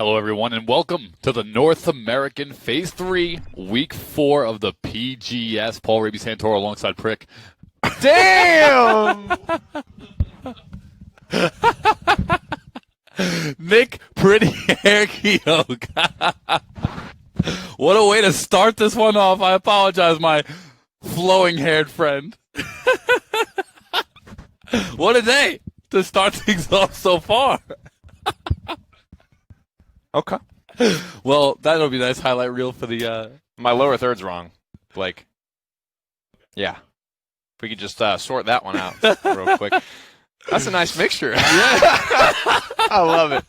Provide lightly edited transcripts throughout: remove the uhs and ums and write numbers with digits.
Hello, everyone, and welcome to the North American Phase 3, Week 4 of the PGS. Paul Raby Santoro alongside Prick. Damn! Nick Pretty Hair Kyoga. What a way to start this one off. I apologize, my flowing-haired friend. What a day to start things off so far. Okay. Well, that'll be a nice highlight reel for the... My lower third's wrong, Blake. Yeah. If we could just sort that one out real quick. That's a nice mixture. Yeah. I love it.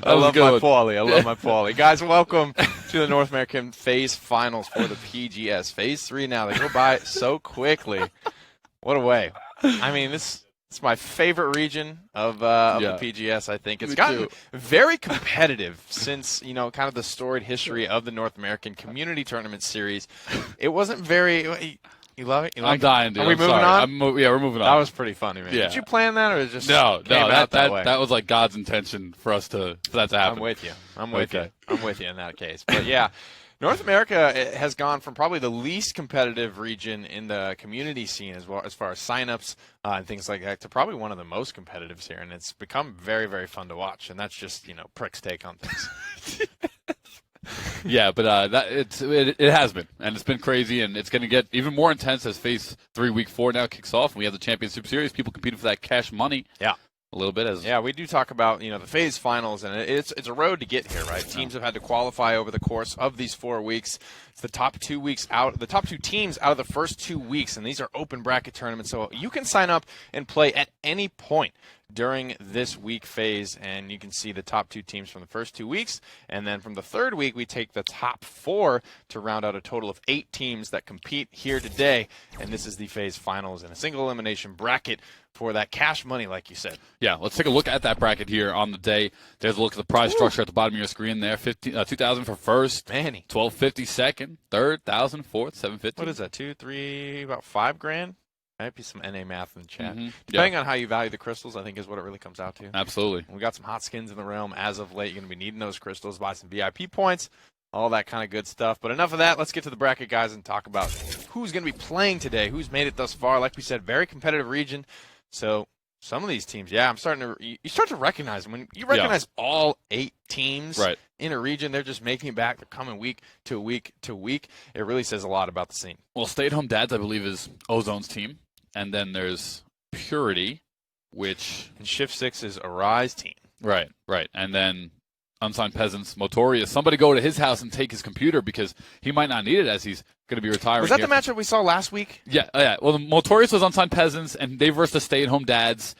I love my Paulie. Guys, welcome to the North American Phase Finals for the PGS. Phase 3 now. They go by so quickly. What a way. I mean, it's my favorite region of the PGS, I think. It's gotten very competitive since, kind of the storied history of the North American Community Tournament Series. It wasn't very... You love it? I'm dying, dude. Are we moving on? Yeah, we're moving on. That was pretty funny, man. Yeah. Did you plan that, or it just No, that way? That was like God's intention for that to happen. I'm with you. I'm with you in that case. But yeah, North America has gone from probably the least competitive region in the community scene as far as signups and things like that to probably one of the most competitives here, and it's become very, very fun to watch. And that's just Prick's take on things. Yeah, but it has been, and it's been crazy, and it's going to get even more intense as Phase 3 Week 4 now kicks off, and we have the Champions Super Series. People competing for that cash money. Yeah. A little bit. We do talk about the phase finals, and it's a road to get here, right? Teams have had to qualify over the course of these 4 weeks. It's the top 2 weeks out, the top 2 teams out of the first 2 weeks, and these are open bracket tournaments, so you can sign up and play at any point during this week phase, and you can see the top 2 teams from the first 2 weeks, and then from the third week we take the top 4 to round out a total of 8 teams that compete here today, and this is the phase finals in a single elimination bracket for that cash money, like you said. Yeah, let's take a look at that bracket here on the day. There's a look at the prize structure at the bottom of your screen there. 2,000 for first, Manny. 1,250 second, third, 1,000 fourth, 750. What is that? 2, 3, about $5,000? Might be some NA math in the chat. Mm-hmm. Depending on how you value the crystals, I think is what it really comes out to. Absolutely. We got some hot skins in the realm as of late. You're going to be needing those crystals, buy some VIP points, all that kind of good stuff. But enough of that. Let's get to the bracket, guys, and talk about who's going to be playing today, who's made it thus far. Like we said, very competitive region. So some of these teams, you start to recognize them. When you recognize all 8 teams in a region, they're just making it back. They're coming week to week to week. It really says a lot about the scene. Well, Stay-at-Home Dads, I believe, is Ozone's team. And then there's Purity, and Shift 6 is Arise team. Right. And then Unsigned Peasants, Motorius. Somebody go to his house and take his computer because he might not need it as he's going to be retiring. Was that the matchup we saw last week? Yeah. Well, the Motorius was Unsigned Peasants, and they versed the Stay-at-Home Dads.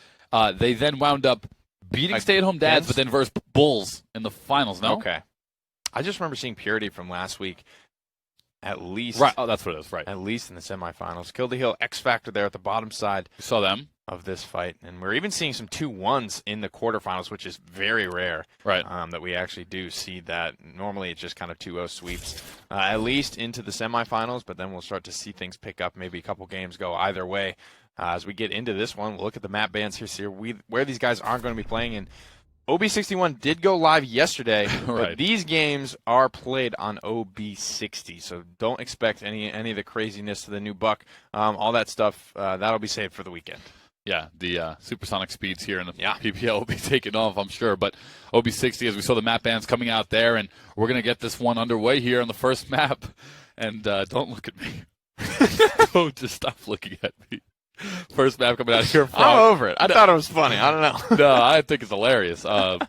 They then wound up beating Stay-at-Home Dads, but then versed Bulls in the finals. No. Okay. I just remember seeing Purity from last week. At least. Right. Oh, that's what it is. Right. At least in the semifinals. Kill the Hill X Factor there at the bottom side. We saw them. Of this fight. And we're even seeing some 2-1s in the quarterfinals, which is very rare. Right. That we actually do see that. Normally it's just kind of 2-0 sweeps. At least into the semifinals, but then we'll start to see things pick up. Maybe a couple games go either way. As we get into this one, we'll look at the map bans here, where these guys aren't going to be playing. And OB61 did go live yesterday, but these games are played on OB60, so don't expect any of the craziness to the new buck. All that stuff, that'll be saved for the weekend. Yeah, the supersonic speeds here in the PPL will be taking off, I'm sure. But OB60, as we saw the map bans coming out there, and we're going to get this one underway here on the first map. And don't look at me. Don't just stop looking at me. First map coming out here. I'm over it. I thought it was funny. I don't know. No, I think it's hilarious. Frog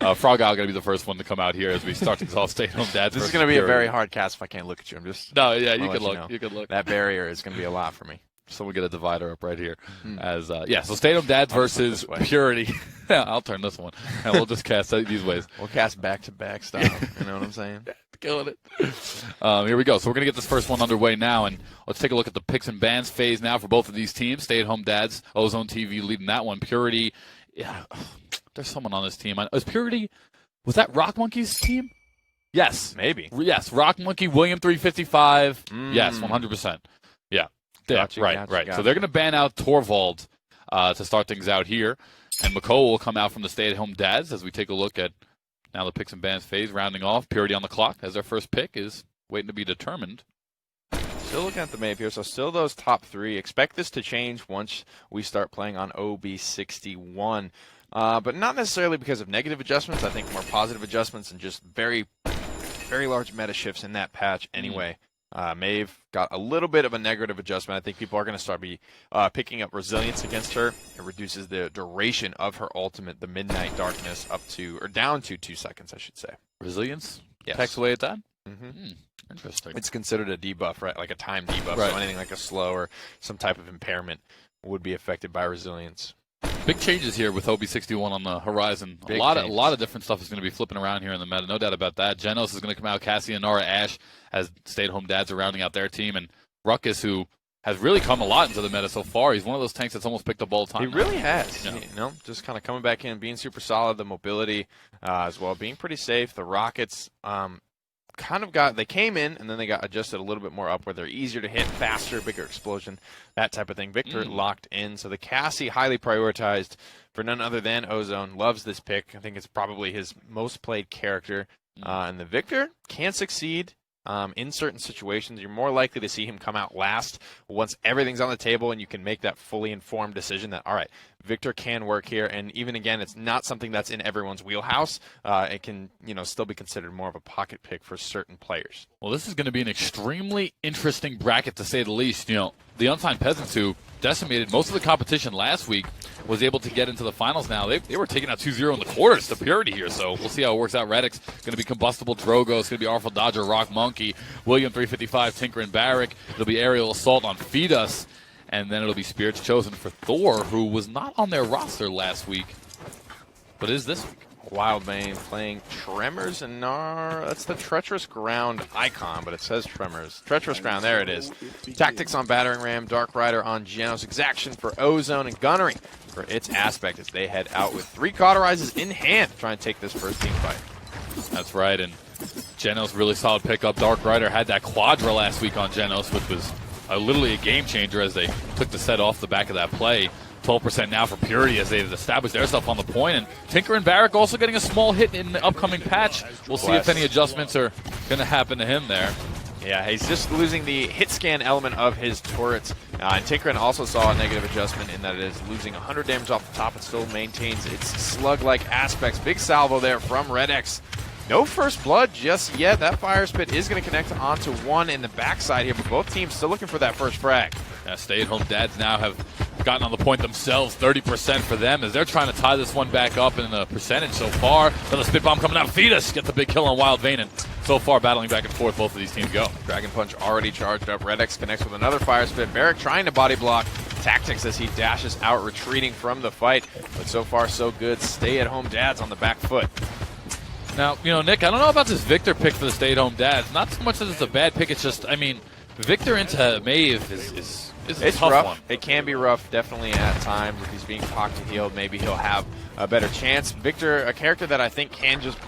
Owl going to be the first one to come out here as we start things off. Stay-at-home Dads. This is going to be a very hard cast if I can't look at you. I'm just. No, yeah, you can look. You can look. That barrier is going to be a lot for me. So we get a divider up right here. So Stay-at-home Dads versus Purity. I'll turn this one, and we'll just cast these ways. We'll cast back-to-back style. You know what I'm saying? Killing it. Here we go. So we're going to get this first one underway now, and let's take a look at the picks and bans phase now for both of these teams. Stay-at-home Dads, Ozone TV leading that one. Purity, there's someone on this team. Was Purity, was that Rock Monkey's team? Yes. Maybe. Yes, Rock Monkey, William 355. Yes, 100%. Yeah. Gotcha. So they're going to ban out Torvald to start things out here. And McCall will come out from the Stay-at-Home Dads as we take a look at Now the picks and bans phase rounding off. Purity on the clock as their first pick is waiting to be determined. Still looking at the map here, so still those top 3. Expect this to change once we start playing on OB61. But not necessarily because of negative adjustments. I think more positive adjustments and just very, very large meta shifts in that patch anyway. Maeve got a little bit of a negative adjustment. I think people are going to start picking up resilience against her. It reduces the duration of her ultimate, the Midnight Darkness, down to 2 seconds, I should say. Resilience? Yes. Takes away at that? Mm-hmm. Interesting. It's considered a debuff, right? Like a time debuff. Right. So anything like a slow or some type of impairment would be affected by resilience. Big changes here with OB61 on the horizon. A lot of different stuff is going to be flipping around here in the meta, no doubt about that. Genos is going to come out, Cassie, Nara, Ashe as stay-at-home dads are rounding out their team, and Ruckus, who has really come a lot into the meta so far. He's one of those tanks that's almost picked up all the time. He really has. Yeah. Just kind of coming back in, being super solid, the mobility as well, being pretty safe. The Rockets they came in and then they got adjusted a little bit more up where they're easier to hit, faster, bigger explosion, that type of thing. Victor locked in. So the Cassie highly prioritized for none other than Ozone. Loves this pick. I think it's probably his most played character. And the Victor can succeed in certain situations. You're more likely to see him come out last once everything's on the table and you can make that fully informed decision that, all right, Victor can work here. And even again, it's not something that's in everyone's wheelhouse. It can, still be considered more of a pocket pick for certain players. Well, this is going to be an extremely interesting bracket, to say the least. The Unsigned Peasants, who decimated most of the competition last week, was able to get into the finals now. They were taking out 2-0 in the quarters to Purity here, so we'll see how it works out. Reddick's going to be Combustible Drogo. It's going to be Artful Dodger, Rock Monkey, William 355, Tinker and Barrack. It'll be Aerial Assault on Feed Us, and then it'll be Spirits Chosen for Thor, who was not on their roster last week, but is this week. Wildbane playing Tremors and that's the Treacherous Ground icon, but it says Tremors. Treacherous Ground, there it is. Tactics on Battering Ram, Dark Rider on Genos, Exaction for Ozone, and Gunnery for its Aspect as they head out with 3 Cauterizes in hand to try and take this first team fight. That's right, and Genos really solid pickup. Dark Rider had that Quadra last week on Genos, which was literally a game changer as they took the set off the back of that play. 12% now for Purity as they've established their stuff on the point. And Tinker and Barrack also getting a small hit in the upcoming patch. We'll see if any adjustments are going to happen to him there. Yeah, he's just losing the hit scan element of his turrets. And Tinkerin also saw a negative adjustment in that it is losing 100 damage off the top. It still maintains its slug-like aspects. Big salvo there from Red X. No first blood just yet. That Fire Spit is going to connect onto one in the backside here, but both teams still looking for that first frag. Yeah, stay-at-home dads now have gotten on the point themselves. 30% for them as they're trying to tie this one back up in the percentage so far. Another Spit Bomb coming out. Feed Us get the big kill on Wild Vane, and so far battling back and forth, both of these teams go. Dragon Punch already charged up. Red X connects with another Fire Spit. Barrack trying to body block Tactics as he dashes out, retreating from the fight. But so far, so good. Stay-at-home dads on the back foot. Now, Nick, I don't know about this Victor pick for the stay-at-home dads. Not so much that it's a bad pick. It's just, Victor into Maeve is a tough rough. one. It can be rough, definitely at times. If he's being pocket healed, maybe he'll have a better chance. Victor, a character that I think can just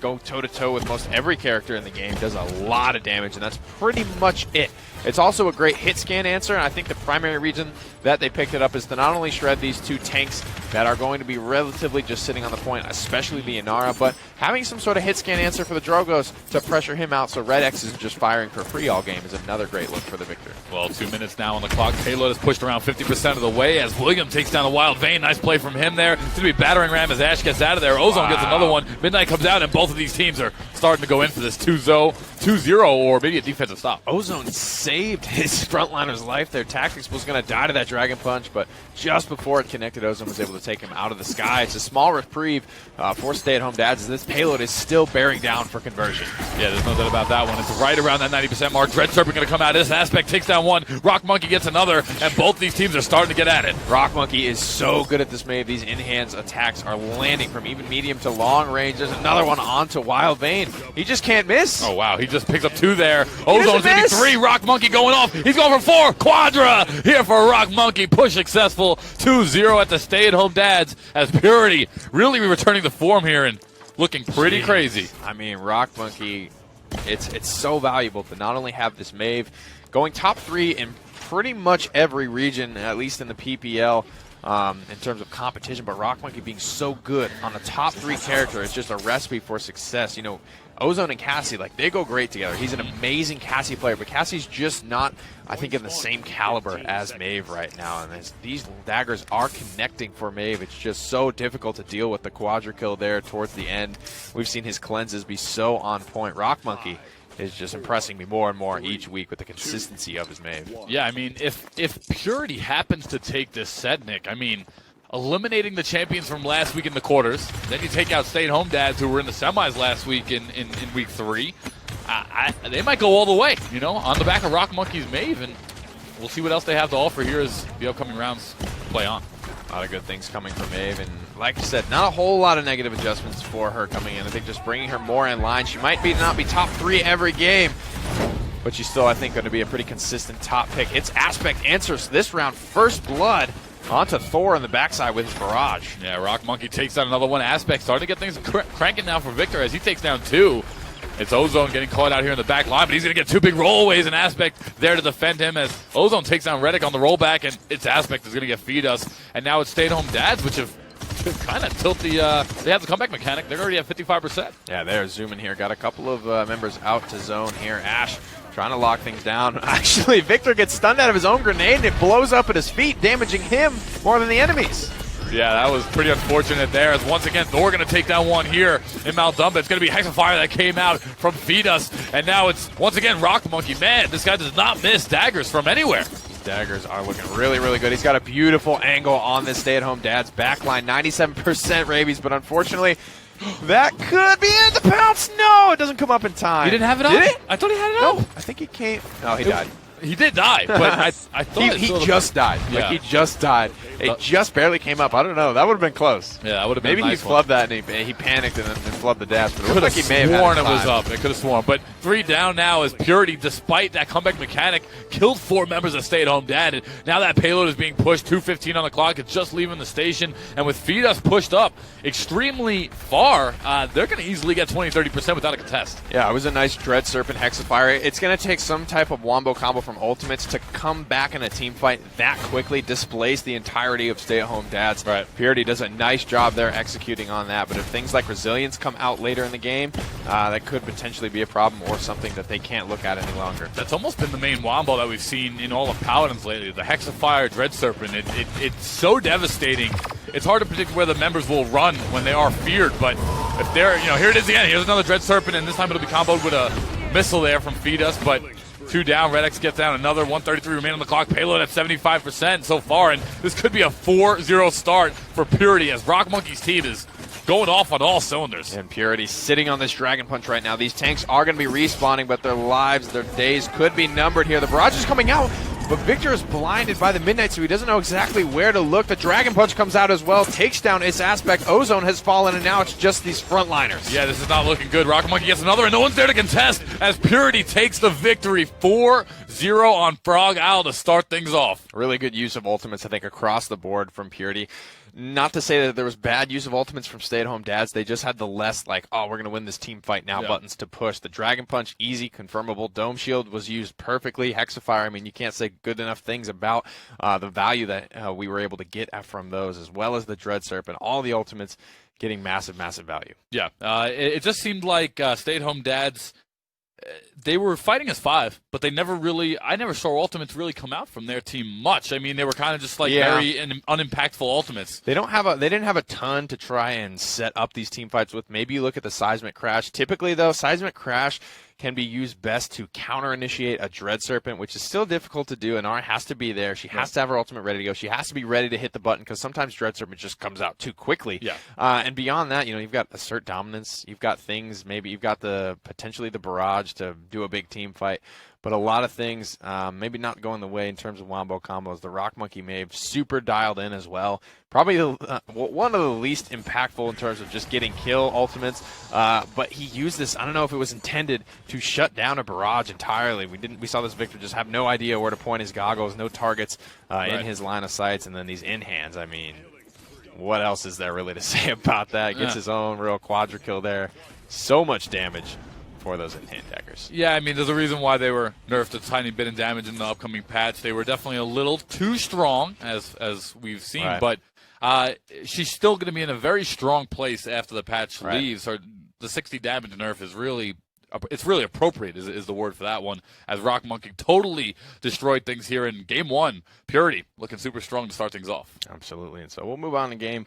go toe-to-toe with most every character in the game, does a lot of damage, and that's pretty much it. It's also a great hit scan answer, and I think the primary reason that they picked it up is to not only shred these 2 tanks that are going to be relatively just sitting on the point, especially the Inara, but having some sort of hit scan answer for the Drogos to pressure him out so Red X isn't just firing for free all game is another great look for the Victor. Well, 2 minutes now on the clock. Payload is pushed around 50% of the way as William takes down the Wild Vane. Nice play from him there. It's going to be Battering Ram as Ashe gets out of there. Ozone gets another one. Midnight comes out, and both of these teams are starting to go in for this 2-0 or maybe a defensive stop. Ozone saved his frontliner's life there. Tactics was going to die to that Dragon Punch, but just before it connected, Ozone was able to take him out of the sky. It's a small reprieve for stay-at-home dads as this payload is still bearing down for conversion. Yeah, there's no doubt about that one. It's right around that 90% mark. Dread Serpent going to come out. This Aspect takes down one. Rock Monkey gets another, and both these teams are starting to get at it. Rock Monkey is so good at this Maeve. These in-hands attacks are landing from even medium to long range. There's another one onto Wild Vane. He just can't miss. Oh, wow. He just picks up 2 there. Ozone's going to be 3. Rock Monkey going off. He's going for 4. Quadra here for Rock Monkey. Push successful. 2-0 at the stay-at-home dads as Purity really returning to form here and looking pretty crazy. Rock Monkey, it's so valuable to not only have this Maeve going top 3 in pretty much every region, at least in the PPL. in terms of competition, but Rock Monkey being so good on a top 3 character, it's just a recipe for success. You know, Ozone and Cassie, like, they go great together. He's an amazing Cassie player, but Cassie's just not, I think, in the same caliber as Maeve right now. And these daggers are connecting for Maeve. It's just so difficult to deal with the quadra kill there towards the end. We've seen his cleanses be so on point. Rock Monkey is just impressing me more and more each week with the consistency of his Maeve. Yeah, I mean, if Purity happens to take this set, Nick, I mean, eliminating the champions from last week in the quarters, then you take out stay-at-home dads who were in the semis last week in week 3. They might go all the way, you know, on the back of Rock Monkey's Maeve, and we'll see what else they have to offer here as the upcoming rounds play on. A lot of good things coming from Maeve, and like I said, not a whole lot of negative adjustments for her coming in. I think just bringing her more in line. She might not be top 3 every game, but she's still, I think, going to be a pretty consistent top pick. It's Aspect answers this round, first blood onto Thor on the backside with his barrage. Yeah, Rock Monkey takes down another one. Aspect starting to get things cranking now for Victor as he takes down 2. It's Ozone getting caught out here in the back line, but he's going to get 2 big rollaways, and Aspect there to defend him as Ozone takes down Reddick on the rollback, and it's Aspect is going to get feed us. And now it's stay-at-home dads, which have kind of tilt the they have the comeback mechanic. They're already at 55%. Yeah, they're zooming here. Got a couple of members out to zone here. Ash trying to lock things down. Actually, Victor gets stunned out of his own grenade, and it blows up at his feet, damaging him more than the enemies. Yeah, that was pretty unfortunate there. As once again, Thor going to take down one here in Maldumba. It's going to be Hexafire that came out from Feed Us. And now it's, once again, Rock Monkey. Man, this guy does not miss daggers from anywhere. These daggers are looking really, really good. He's got a beautiful angle on this stay-at-home dad's backline. 97% rabies, but unfortunately, that could be it. The pounce. No, it doesn't come up in time. He didn't have it up? Did it? I thought he had it No, up. I think he came. No, he died. He did die, but I thought he just died. Yeah. Like, he just died. It just barely came up. I don't know. That would have been close. Yeah, that would have been Maybe a nice he flubbed that and he panicked and then flubbed the dash. But it looked like he may have sworn had it was up. It could have sworn. But 3 down now as Purity, despite that comeback mechanic, killed 4 members of stay-at-home dad. And now that payload is being pushed. 2:15 on the clock. It's just leaving the station. And with Feed Us pushed up extremely far, they're going to easily get 20-30% without a contest. Yeah, it was a nice Dread Serpent Hexafire. It's going to take some type of wombo combo from Ultimates to come back in a team fight that quickly, displace the entirety of stay-at-home dads. Right. Purity does a nice job there executing on that, but if things like Resilience come out later in the game, that could potentially be a problem or something that they can't look at any longer. That's almost been the main wombo that we've seen in all of Paladins lately. The Hexafire Dread Serpent. It's so devastating. It's hard to predict where the members will run when they are feared, but if they're, here it is again. Here's another Dread Serpent, and this time it'll be comboed with a missile there from Feed Us, but 2 down. Red X gets down another. 133 remain on the clock. Payload at 75% so far, and this could be a 4-0 start for Purity as Rock Monkey's team is going off on all cylinders. And Purity sitting on this Dragon Punch right now. These tanks are going to be respawning, but their lives, their days could be numbered here. The barrage is coming out, but Victor is blinded by the Midnight, so he doesn't know exactly where to look. The Dragon Punch comes out as well, takes down its Aspect. Ozone has fallen, and now it's just these frontliners. Yeah, this is not looking good. Rock Monkey gets another, and no one's there to contest as Purity takes the victory. 4-0 on Frog Owl to start things off. Really good use of ultimates, I think, across the board from Purity. Not to say that there was bad use of ultimates from stay-at-home dads. They just had the less, like, oh, we're going to win this team fight now buttons to push. The Dragon Punch, easy, confirmable. Dome Shield was used perfectly. Hexafire, I mean, you can't say good enough things about the value that we were able to get from those, as well as the Dread Serpent. All the ultimates getting massive, massive value. Yeah, it just seemed like stay-at-home dads, they were fighting as 5, but I never saw ultimates really come out from their team much. I mean, they were kind of just like very unimpactful ultimates. They didn't have a ton to try and set up these team fights with. Maybe you look at the Seismic Crash. Typically, though, Seismic Crash can be used best to counter-initiate a Dread Serpent, which is still difficult to do, and Ara has to be there. She has to have her ultimate ready to go. She has to be ready to hit the button, because sometimes Dread Serpent just comes out too quickly. Yeah. And beyond that, you've got Assert Dominance. You've got things, maybe you've got potentially the Barrage to do a big team fight. But a lot of things maybe not going the way in terms of wombo combos. The Rock Monkey Maeve super dialed in as well. Probably one of the least impactful in terms of just getting kill ultimates. But he used this, I don't know if it was intended to shut down a barrage entirely. We saw this Victor just have no idea where to point his goggles, no targets in his line of sights, and then these in-hands. I mean, what else is there really to say about that? Gets his own real quadra kill there. So much damage for those in-hand daggers. Yeah, I mean, there's a reason why they were nerfed a tiny bit in damage in the upcoming patch. They were definitely a little too strong, as we've seen, Right. but she's still going to be in a very strong place after the patch Right. leaves. Her, the 60 damage nerf is really, it's really appropriate is the word for that one, as Rock Monkey totally destroyed things here in Game 1. Purity looking super strong to start things off. Absolutely. And so we'll move on to Game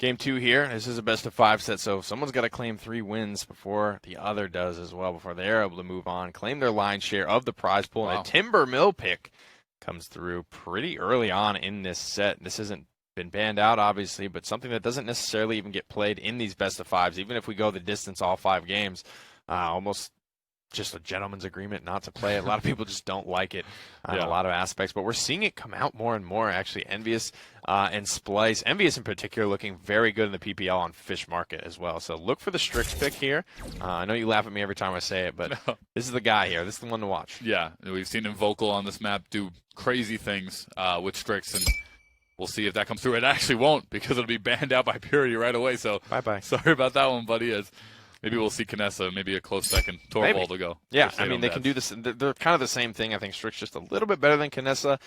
2 here. This is a best-of-5 set, so someone's got to claim 3 wins before the other does as well, before they're able to move on, claim their lion's share of the prize pool. Wow. And a Timber Mill pick comes through pretty early on in this set. This hasn't been banned out, obviously, but something that doesn't necessarily even get played in these best-of-5s, even if we go the distance all 5 games. Almost just a gentleman's agreement not to play it. A lot of people just don't like it in a lot of aspects, but we're seeing it come out more and more, actually. Envious and Splice. Envious in particular looking very good in the PPL on Fish Market as well. So look for the Strix pick here. I know you laugh at me every time I say it, but this is the guy here. This is the one to watch. Yeah, we've seen him vocal on this map do crazy things with Strix, and we'll see if that comes through. It actually won't, because it'll be banned out by Purity right away. So Bye-bye. Sorry about that one, buddy. As maybe we'll see Kinessa, maybe a close second. Torvald will go. Yeah, I mean, they can do this. They're kind of the same thing. I think Strix just a little bit better than Kinessa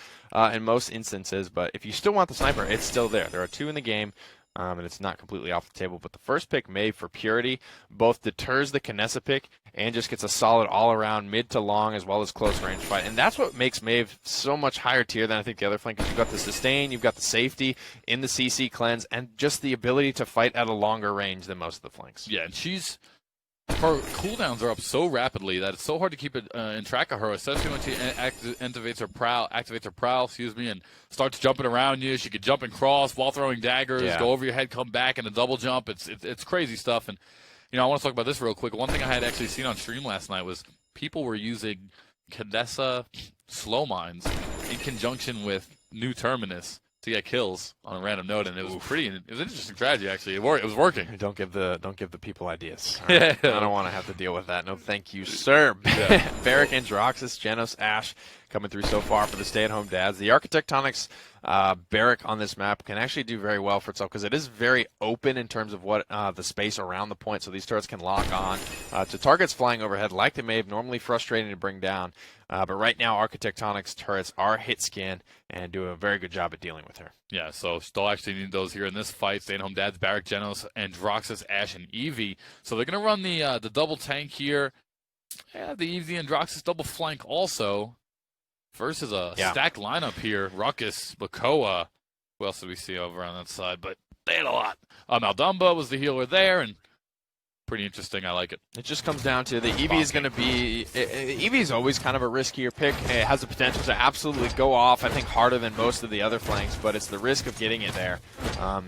in most instances. But if you still want the sniper, it's still there. There are 2 in the game, and it's not completely off the table. But the first pick made for Purity both deters the Kinessa pick and just gets a solid all-around mid to long as well as close range fight. And that's what makes Maeve so much higher tier than I think the other flankers. You've got the sustain, you've got the safety in the CC cleanse, and just the ability to fight at a longer range than most of the flanks. Yeah, and her cooldowns are up so rapidly that it's so hard to keep it in track of her, especially when she activates her prowl, and starts jumping around you. She could jump and cross while throwing daggers, go over your head, come back in a double jump. It's crazy stuff. And I want to talk about this real quick. One thing I had actually seen on stream last night was people were using Kinessa slow mines in conjunction with New Terminus to get kills on a random node, and it was an interesting strategy actually. It was working. Don't give the people ideas. Right? I don't want to have to deal with that. No, thank you, sir. Varric, Androxus, Genos, Ashe coming through so far for the stay-at-home dads. The Architectonics Barrack on this map can actually do very well for itself because it is very open in terms of what the space around the point, so these turrets can lock on to targets flying overhead like they may have normally frustrating to bring down. But right now, Architectonics turrets are hit scan and do a very good job at dealing with her. Yeah, so still actually need those here in this fight. Stay-at-home dads, Barrack, Genos, Androxus, Ashe, and Eevee. So they're going to run the double tank here. Yeah, the Eevee and Androxus double flank also. Versus a stacked lineup here. Ruckus, Makoa. Who else did we see over on that side? But they had a lot. Maldumba was the healer there, and pretty interesting. I like it. It just comes down to the Eevee is going to be... Eevee is always kind of a riskier pick. It has the potential to absolutely go off, I think, harder than most of the other flanks, but it's the risk of getting it there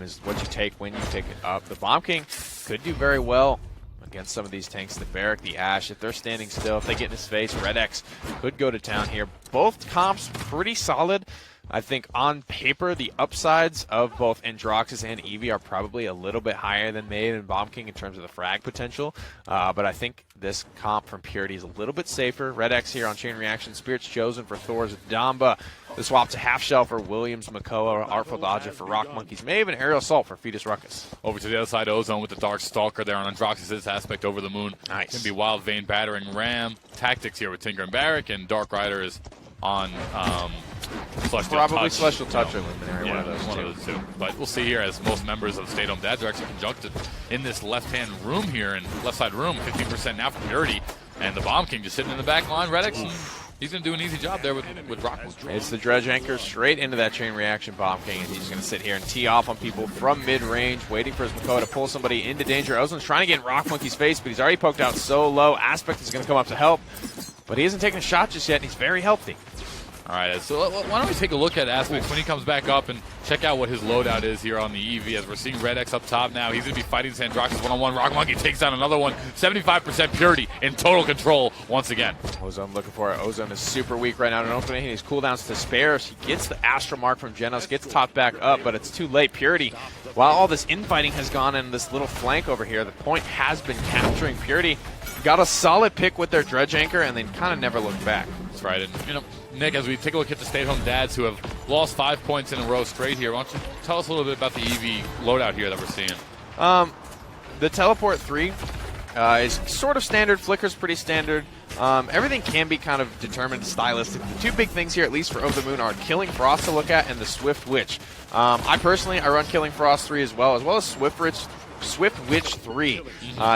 is what you take when you pick it up. The Bomb King could do very well against some of these tanks, the Barrack, the Ashe. If they're standing still, if they get in his face, Red X could go to town here. Both comps pretty solid. I think on paper, the upsides of both Androxus and Eevee are probably a little bit higher than Maeve and Bomb King in terms of the frag potential. But I think this comp from Purity is a little bit safer. Red X here on Chain Reaction. Spirit's chosen for Thor's Damba. The swap to Half Shell for Williams, Makoa, Artful Dodger for Rock Monkeys, Maeve, and Aerial Assault for Fetus Ruckus. Over to the other side, Ozone with the Dark Stalker there on Androxus' aspect over the moon. Nice. It's going to be Wild Vein battering Ram. Tactics here with Tinker and Barrack, and Dark Rider is on Celestial Probably Touch. Celestial Touch or Luminary, Yeah, one of those two. But we'll see here as most members of Stay-at-Home Dads are actually conjuncted in this left-hand room here, and left side room, 15% now for Purity. And the Bomb King just sitting in the back line. Red X, he's going to do an easy job there with Rock. It's the Dredge Anchor straight into that Chain Reaction Bomb King, and he's going to sit here and tee off on people from mid-range, waiting for his Makoa to pull somebody into danger. Ozone's trying to get in Rock Monkey's face, but he's already poked out so low. Aspect is going to come up to help, but he hasn't taken a shot just yet, and he's very healthy. All right, so why don't we take a look at Aspect when he comes back up and check out what his loadout is here on the Eevee, as we're seeing Red X up top now. He's going to be fighting Sandroxus one-on-one. Rock Monkey takes down another one. 75% Purity in total control once again. Ozone looking for it. Ozone is super weak right now. Don't put his cooldowns to spare. He gets the Astral Mark from Genos, gets topped back up, but it's too late. Purity, while all this infighting has gone in this little flank over here, the point has been capturing Purity. Got a solid pick with their Dredge Anchor, and then kind of never looked back. That's right. And, Nick, as we take a look at the stay-at-home dads who have lost 5 points in a row straight here, why don't you tell us a little bit about the Eevee loadout here that we're seeing? The Teleport 3 is sort of standard. Flicker's pretty standard. Everything can be kind of determined stylistic. The two big things here, at least for Over the Moon, are Killing Frost to look at and the Swift Witch. I run Killing Frost 3 as well as Swift Witch 3.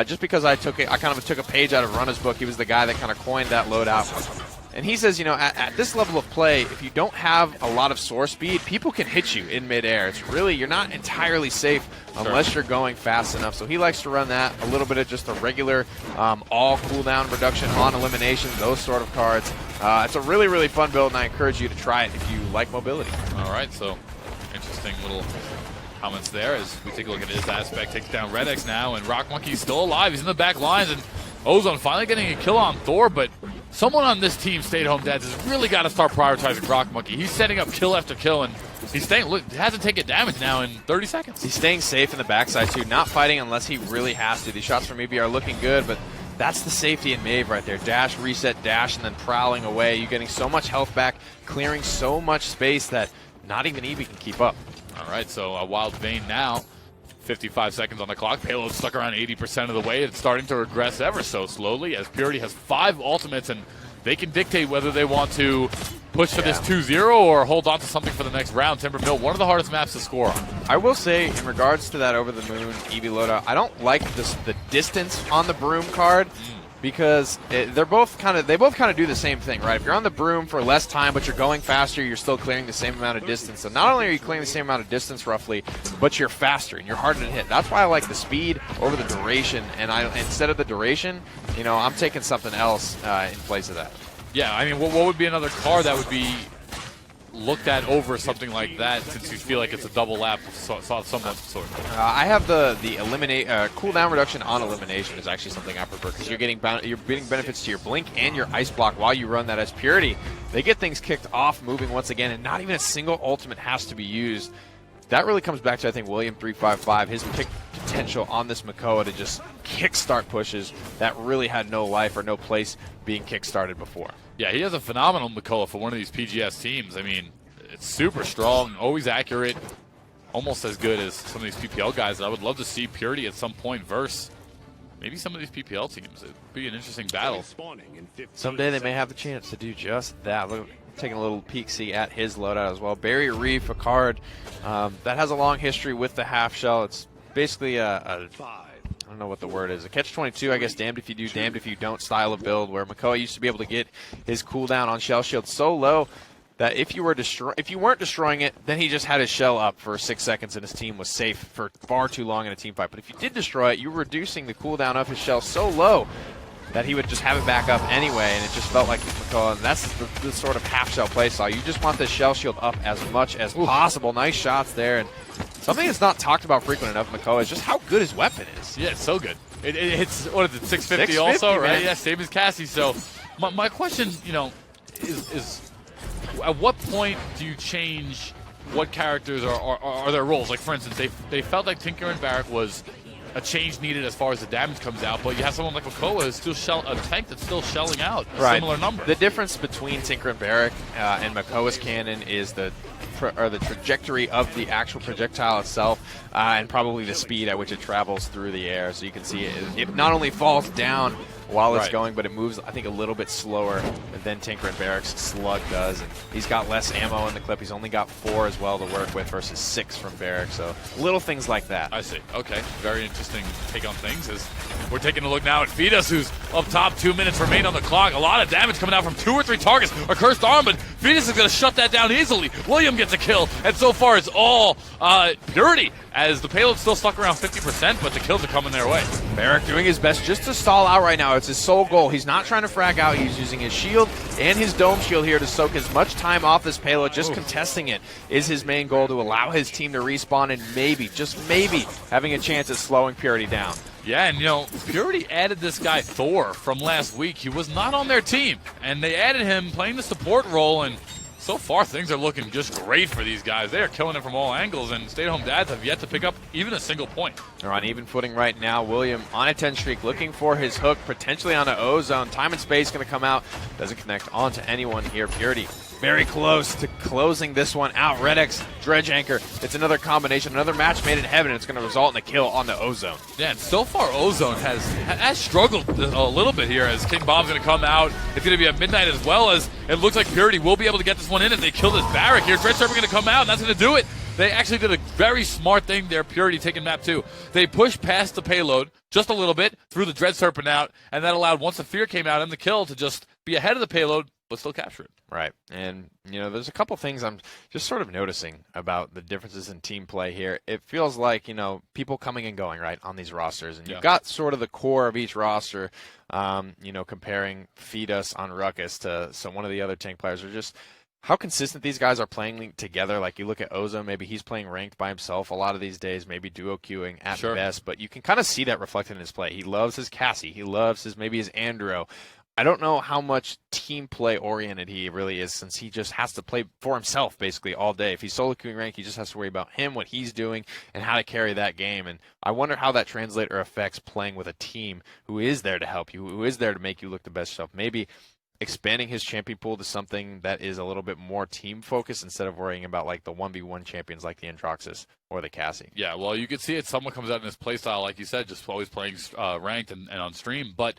Just because I kind of took a page out of Runner's book. He was the guy that kind of coined that loadout. And he says, at this level of play, if you don't have a lot of soar speed, people can hit you in midair. It's really, you're not entirely safe unless you're going fast enough. So he likes to run that, a little bit of just a regular all cooldown reduction on elimination, those sort of cards. It's a really, really fun build, and I encourage you to try it if you like mobility. All right, so interesting little comments there as we take a look at his aspect. Takes down Red X now, and Rock Monkey's still alive. He's in the back lines, and Ozone finally getting a kill on Thor, but someone on this team, Stay-at-Home Dads, has really got to start prioritizing Rock Monkey. He's setting up kill after kill, and he's hasn't taken damage now in 30 seconds. He's staying safe in the backside, too, not fighting unless he really has to. These shots from EB are looking good, but that's the safety in Maeve right there. Dash, reset, dash, and then prowling away. You're getting so much health back, clearing so much space that not even EB can keep up. All right, so a Wild Vein now. 55 seconds on the clock. Payload stuck around 80% of the way. It's starting to regress ever so slowly as Purity has 5 ultimates, and they can dictate whether they want to push for this 2-0 or hold on to something for the next round. Timber Mill, one of the hardest maps to score on. I will say, in regards to that Over the Moon EV loadout, I don't like the distance on the Broom card. Because they both kind of do the same thing, right? If you're on the Broom for less time, but you're going faster, you're still clearing the same amount of distance. So not only are you clearing the same amount of distance roughly, but you're faster and you're harder to hit. That's why I like the speed over the duration. And instead of the duration, I'm taking something else in place of that. Yeah, I mean, what would be another card that would be looked at over something like that, since you feel like it's a double lap somewhat sort of? I have the cooldown reduction on elimination is actually something I prefer, because you're getting benefits to your blink and your ice block while you run that as Purity. They get things kicked off moving once again, and not even a single ultimate has to be used. That really comes back to, I think, William355, his pick potential on this Makoa to just kickstart pushes that really had no life or no place being kickstarted before. Yeah, he has a phenomenal Makoa for one of these PGS teams. I mean, it's super strong, always accurate, almost as good as some of these PPL guys. I would love to see Purity at some point versus maybe some of these PPL teams. It'd be an interesting battle. Someday they may have the chance to do just that. Look, taking a little peek-see at his loadout as well. Barrier Reef, a card that has a long history with the half shell. It's basically I don't know what the word is. A catch-22, I guess, damned if you do, damned if you don't style of build, where Makoa used to be able to get his cooldown on Shell Shield so low that if you weren't destroying it, then he just had his shell up for 6 seconds and his team was safe for far too long in a team fight. But if you did destroy it, you were reducing the cooldown of his shell so low that he would just have it back up anyway, and it just felt like Makoa. And that's the sort of half-shell playstyle. You just want the shell shield up as much as possible. Nice shots there. And something that's not talked about frequent enough, Makoa, is just how good his weapon is. Yeah, it's so good. It hits, what is it, 650 also, right? Man. Yeah, same as Cassie. So my question, is at what point do you change what characters are their roles? Like, for instance, they felt like Tinker and Barrack was a change needed as far as the damage comes out, but you have someone like Makoa who's still a tank that's still shelling out a similar number. The difference between Tinker and Barrack and Makoa's cannon is the trajectory of the actual projectile itself, and probably the speed at which it travels through the air. So you can see it not only falls down while it's going, but it moves, I think, a little bit slower than Tinker and Barrack's slug does. And he's got less ammo in the clip. He's only got 4 as well to work with versus 6 from Barrack. So little things like that. I see. Okay. Very interesting take on things as we're taking a look now at Fetus, who's up top. 2 minutes remain on the clock. A lot of damage coming out from 2 or 3 targets. A cursed arm, but Fetus is going to shut that down easily. William gets a kill, and so far it's all Purity, as the payload's still stuck around 50%, but the kills are coming their way. Barrack doing his best just to stall out right now. It's his sole goal. He's not trying to frag out. He's using his shield and his dome shield here to soak as much time off this payload. Just contesting it is his main goal, to allow his team to respawn and maybe, just maybe, having a chance at slowing Purity down. Yeah, and Purity added this guy Thor from last week. He was not on their team, and they added him playing the support role, and so far things are looking just great for these guys. They are killing it from all angles, and Stay-at-Home Dads have yet to pick up even a single point. They're on even footing right now. William on a 10 streak, looking for his hook, potentially on an Ozone. Time and space going to come out. Doesn't connect onto anyone here. Purity very close to closing this one out. Red X, Dredge Anchor. It's another combination, another match made in heaven. It's going to result in a kill on the Ozone. Yeah, and so far Ozone has struggled a little bit here as King Bomb's going to come out. It's going to be at midnight as well, as it looks like Purity will be able to get this one in if they kill this Barrack here. Dredge Serpent going to come out, and that's going to do it. They actually did a very smart thing there, Purity taking map 2. They pushed past the payload just a little bit, threw the Dread Serpent out, and that allowed, once the Fear came out and the kill, to just be ahead of the payload, but still capture it. Right. And, there's a couple things I'm just sort of noticing about the differences in team play here. It feels like, people coming and going, right, on these rosters. And you've got sort of the core of each roster, comparing Feed Us on Ruckus to one of the other tank players are just how consistent these guys are playing together. Like, you look at Ozone, maybe he's playing ranked by himself a lot of these days, maybe duo queuing at best, but you can kind of see that reflected in his play. He loves his Cassie. He loves his Andro. I don't know how much team play oriented he really is, since he just has to play for himself basically all day. If he's solo queuing rank, he just has to worry about him, what he's doing, and how to carry that game. And I wonder how that translates or affects playing with a team who is there to help you, who is there to make you look the best yourself. Maybe expanding his champion pool to something that is a little bit more team focused instead of worrying about like the 1v1 champions like the Androxus or the Cassie. Yeah, well, you can see it. Someone comes out in his playstyle, like you said, just always playing ranked and on stream. But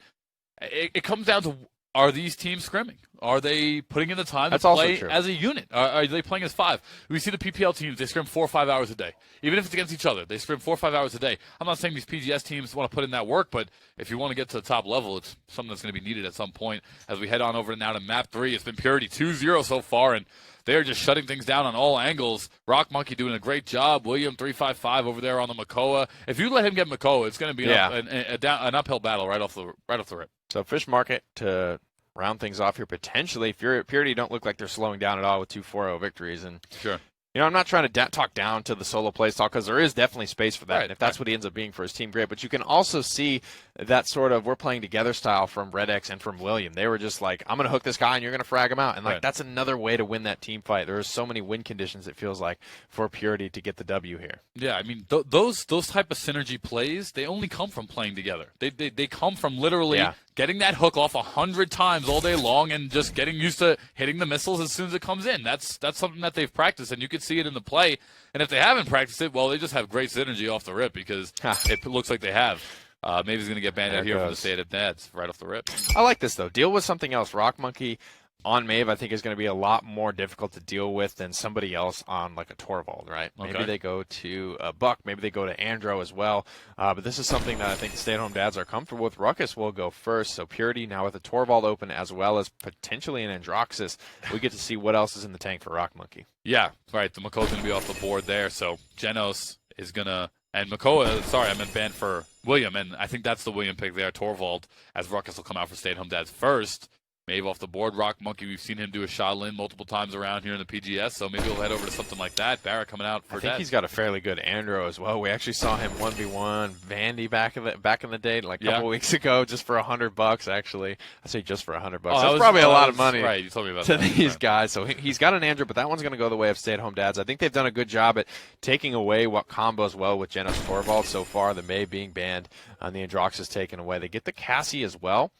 it comes down to, are these teams scrimming? Are they putting in the time to play as a unit? Are they playing as 5? We see the PPL teams, they scrim 4 or 5 hours a day. Even if it's against each other, they scrim 4 or 5 hours a day. I'm not saying these PGS teams want to put in that work, but if you want to get to the top level, it's something that's going to be needed at some point. As we head on over now to map 3, it's been Purity 2-0 so far, and they're just shutting things down on all angles. Rock Monkey doing a great job. William 355 over there on the Makoa. If you let him get Makoa, it's going to be an uphill battle right off the rip. So Fish Market to round things off here potentially. Purity don't look like they're slowing down at all with 2-4-0 victories. And sure. I'm not trying to talk down to the solo play style, because there is definitely space for that. And if that's what he ends up being for his team, great. But you can also see that sort of we're playing together style from Red X and from William. They were just like, I'm going to hook this guy and you're going to frag him out. And that's another way to win that team fight. There are so many win conditions, it feels like, for Purity to get the W here. Yeah, I mean, those type of synergy plays, they only come from playing together. They come from literally getting that hook off 100 times all day long and just getting used to hitting the missiles as soon as it comes in. That's something that they've practiced, and you can see it in the play. And if they haven't practiced it, well, they just have great synergy off the rip, because it looks like they have. Maybe he's going to get banned out here from the State of Dads right off the rip. I like this, though. Deal with something else. Rock Monkey on Maeve, I think, is going to be a lot more difficult to deal with than somebody else on, like, a Torvald, right? Okay. Maybe they go to Buck. Maybe they go to Andro as well. But this is something that I think the stay-at-home dads are comfortable with. Ruckus will go first. So Purity now with a Torvald open, as well as potentially an Androxus. We get to see what else is in the tank for Rock Monkey. Yeah, right. The Makoa's going to be off the board there. So Genos is going to... And Makoa, sorry, I meant banned for William, and I think that's the William pick there, Torvald, as Ruckus will come out for stay-at-home dads first. Maeve off the board. Rock Monkey, we've seen him do a Shaolin multiple times around here in the PGS, so maybe we'll head over to something like that. Barrett coming out for I think he's got a fairly good Andro as well. We actually saw him 1v1 Vandy back in the day, like a couple weeks ago, just for $100. Actually, I say just for $100. That's probably a lot of money. Right, you told me about to that. These guys. So he's got an Andro, but that one's going to go the way of stay-at-home dads. I think they've done a good job at taking away what combos well with Genos Torvald so far. The May being banned, and the Androxus taken away. They get the Cassie as well,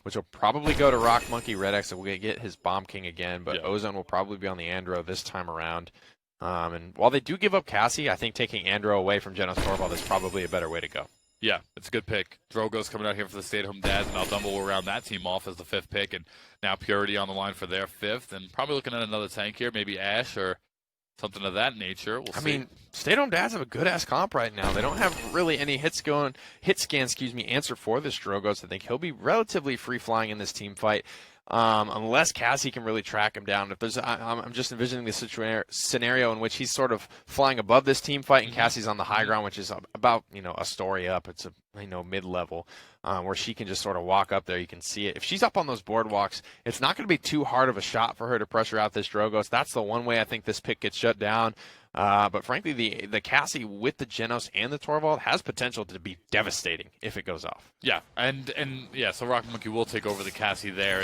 which will probably go to Rock Monkey. Red X will get his Bomb King again, but Ozone will probably be on the Andro this time around. And while they do give up Cassie, I think taking Andro away from Genos Torvald is probably a better way to go. Yeah, it's a good pick. Drogo's coming out here for the stay-at-home dads, and Aldumble will round that team off as the 5th pick, and now Purity on the line for their 5th, and probably looking at another tank here, maybe Ash or something of that nature. We'll see. I mean, stay-at-home dads have a good-ass comp right now. They don't have really any hit scan, answer for this Drogo, so I think he'll be relatively free-flying in this team fight. Unless Cassie can really track him down. If there's, I'm just envisioning this scenario in which he's sort of flying above this team fight, and Cassie's on the high ground, which is about a story up. It's a mid-level where she can just sort of walk up there. You can see it. If she's up on those boardwalks, it's not going to be too hard of a shot for her to pressure out this Drogos. That's the one way I think this pick gets shut down. But frankly, the Cassie with the Genos and the Torvald has potential to be devastating if it goes off. Yeah, and so Rock Monkey will take over the Cassie there.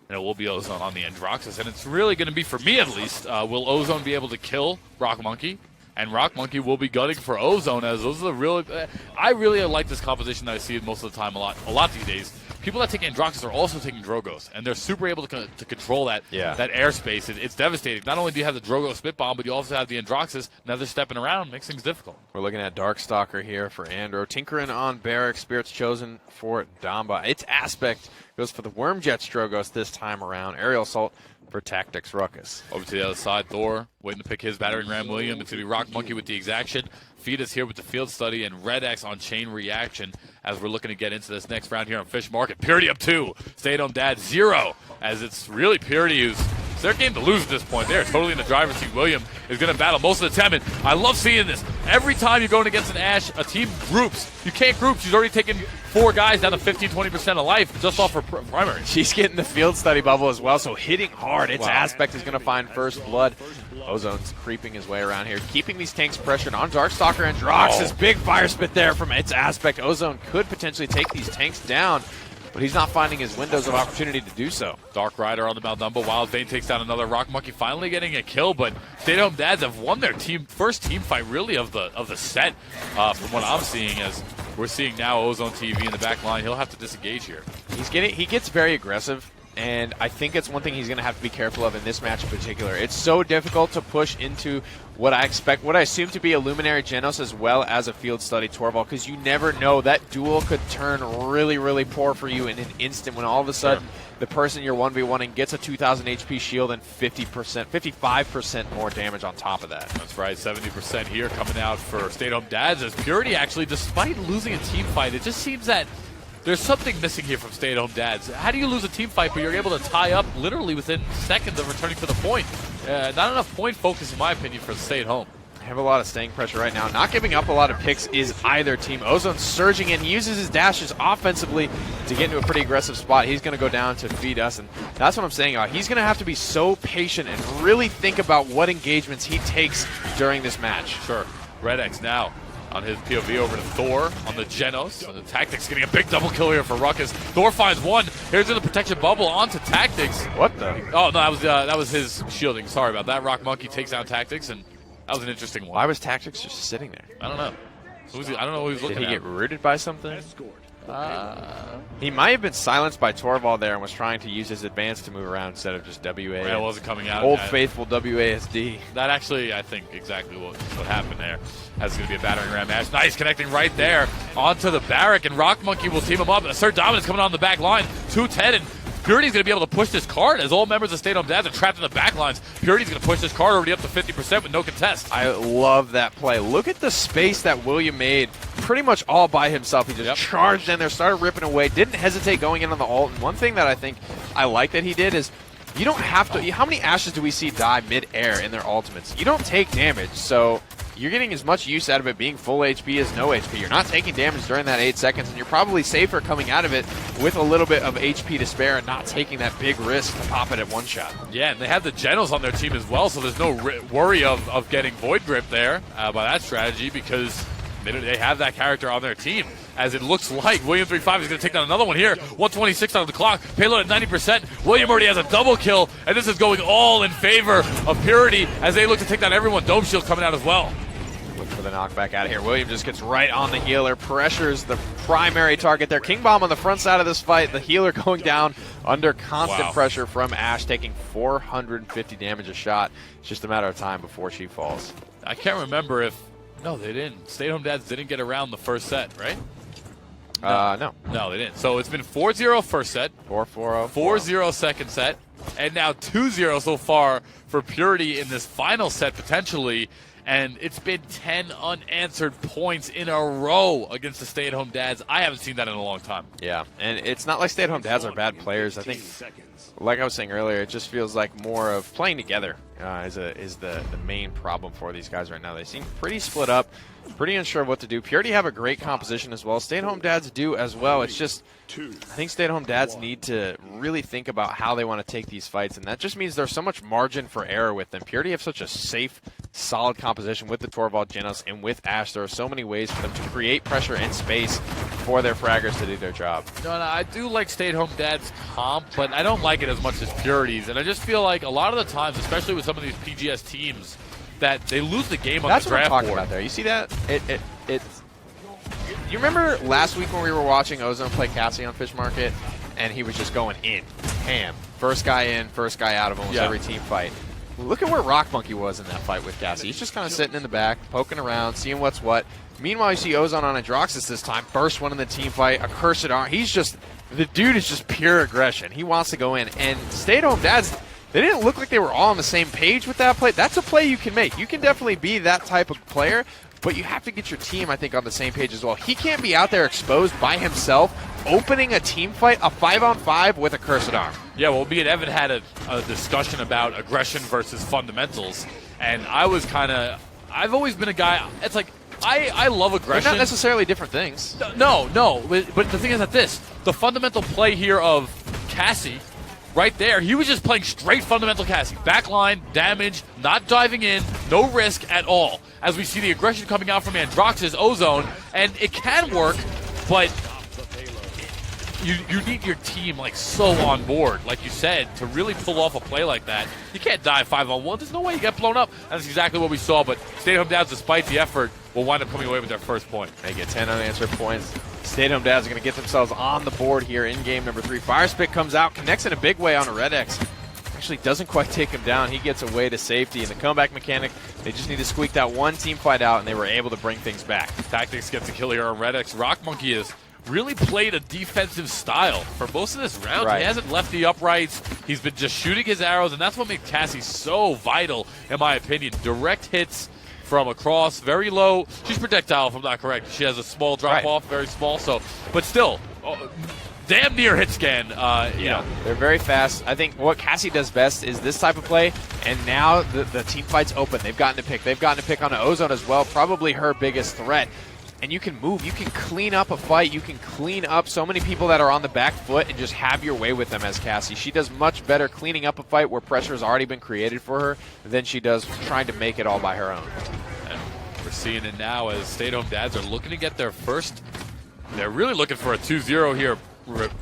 And it will be Ozone on the Androxus, and it's really going to be, for me at least, will Ozone be able to kill Rock Monkey? And Rock Monkey will be gunning for Ozone, as those are the really. I really like this composition that I see most of the time a lot these days. People that take Androxus are also taking Drogos, and they're super able to control that airspace. It's devastating. Not only do you have the Drogo Spit Bomb, but you also have the Androxus. Now they're stepping around, makes things difficult. We're looking at Darkstalker here for Andro. Tinkering on Barrack, Spirits chosen for Damba. Its Aspect goes for the Wormjets Drogos this time around. Aerial Assault for Tactics Ruckus. Over to the other side, Thor waiting to pick his Battering Ram William. It's going to be Rock Monkey with the Exaction. Fetus here with the Field Study, and Red X on Chain Reaction as we're looking to get into this next round here on Fish Market. Purity up 2, Stay at Home Dad 0, as it's really Purity who's it's their game to lose at this point. They're totally in the driver's seat. William is going to battle most of the time, and I love seeing this. Every time you're going against an Ashe, a team groups. You can't group. She's already taken 4 guys down to 15-20% of life just off her primary. She's getting the Field Study bubble as well, so hitting hard. Its Aspect is going to find first blood. Ozone's creeping his way around here, keeping these tanks pressured on Darkstalker and Droxus. Big fire spit there from Its Aspect. Ozone could potentially take these tanks down, but he's not finding his windows of opportunity to do so. Dark Rider on the Maldumba. Wild Bane takes down another Rock Monkey, finally getting a kill, but Stay at Home Dads have won their first team fight really of the set from what I'm seeing, as we're seeing now Ozone TV in the back line. He'll have to disengage here. He gets very aggressive, and I think it's one thing he's going to have to be careful of in this match in particular. It's so difficult to push into what I assume to be a Luminary Genos as well as a Field Study Torvald, because you never know. That duel could turn really, really poor for you in an instant when all of a sudden the person you're 1v1ing gets a 2,000 HP shield and 55% more damage on top of that. That's right, 70% here coming out for Stay at Home Dads, as Purity actually, despite losing a team fight, it just seems that there's something missing here from Stay at Home Dads. How do you lose a team fight, but you're able to tie up literally within seconds of returning to the point? Not enough point focus, in my opinion, for Stay at Home. They have a lot of staying pressure right now. Not giving up a lot of picks is either team. Ozone surging in. He uses his dashes offensively to get into a pretty aggressive spot. He's going to go down to feed us, and that's what I'm saying. He's going to have to be so patient and really think about what engagements he takes during this match. Sure. Red X now on his POV over to Thor on the Genos. The Tactics getting a big double kill here for Ruckus. Thor finds one. Here's in the protection bubble onto Tactics. What the? Oh, no, that was his shielding. Sorry about that. Rock Monkey takes down Tactics, and that was an interesting one. Why was Tactics just sitting there? I don't know. I don't know who he was looking at. Did he get rooted by something? He might have been silenced by Torvald there and was trying to use his advance to move around instead of just WA. It wasn't coming out. Old faithful WASD. That actually, I think, exactly what happened there. That's going to be a Battering Ram match. Nice, connecting right there onto the Barrack, and Rock Monkey will team him up. Assert Dominance coming on the back line. 210, and Purity's going to be able to push this card as all members of Stay at Home Dads are trapped in the back lines. Purity's going to push this card already up to 50% with no contest. I love that play. Look at the space that William made pretty much all by himself. He just charged in there, started ripping away, didn't hesitate going in on the ult. And one thing that I think I like that he did is you don't have to. How many Ashes do we see die mid-air in their ultimates? You don't take damage, so you're getting as much use out of it being full HP as no HP. You're not taking damage during that 8 seconds, and you're probably safer coming out of it with a little bit of HP to spare and not taking that big risk to pop it at one shot. Yeah, and they have the Genos on their team as well, so there's no worry of getting Void Grip there by that strategy, because they have that character on their team. As it looks like William 3-5 is going to take down another one here. 126 on the clock. Payload at 90%. William already has a double kill, and this is going all in favor of Purity as they look to take down everyone. Dome Shield coming out as well. Look for the knockback out of here. William just gets right on the healer, pressures the primary target there. King Bomb on the front side of this fight. The healer going down under constant pressure from Ashe, taking 450 damage a shot. It's just a matter of time before she falls. I can't remember if... No, they didn't. Stay at Home Dads didn't get around the first set, right? No. No, they didn't. So it's been 4-0 first set. 4-4-0. 4-0 second set. And now 2-0 so far for Purity in this final set, potentially. And it's been 10 unanswered points in a row against the Stay at Home Dads. I haven't seen that in a long time. Yeah, and it's not like Stay at Home Dads are bad players. I think, like I was saying earlier, it just feels like more of playing together is the main problem for these guys right now. They seem pretty split up, pretty unsure of what to do. Purity have a great composition as well. Stay at Home Dads do as well. It's just, I think Stay at Home Dads need to really think about how they want to take these fights, and that just means there's so much margin for error with them. Purity have such a safe, solid composition with the Torvald Genos and with Ashe. There are so many ways for them to create pressure and space for their fraggers to do their job. No, I do like Stay at Home Dads comp, but I don't like it as much as Purity's. And I just feel like a lot of the times, especially with some of these PGS teams, that they lose the game on That's the what I'm draft talking board. about there. You see that? You remember last week when we were watching Ozone play Cassie on Fish Market, and he was just going in, ham. First guy in, first guy out of almost every team fight. Look at where Rock Monkey was in that fight with Cassie. He's just kind of sitting in the back, poking around, seeing what's what. Meanwhile, you see Ozone on Androxus this time, first one in the team fight, a cursed arm. The dude is just pure aggression. He wants to go in. And stay-at-home dads, they didn't look like they were all on the same page with that play. That's a play you can make. You can definitely be that type of player, but you have to get your team, I think, on the same page as well. He can't be out there exposed by himself, opening a team fight, a 5-on-5 with a cursed arm. Yeah, well, me and Evan had a discussion about aggression versus fundamentals, and I've always been a guy, it's like, I love aggression. They're not necessarily different things. No, but the thing is that the fundamental play here of Cassie, right there, he was just playing straight fundamental Cassie. Backline, damage, not diving in, no risk at all. As we see the aggression coming out from Androxus, Ozone, and it can work, but you need your team like so on board, like you said, to really pull off a play like that. You can't dive 5-on-1. There's no way you get blown up. That's exactly what we saw, but stay-at-home dads, despite the effort, will wind up coming away with their first point. They get 10 unanswered points. Stay-at-home dads are going to get themselves on the board here in game number 3. Fire Spit comes out, connects in a big way on a Red X. Actually doesn't quite take him down. He gets away to safety. And the comeback mechanic, they just need to squeak that one team fight out, and they were able to bring things back. Tactics gets a kill here on Red X. Rock Monkey has really played a defensive style for most of this round. Right. He hasn't left the uprights. He's been just shooting his arrows, and that's what makes Cassie so vital, in my opinion. Direct hits from across, very low. She's projectile, if I'm not correct. She has a small drop-off, very small. So, but still, damn near hit scan. You know. They're very fast. I think what Cassie does best is this type of play, and now the team fight's open. They've gotten to pick. They've gotten to pick on Ozone as well, probably her biggest threat. And you can move. You can clean up a fight. You can clean up so many people that are on the back foot and just have your way with them as Cassie. She does much better cleaning up a fight where pressure has already been created for her than she does trying to make it all by her own. And we're seeing it now as stay-at-home dads are looking to get their first. They're really looking for a 2-0 here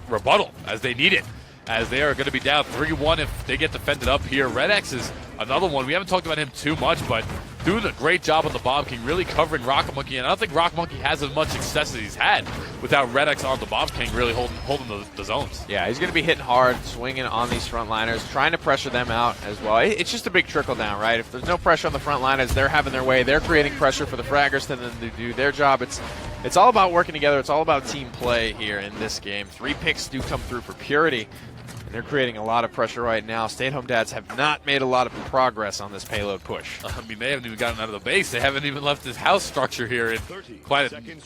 rebuttal as they need it, as they are going to be down 3-1 if they get defended up here. Red X is another one. We haven't talked about him too much, but doing a great job on the Bomb King, really covering Rock Monkey. And I don't think Rock Monkey has as much success as he's had without Red X on the Bomb King really holding the zones. Yeah, he's going to be hitting hard, swinging on these frontliners, trying to pressure them out as well. It's just a big trickle down, right? If there's no pressure on the frontliners, they're having their way. They're creating pressure for the fraggers to then do their job. It's all about working together. It's all about team play here in this game. 3 picks do come through for Purity. They're creating a lot of pressure right now. Stay-at-home dads have not made a lot of progress on this payload push. I mean, they haven't even gotten out of the base. They haven't even left this house structure here in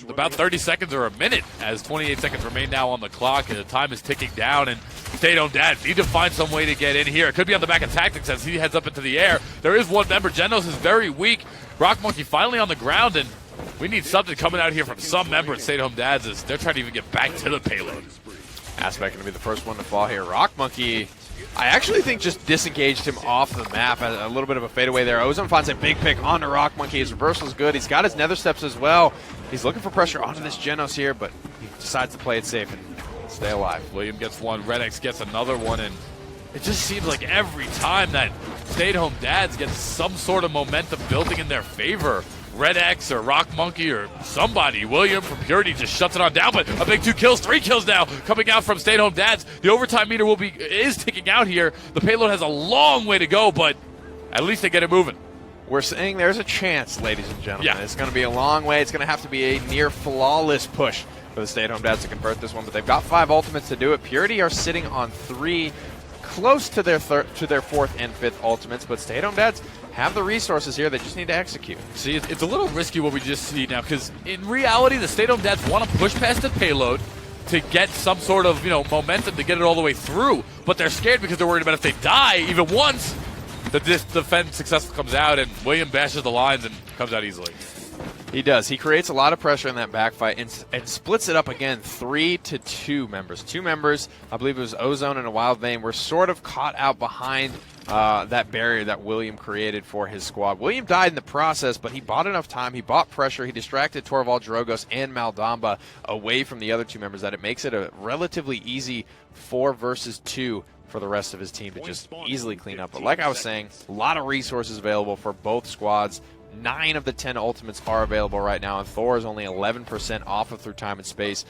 about 30 seconds or a minute, as 28 seconds remain now on the clock. And the time is ticking down, and stay-at-home dads need to find some way to get in here. It could be on the back of Tactics as he heads up into the air. There is one member. Genos is very weak. Rock Monkey finally on the ground, and we need something coming out here from some member at stay-at-home dads as they're trying to even get back to the payload. Aspect going to be the first one to fall here. Rock Monkey, I actually think, just disengaged him off the map. A little bit of a fadeaway there. Ozone finds a big pick onto Rock Monkey. His reversal is good. He's got his nether steps as well. He's looking for pressure onto this Genos here, but he decides to play it safe and stay alive. William gets one. Red X gets another one, and it just seems like every time that stay-at-home dads get some sort of momentum building in their favor, Red X or Rock Monkey or somebody, William from Purity just shuts it on down, but a big 2 kills, 3 kills now coming out from stay-at-home dads. The overtime meter is ticking out here. The payload has a long way to go, but at least they get it moving. We're saying there's a chance, ladies and gentlemen. Yeah. It's going to be a long way. It's going to have to be a near flawless push for the stay-at-home dads to convert this one, but they've got 5 ultimates to do it. Purity are sitting on 3, close to their 4th and 5th ultimates, but stay-at-home dads have the resources here. They just need to execute. See, it's a little risky what we just see now, because in reality, the stay-at-home dads want to push past the payload to get some sort of momentum to get it all the way through, but they're scared because they're worried about if they die even once, that this defense success comes out, and William bashes the lines and comes out easily. He does. He creates a lot of pressure in that backfight and splits it up again, 3-2 members. 2 members, I believe it was Ozone and a Wild Vein, were sort of caught out behind that barrier that William created for his squad. William died in the process, but he bought enough time. He bought pressure. He distracted Torvald, Drogos, and Maldamba away from the other 2 members that it makes it a relatively easy 4 versus 2 for the rest of his team to just easily clean up. But like I was saying, a lot of resources available for both squads. 9 of the 10 ultimates are available right now, and Thor is only 11% off of Through Time and Space.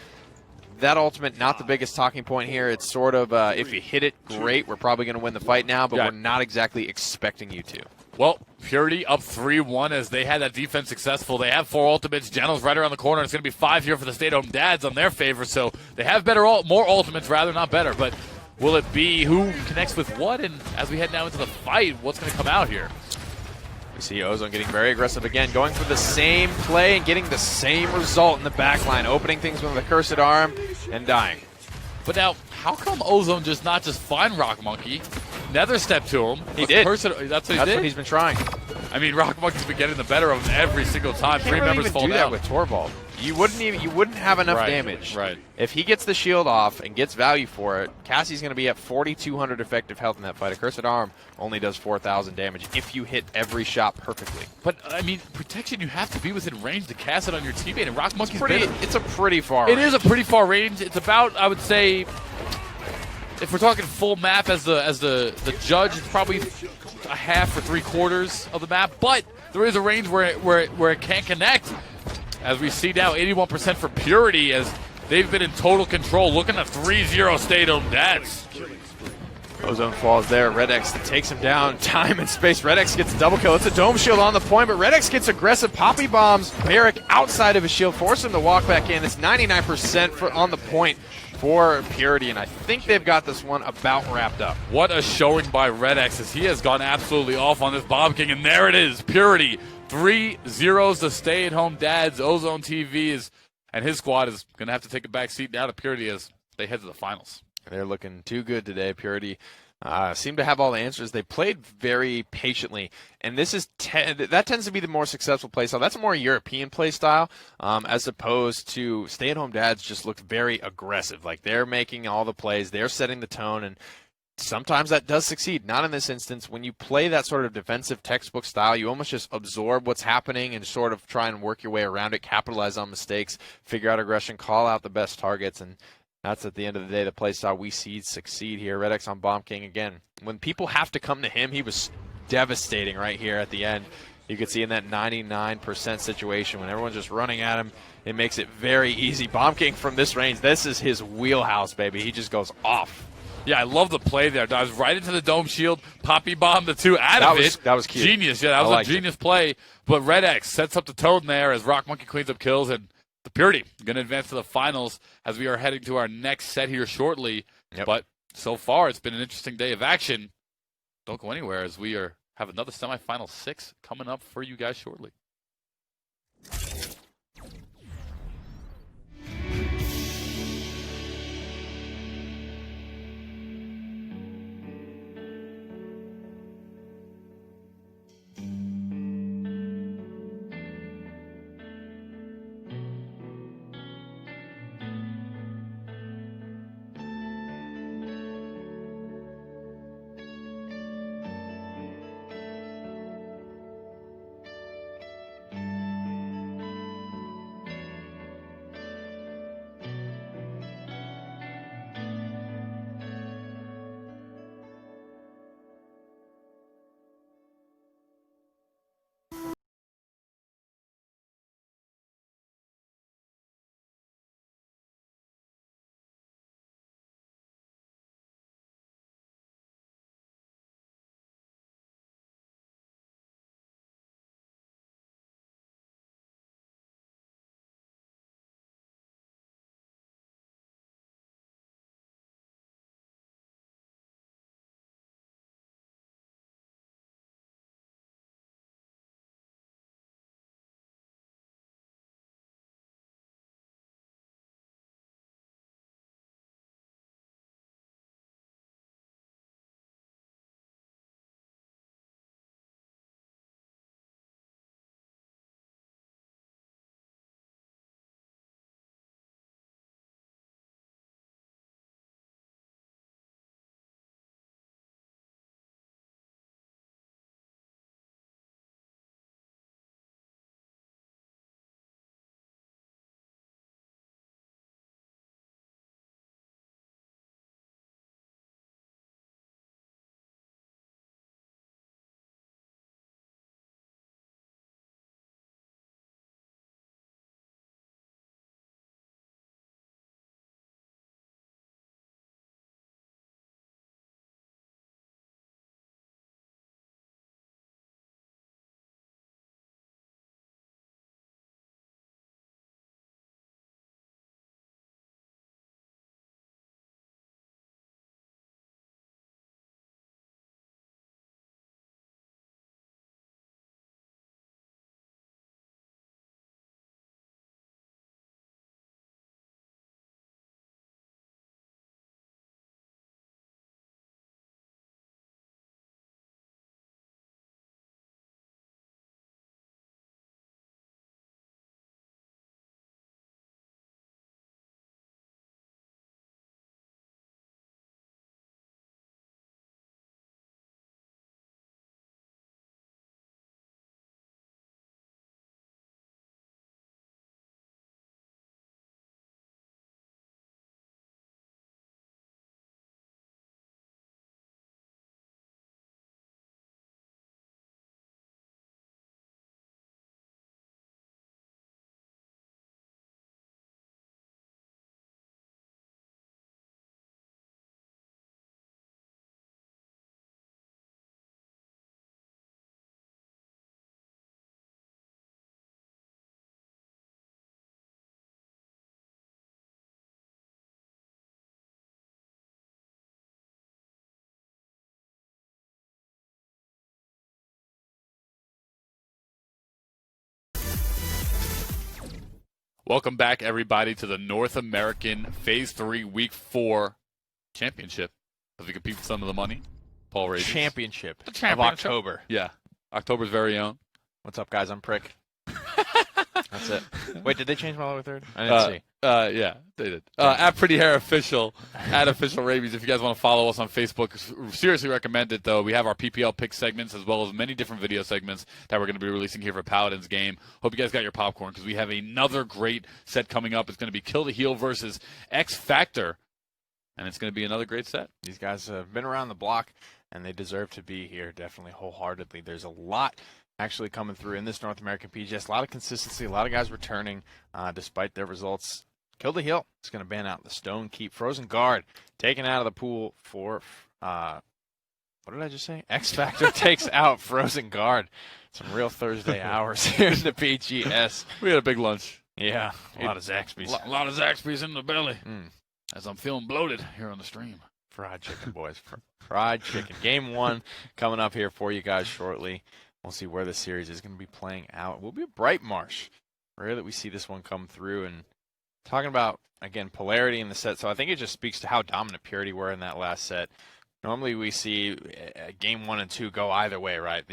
That ultimate, not the biggest talking point here. It's sort of, if you hit it, great. We're probably going to win the fight now, but we're not exactly expecting you to. Well, Purity up 3-1 as they had that defense successful. They have 4 ultimates. General's right around the corner. It's going to be 5 here for the Stay-at-Home Dads on their favor, so they have more ultimates, rather, not better. But will it be who connects with what? And as we head now into the fight, what's going to come out here? We see Ozone getting very aggressive again, going for the same play and getting the same result in the backline, opening things with a cursed arm and dying. But now, how come Ozone not just find Rock Monkey, nether step to him? He did. That's what he did? That's what he's been trying. I mean, Rock Monkey's been getting the better of him every single time. 3 members fall down. You can't really even do that with Torvald. You wouldn't have enough damage. Right. If he gets the shield off and gets value for it, Cassie's going to be at 4,200 effective health in that fight. A Cursed Arm only does 4,000 damage if you hit every shot perfectly. But, I mean, protection, you have to be within range to cast it on your teammate, and Rock Monkey's it's a pretty far range. It is a pretty far range. It's about, I would say, if we're talking full map as the judge, it's probably a half or 3/4 of the map, but there is a range where it can't connect. As we see now, 81% for Purity as they've been in total control, looking at 3-0 Stay-at-Home Dads. Ozone falls there. Red X takes him down. Time and Space. Red X gets a double kill. It's a dome shield on the point, but Red X gets aggressive. Poppy bombs Barrick outside of his shield, force him to walk back in. It's 99% on the point for Purity, and I think they've got this one about wrapped up. What a showing by Red X as he has gone absolutely off on this Bomb King, and there it is, Purity. 3-0 to Stay-at-Home Dads. Ozone TV and his squad is going to have to take a back seat now to Purity as they head to the finals. They're looking too good today. Purity seem to have all the answers. They played very patiently, and this is that tends to be the more successful play style. That's a more European play style, as opposed to Stay-at-Home Dads just looked very aggressive. Like they're making all the plays, they're setting the tone, and sometimes that does succeed. Not in this instance. When you play that sort of defensive textbook style, you almost just absorb what's happening and sort of try and work your way around it, capitalize on mistakes, figure out aggression, call out the best targets, and that's at the end of the day the play style we see succeed here. Red X on Bomb King again. When people have to come to him, he was devastating right here at the end. You could see in that 99% situation when everyone's just running at him, it makes it very easy. Bomb King from this range, this is his wheelhouse, baby. He just goes off. Yeah, I love the play there. Dives right into the dome shield, Poppy bomb the 2 out of it. That was cute. Genius. Yeah, that was a genius play. But Red X sets up the tone there as Rock Monkey cleans up kills, and the Purity going to advance to the finals as we are heading to our next set here shortly. Yep. But so far, it's been an interesting day of action. Don't go anywhere as we have another semifinal 6 coming up for you guys shortly. Welcome back, everybody, to the North American Phase 3 Week 4 Championship. As we compete for some of the money, Paul Rages. Championship The of championship. October. Yeah, October's very own. What's up, guys? I'm Prick. That's it. Wait, did they change my lower third? I didn't see. Yeah, they did. At Pretty Hair Official, at Official Rabies. If you guys want to follow us on Facebook, seriously recommend it, though. We have our PPL pick segments as well as many different video segments that we're going to be releasing here for Paladins game. Hope you guys got your popcorn because we have another great set coming up. It's going to be Kill the Heel versus X Factor, and it's going to be another great set. These guys have been around the block, and they deserve to be here, definitely, wholeheartedly. There's a lot actually coming through in this North American PGS. A lot of consistency, a lot of guys returning despite their results. Kill the Heel is going to ban out the Stone Keep. Frozen Guard taken out of the pool for, what did I just say? X Factor takes out Frozen Guard. Some real Thursday hours here in the PGS. We had a big lunch. Yeah, a lot of Zaxby's. A lot of Zaxby's in the belly as I'm feeling bloated here on the stream. Fried chicken, boys. Fried chicken. Game 1 coming up here for you guys shortly. We'll see where the series is going to be playing out. We'll be a Bright Marsh. Rare that we see this one come through. And talking about, again, polarity in the set. So I think it just speaks to how dominant Purity were in that last set. Normally we see game 1 and 2 go either way, right?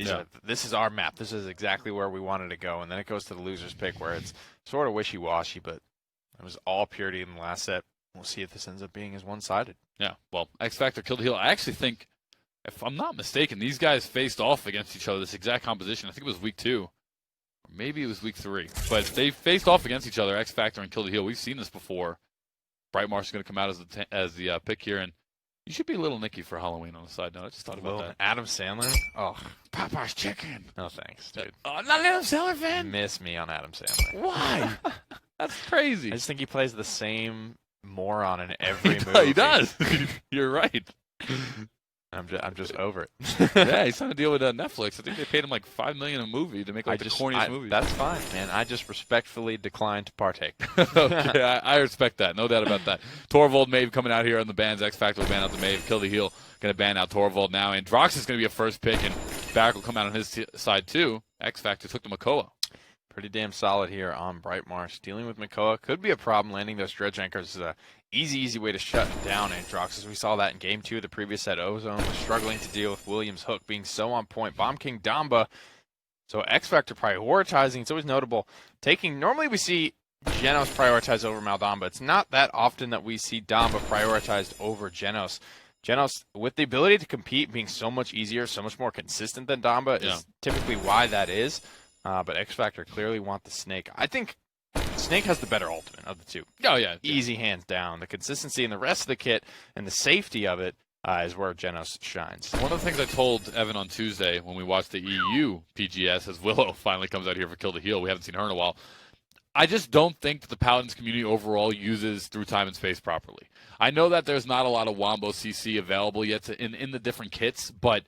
This is our map. This is exactly where we wanted to go. And then it goes to the loser's pick where it's sort of wishy-washy, but it was all Purity in the last set. We'll see if this ends up being as one-sided. Yeah, well, X Factor killed the heel. I actually think, if I'm not mistaken, these guys faced off against each other, this exact composition. I think it was week 2. Or maybe it was week 3. But they faced off against each other, X Factor and Kill the Heel. We've seen this before. Bright Marsh is going to come out as the pick here. And you should be a little Nicky for Halloween on the side note. I just thought about that. Adam Sandler? Oh, Popeye's chicken. no thanks, dude. Oh, not an Adam Sandler fan? Miss me on Adam Sandler. Why? That's crazy. I just think he plays the same moron in every movie. He does. You're right. I'm just over it. Yeah, he's trying to deal with Netflix. I think they paid him like $5 million a movie to make the corniest movie. That's fine, man. I just respectfully decline to partake. Okay, I respect that. No doubt about that. Torvald, Maeve coming out here on the bans. X Factor will ban out the Maeve. Kill the Heel going to ban out Torvald now. And Drox is going to be a first pick, and Barrack will come out on his side too. X Factor took the Makoa. Pretty damn solid here on Bright Marsh. Dealing with Makoa could be a problem. Landing those dredge anchors is a easy way to shut down Aatrox. As we saw that in Game 2 of the previous set. Ozone was struggling to deal with Williams' hook being so on point. Bomb King Damba. So X Factor prioritizing. It's always notable. Normally we see Genos prioritized over Maldamba. It's not that often that we see Damba prioritized over Genos. Genos, with the ability to compete being so much easier, so much more consistent than Damba, is typically why that is. But X Factor clearly want the Snake. I think Snake has the better ultimate of the two. Oh, yeah. Easy hands down. The consistency in the rest of the kit and the safety of it is where Genos shines. One of the things I told Evan on Tuesday when we watched the EU PGS, as Willow finally comes out here for Kill the Heel, we haven't seen her in a while, I just don't think that the Paladins community overall uses Through Time and Space properly. I know that there's not a lot of Wombo CC available yet in the different kits, but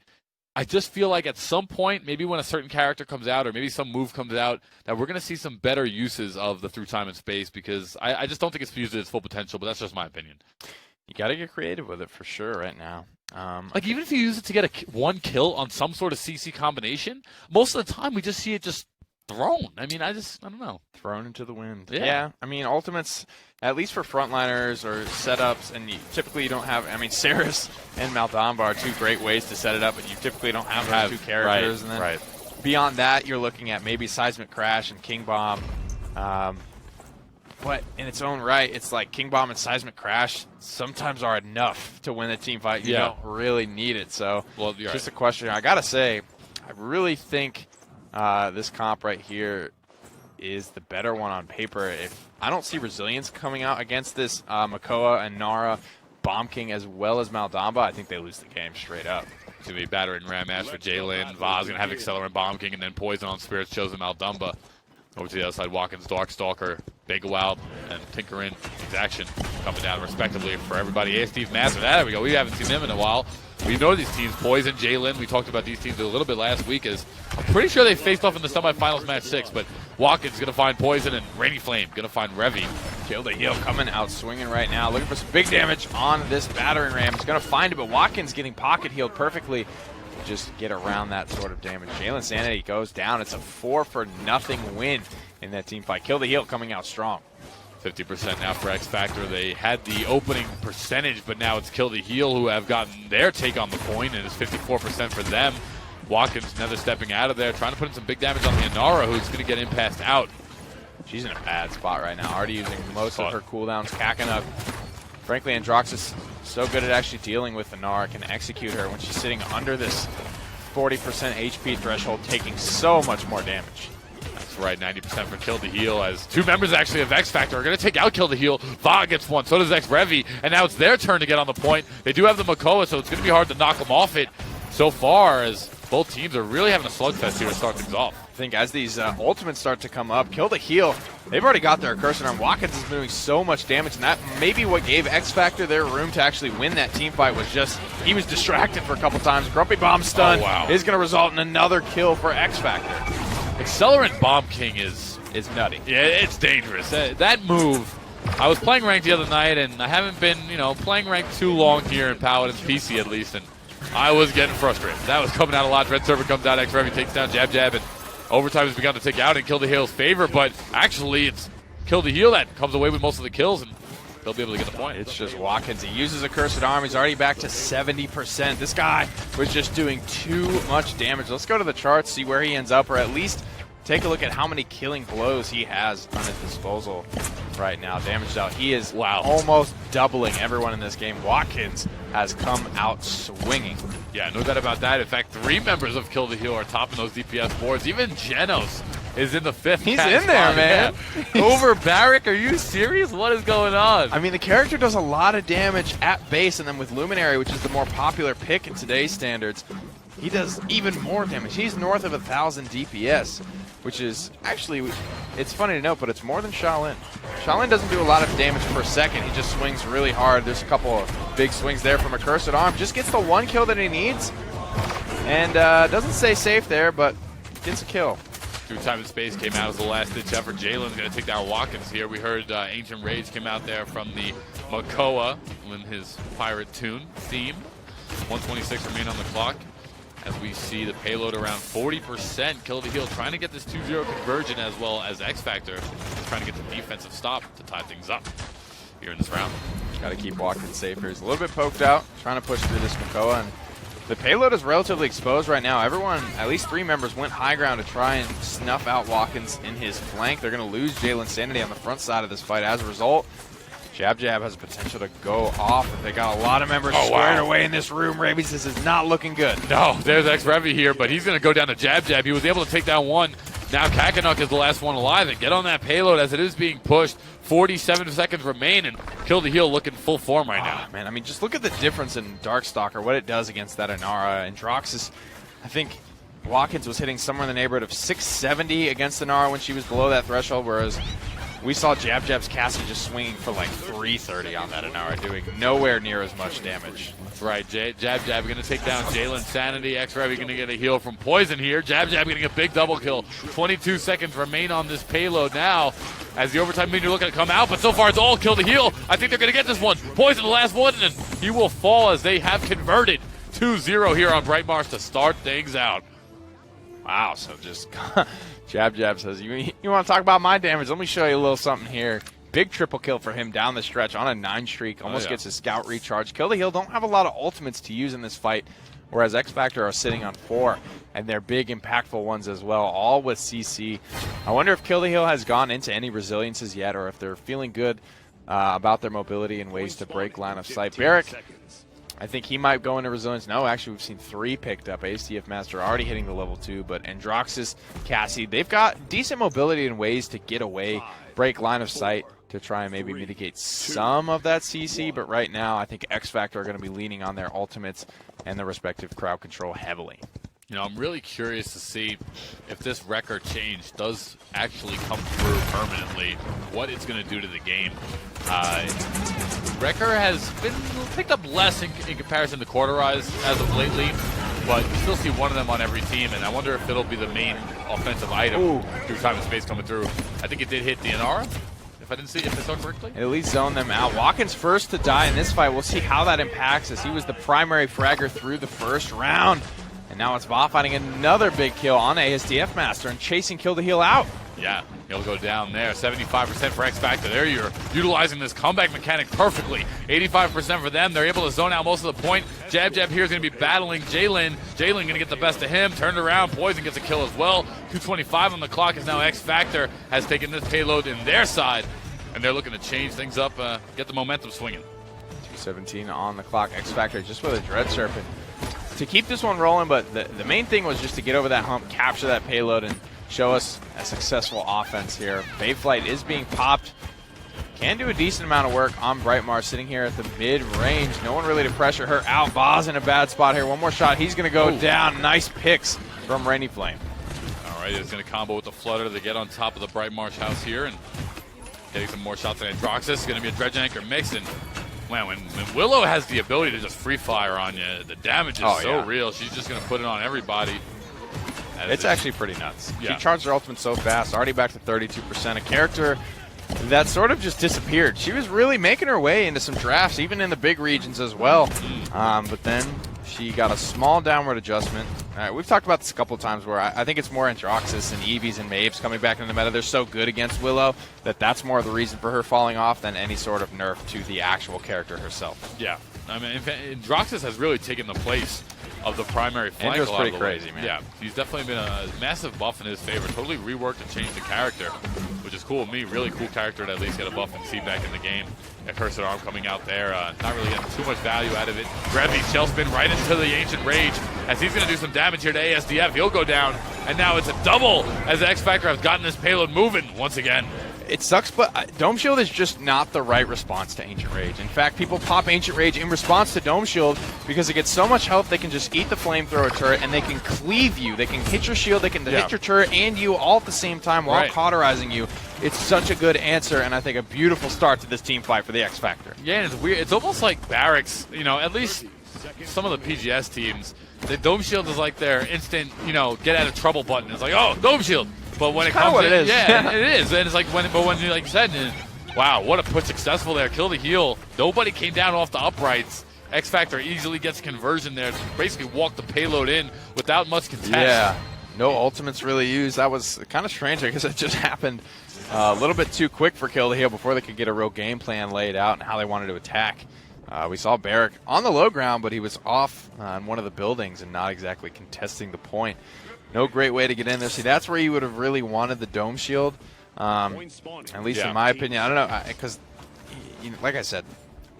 I just feel like at some point, maybe when a certain character comes out or maybe some move comes out, that we're going to see some better uses of the Through Time and Space because I just don't think it's used at its full potential, but that's just my opinion. You got to get creative with it for sure right now. Like even if you use it to get one kill on some sort of CC combination, most of the time we just see it just thrown. I mean, I don't know. Thrown into the wind. Yeah. I mean, ultimates, at least for frontliners or setups, and typically you don't have, I mean, Saris and Maldamba are two great ways to set it up, but you typically don't have those two characters. Right, and then beyond that, you're looking at maybe Seismic Crash and King Bomb. But in its own right, it's like King Bomb and Seismic Crash sometimes are enough to win a team fight. You don't really need it. So it's just a question. I got to say, I really think this comp right here is the better one on paper. If I don't see Resilience coming out against this Makoa and Nara, Bomb King as well as Maldamba, I think they lose the game straight up. It's going to be Batter and Ram Ash for Jalen. Vaz going to have Accelerant, Bomb King, and then Poison on Spirits, Chosen Maldamba. Over to the other side, Watkins, Darkstalker, Big Wild, and Tinkerin. Exaction coming down respectively for everybody. Steve Massive. There we go. We haven't seen them in a while. We know these teams, Poison, Jalen. We talked about these teams a little bit last week. I'm pretty sure they faced off in the semifinals match 6, but Watkins going to find Poison, and Rainy Flame going to find Revy. Kill the Heel coming out swinging right now, looking for some big damage on this Battering Ram. He's going to find it, but Watkins getting pocket healed perfectly. Just get around that sort of damage. Jalen Sanity goes down. It's a 4-0 win in that team fight. Kill the Heel coming out strong. 50% now for X Factor. They had the opening percentage, but now it's Kill the Heal who have gotten their take on the point, and it's 54% for them. Watkins never stepping out of there, trying to put in some big damage on the Inara, who's going to get impassed out. She's in a bad spot right now. Already using most of her cooldowns. Kakanuk, frankly, Androxus so good at actually dealing with Inara, can execute her when she's sitting under this 40% HP threshold, taking so much more damage. That's right, 90% for Kill the Heal, as two members actually of X Factor are going to take out Kill the Heal. Va gets one, so does X Revi, and now it's their turn to get on the point. They do have the Makoa, so it's going to be hard to knock them off it so far, as both teams are really having a slugfest here to start things off. I think as these ultimates start to come up, Kill the Heal, they've already got their Cursor Arm. Watkins is doing so much damage, and that may be what gave X Factor their room to actually win that team fight. Was just he was distracted for a couple times. Grumpy Bomb stun is going to result in another kill for X Factor. Accelerant Bomb King is nutty. Yeah, it's dangerous. That move, I was playing ranked the other night, and I haven't been, playing ranked too long here in Paladins PC at least, and I was getting frustrated. That was coming out a lot. Red Server comes out, X Revi takes down Jab Jab, and overtime has begun to take out in Kill the Heal's favor, but actually it's Kill the Heal that comes away with most of the kills, and they'll be able to get the point. It's just Watkins. He uses a Cursed Arm. He's already back to 70%. This guy was just doing too much damage. Let's go to the charts, see where he ends up, or at least take a look at how many killing blows he has on his disposal right now. Damage out. He is almost doubling everyone in this game. Watkins has come out swinging. Yeah, no doubt about that. In fact, 3 members of Kill the Heal are topping those DPS boards. Even Genos is in the 5th. He's in there, man. Over Barrack? Are you serious? What is going on? I mean, the character does a lot of damage at base, and then with Luminary, which is the more popular pick in today's standards, he does even more damage. He's north of 1,000 DPS, which is actually, it's funny to note, but it's more than Shaolin. Shaolin doesn't do a lot of damage per second. He just swings really hard. There's a couple of big swings there from a Cursed Arm. Just gets the one kill that he needs, and doesn't stay safe there, but gets a kill. Through Time and Space came out as the last-ditch effort. Jalen's going to take down Watkins here. We heard Ancient Rage came out there from the Makoa in his pirate tune theme. 126 remain on the clock. As we see the payload around 40%. Kill the Heal trying to get this 2-0 conversion, as well as X Factor trying to get the defensive stop to tie things up here in this round. Got to keep Watkins safe here. He's a little bit poked out, trying to push through this Makoa, and the payload is relatively exposed right now. Everyone, at least 3 members, went high ground to try and snuff out Watkins in his flank. They're going to lose Jalen's sanity on the front side of this fight. As a result, Jab Jab has potential to go off. They got a lot of members squared away in this room. Rabies, this is not looking good. No, there's X Revi here, but he's going to go down to Jab Jab. He was able to take down one. Now Kakanuk is the last one alive, and get on that payload as it is being pushed. 47 seconds remain, and Kill the Heal looking full form right now. Man, I mean, just look at the difference in Darkstalker, what it does against that Inara. And Droxus, I think Watkins was hitting somewhere in the neighborhood of 670 against Inara when she was below that threshold, whereas we saw Jab Jab's Cassie just swinging for like 330 on that Inara, doing nowhere near as much damage. That's right. Jab Jab going to take down Jalen's sanity. X Revi going to get a heal from Poison here. Jab Jab getting a big double kill. 22 seconds remain on this payload now as the overtime meter looking to come out, but so far it's all Kill the Heal. I think they're going to get this one. Poison the last one, and he will fall as they have converted 2-0 here on Bright Mars to start things out. Wow, so just Jab Jab says, you want to talk about my damage? Let me show you a little something here. Big triple kill for him down the stretch on a 9 streak. Almost gets his scout recharge. Kill the Heal don't have a lot of ultimates to use in this fight, whereas X Factor are sitting on 4, and they're big, impactful ones as well, all with CC. I wonder if Kill the Heal has gone into any resiliences yet, or if they're feeling good about their mobility and ways to break line of sight. Barrack, I think he might go into resilience. No, actually, we've seen 3 picked up. ACF Master already hitting the level 2, but Androxus, Cassie, they've got decent mobility and ways to get away, break line of sight, to try and maybe mitigate some of that CC, but right now I think X Factor are going to be leaning on their ultimates and the respective crowd control heavily. You know, I'm really curious to see if this record change does actually come through permanently, what it's going to do to the game. Wrecker has been picked up less in comparison to Quarterize as of lately, but you still see one of them on every team, and I wonder if it'll be the main offensive item through Time and Space coming through. I think it did hit the Inara, if I saw correctly. It at least zoned them out. Watkins first to die in this fight. We'll see how that impacts us. He was the primary fragger through the first round. And now it's Va finding another big kill on ASDF Master and chasing Kill the Heal out. Yeah, he'll go down there. 75% for X Factor. There you're utilizing this comeback mechanic perfectly. 85% for them. They're able to zone out most of the point. Jab here is going to be battling Jalen. Jalen going to get the best of him. Turned around. Poison gets a kill as well. 2:25 on the clock as now X Factor has taken this payload in their side. And they're looking to change things up, get the momentum swinging. 2:17 on the clock. X Factor just with a Dread Serpent to keep this one rolling, but the main thing was just to get over that hump, capture that payload, and show us a successful offense here. Bayflight is being popped. Can do a decent amount of work on Brightmar, sitting here at the mid-range. No one really to pressure her out. Va's in a bad spot here. One more shot. He's going to go down. Nice picks from Rainy Flame. All right, he's going to combo with the Flutter to get on top of the Brightmarsh house here and getting some more shots on Androxus. It's going to be a Dredge Anchor mix, and man, when Willow has the ability to just free fire on you, the damage is so real. She's just going to put it on everybody. It's actually pretty nuts. Yeah. She charged her ultimate so fast, already back to 32%. A character that sort of just disappeared. She was really making her way into some drafts, even in the big regions as well. But then she got a small downward adjustment. We've talked about this a couple of times where I think it's more Androxus and Eevees and Maves coming back into the meta. They're so good against Willow that's more of the reason for her falling off than any sort of nerf to the actual character herself. Yeah. I mean, Androxus has really taken the place of the primary flank. Andrew's pretty crazy, man. Yeah, he's definitely been a massive buff in his favor. Totally reworked and changed the character, which is cool with me. Really cool character to at least get a buff and see back in the game. A Cursed Arm coming out there, not really getting too much value out of it. Gravity Shell Spin right into the Ancient Rage as he's going to do some damage here to ASDF. He'll go down, and now it's a double as X Factor has gotten this payload moving once again. It sucks, but Dome Shield is just not the right response to Ancient Rage. In fact, people pop Ancient Rage in response to Dome Shield because it gets so much health they can just eat the flamethrower turret and they can cleave you. They can hit your shield, they can hit your turret and you all at the same time while cauterizing you. It's such a good answer, and I think a beautiful start to this team fight for the X Factor. Yeah, and it's weird. It's almost like Barracks, at least some of the PGS teams, the Dome Shield is like their instant, get out of trouble button. It's like, oh, Dome Shield. But when it comes to it is. Yeah, it is. And it's like when you like you said, wow, what a put successful there. Kill the heal. Nobody came down off the uprights. X Factor easily gets conversion there. Basically walked the payload in without much contest. Yeah. No ultimates really used. That was kind of strange. I guess it just happened a little bit too quick for Kill the Heal before they could get a real game plan laid out and how they wanted to attack. We saw Barrack on the low ground, but he was off on one of the buildings and not exactly contesting the point. No great way to get in there. See, that's where you would have really wanted the Dome Shield, at least in my opinion. I don't know, because, like I said,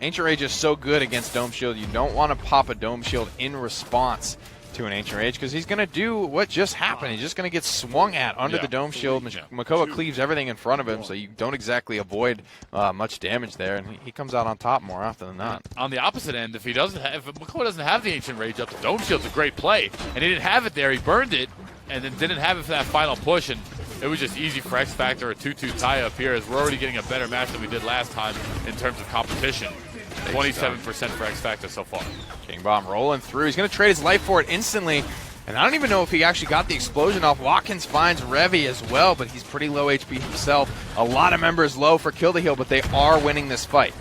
Ancient Rage is so good against Dome Shield. You don't want to pop a Dome Shield in response to an Ancient Rage because he's going to do what just happened. He's just going to get swung at under the Dome Shield. Makoa cleaves everything in front of him, so you don't exactly avoid much damage there, and he comes out on top more often than not. On the opposite end, if Makoa doesn't have the Ancient Rage up, the Dome Shield's a great play, and he didn't have it there. He burned it, and then didn't have it for that final push, and it was just easy for X Factor, a 2-2 tie up here, as we're already getting a better match than we did last time in terms of competition. 27% for X Factor so far. King Bomb rolling through. He's going to trade his life for it instantly, and I don't even know if he actually got the explosion off. Watkins finds Revy as well, but he's pretty low HP himself. A lot of members low for Kill the Heal, but they are winning this fight.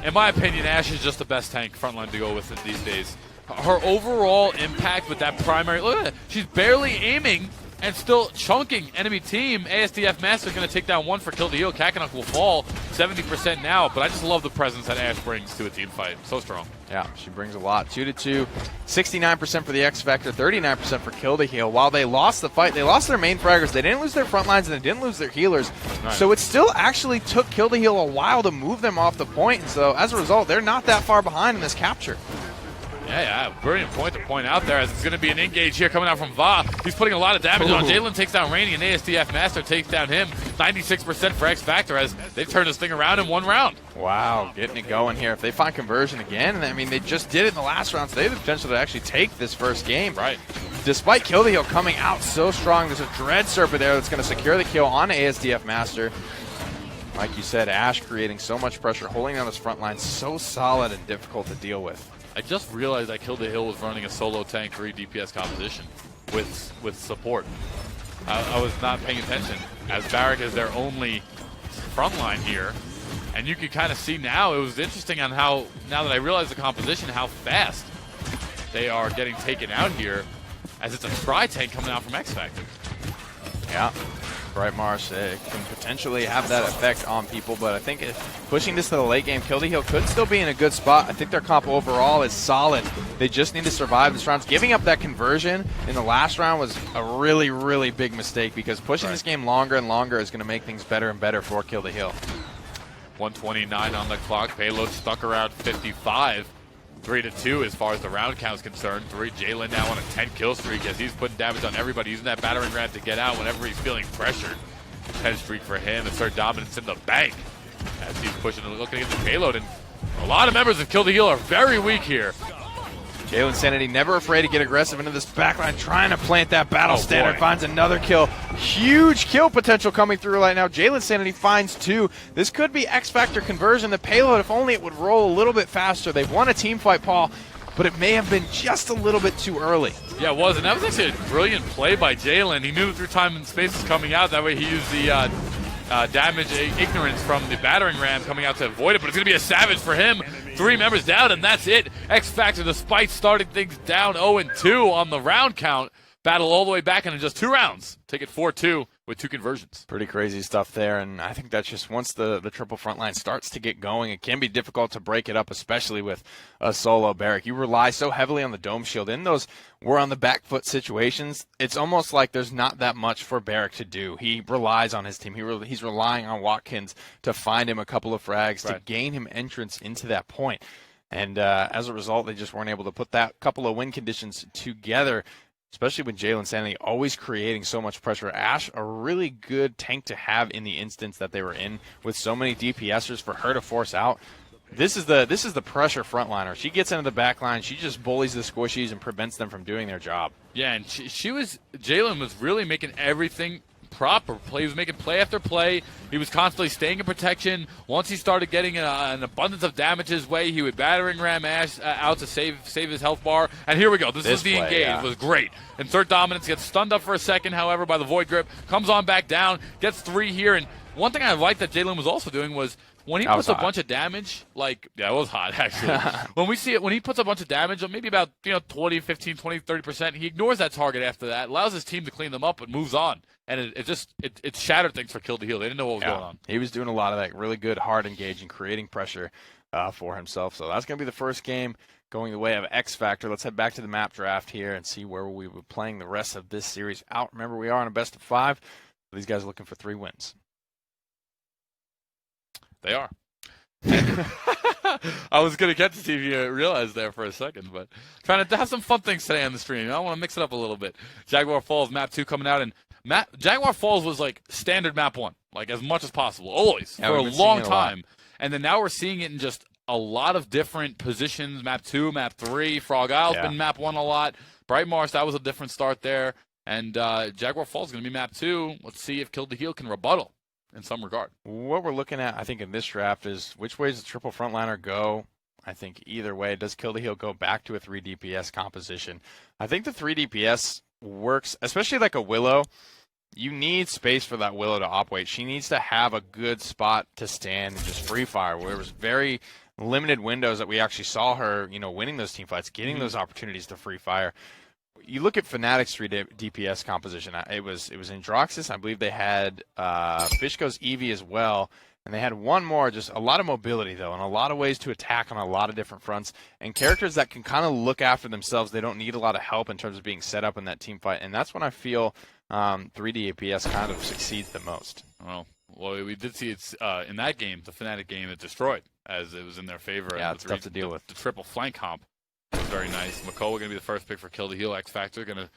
In my opinion, Ashe is just the best tank frontline to go with it these days. Her overall impact with that primary, look at that, she's barely aiming and still chunking enemy team. ASDF Master is going to take down one for Kill the Heal. Kakanuk will fall 70% now, but I just love the presence that Ashe brings to a team fight. So strong. Yeah, she brings a lot. 2-2, 69% for the X Factor, 39% for Kill the Heal. While they lost the fight, they lost their main fraggers. They didn't lose their front lines, and they didn't lose their healers. Right. So it still actually took Kill the Heal a while to move them off the point, and so as a result, they're not that far behind in this capture. Yeah, brilliant point to point out there as it's going to be an engage here coming out from Va. He's putting a lot of damage on. Jalen takes down Rainy, and ASDF Master takes down him. 96% for X Factor as they've turned this thing around in one round. Wow, getting it going here. If they find conversion again, I mean, they just did it in the last round, so they have the potential to actually take this first game. Right. Despite Kill the Heal coming out so strong, there's a Dread Serpent there that's going to secure the kill on ASDF Master. Like you said, Ashe creating so much pressure, holding down his front line, so solid and difficult to deal with. I just realized that Kill the Hill was running a solo tank 3 DPS composition with support. I was not paying attention, as Barrack is their only frontline here. And you can kind of see now, it was interesting on how, now that I realize the composition, how fast they are getting taken out here. as it's a Scry tank coming out from X Factor. Yeah. Bright Mars can potentially have that effect on people, but I think pushing this to the late game, Kill the Heal could still be in a good spot. I think their comp overall is solid. They just need to survive this round. Giving up that conversion in the last round was a really, really big mistake, because pushing this game longer and longer is going to make things better and better for Kill the Heal. 129 on the clock. Payload stuck around 55. 3-2 as far as the round count is concerned. Jalen now on a 10-kill streak as he's putting damage on everybody, using that battering ram to get out whenever he's feeling pressured. 10 streak for him. Assert dominance in the bank as he's pushing and looking at the payload. And a lot of members of Kill the Heal are very weak here. Jalen Sanity never afraid to get aggressive into this backline, trying to plant that battle standard. Boy. Finds another kill. Huge kill potential coming through right now. Jalen Sanity finds 2. This could be X Factor conversion. The payload, if only it would roll a little bit faster. They've won a team fight, Paul, but it may have been just a little bit too early. Yeah, it was, and that was actually a brilliant play by Jalen. He knew through time and space was coming out. That way he used the damage ignorance from the battering ram coming out to avoid it, but it's going to be a savage for him. 3 members down, and that's it. X Factor, despite starting things down 0-2 on the round count, battle all the way back in just 2 rounds. Take it 4-2 with 2 conversions. Pretty crazy stuff there, and I think that's just once the triple front line starts to get going, it can be difficult to break it up, especially with a solo Barrack. You rely so heavily on the dome shield. In those we're on the back foot situations, it's almost like there's not that much for Barrack to do. He relies on his team. He's relying on Watkins to find him a couple of frags to gain him entrance into that point. And as a result, they just weren't able to put that couple of win conditions together, especially with Jalen Sanity always creating so much pressure. Ash, a really good tank to have in the instance that they were in with so many DPSers for her to force out. This is the pressure frontliner. She gets into the back line. She just bullies the squishies and prevents them from doing their job. Yeah, and Jalen was really making everything proper. He was making play after play. He was constantly staying in protection. Once he started getting an abundance of damage his way, he would battering ram Ash out to save his health bar. And here we go. This was the play, engage. Yeah. It was great. Insert dominance, gets stunned up for a second, however, by the Void Grip. Comes on back down, gets 3 here. And one thing I liked that Jalen was also doing was when he puts a bunch of damage, it was hot, actually. when he puts a bunch of damage, maybe about 20, 15, 20, 30%, he ignores that target after that, allows his team to clean them up, and moves on. And it shattered things for Kill the Heal. They didn't know what was going on. He was doing a lot of that really good hard engaging, creating pressure for himself. So that's going to be the first game going the way of X Factor. Let's head back to the map draft here and see where we were playing the rest of this series out. Remember, we are on a best of 5. These guys are looking for 3 wins. They are. I was going to get to see if you realized there for a second, but trying to have some fun things today on the stream. I want to mix it up a little bit. Jaguar Falls, map 2 coming out, and Jaguar Falls was like standard map 1, like as much as possible, always, for a long time. And then now we're seeing it in just a lot of different positions, map 2, map 3. Frog Isle's been map 1 a lot. Bright Marsh, that was a different start there. And Jaguar Falls is going to be map 2. Let's see if Kill the Heal can rebuttal in some regard. What we're looking at, I think, in this draft is which way does the triple frontliner go? I think either way. Does Kill the Heal go back to a 3 DPS composition? I think the 3 DPS works, especially like a Willow. You need space for that Willow to operate. She needs to have a good spot to stand and just free fire, where there was very limited windows that we actually saw her, winning those team fights, getting those opportunities to free fire. You look at Fnatic's 3 DPS composition. It was Androxus. I believe they had Fishko's Eevee as well. And they had one more, just a lot of mobility, though, and a lot of ways to attack on a lot of different fronts. And characters that can kind of look after themselves. They don't need a lot of help in terms of being set up in that team fight. And that's when I feel 3 DPS kind of succeeds the most. Well, we did see it's in that game, the Fnatic game, it destroyed, as it was in their favor. Yeah, it's tough to deal with. The triple flank comp was very nice. Makoa going to be the first pick for Kill the Heal. X Factor going to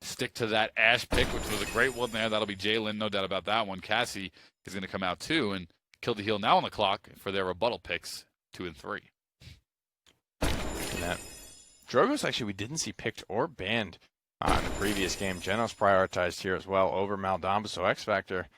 stick to that Ash pick, which was a great one there. That'll be Jalen, no doubt about that one. Cassie is going to come out too, and Kill the Heal now on the clock for their rebuttal picks 2 and 3. Drogos, actually, we didn't see picked or banned in the previous game. Genos prioritized here as well over Maldamba, so X Factor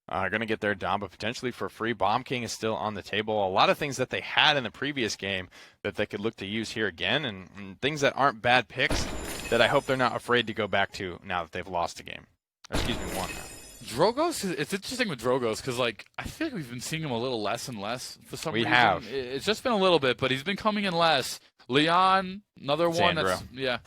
are going to get their Damba potentially for free. Bomb King is still on the table. A lot of things that they had in the previous game that they could look to use here again, and things that aren't bad picks that I hope they're not afraid to go back to now that they've lost a game. Excuse me, one now. Drogos, it's interesting with Drogos because, I feel like we've been seeing him a little less and less for some reason. We have. It's just been a little bit, but he's been coming in less. Leon, another one. Sandro. Yeah.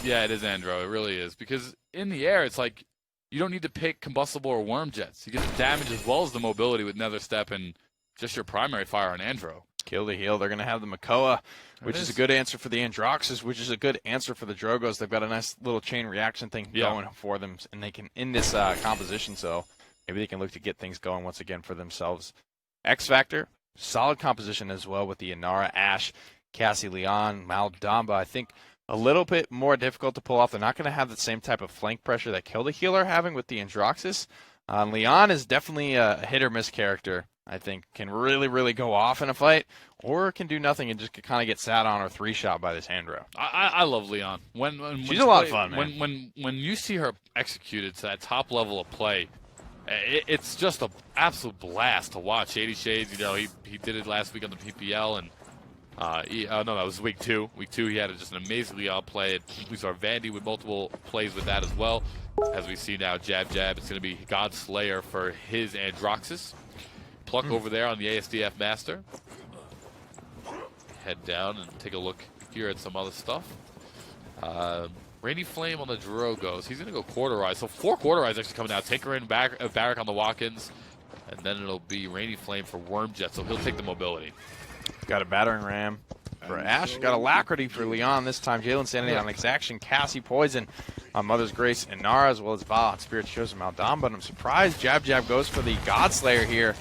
Yeah, it is Andro. It really is. Because in the air, it's like you don't need to pick combustible or worm jets. You get the damage as well as the mobility with Nether Step and just your primary fire on Andro. Kill the heal. They're going to have the Makoa, which is a good answer for the Androxus, which is a good answer for the Drogos. They've got a nice little chain reaction thing going for them, and they can in this composition, so maybe they can look to get things going once again for themselves. X Factor, solid composition as well with the Inara, Ashe, Cassie, Leon, Maldamba. I think a little bit more difficult to pull off. They're not going to have the same type of flank pressure that Kill the Heal are having with the Androxus. Leon is definitely a hit or miss character. I think can really, really go off in a fight, or can do nothing and just kind of get sat on or 3-shot by this Andro. I love Leon. She's a lot of fun, man. When you see her executed to that top level of play, it's just an absolute blast to watch. 80 Shades, he did it last week on the PPL, and that was week 2. Week 2, he had just an amazingly outplayed. We saw Vandy with multiple plays with that as well. As we see now, Jab, it's going to be God Slayer for his Androxus. Pluck over there on the ASDF Master. Head down and take a look here at some other stuff. Rainy Flame on the Drogos. He's going to go Quarterize. So 4 Quarterize actually coming out. Tinker in, Barrack on the Watkins. And then it'll be Rainy Flame for Wormjet. So he'll take the mobility. Got a Battering Ram for Ashe. Got Alacrity for Leon this time. Jalen Sanity on Exaction. Cassie Poison on Mother's Grace and Nara, as well as Val on Spirit Shows and Maldamba. But I'm surprised Jab goes for the Godslayer here.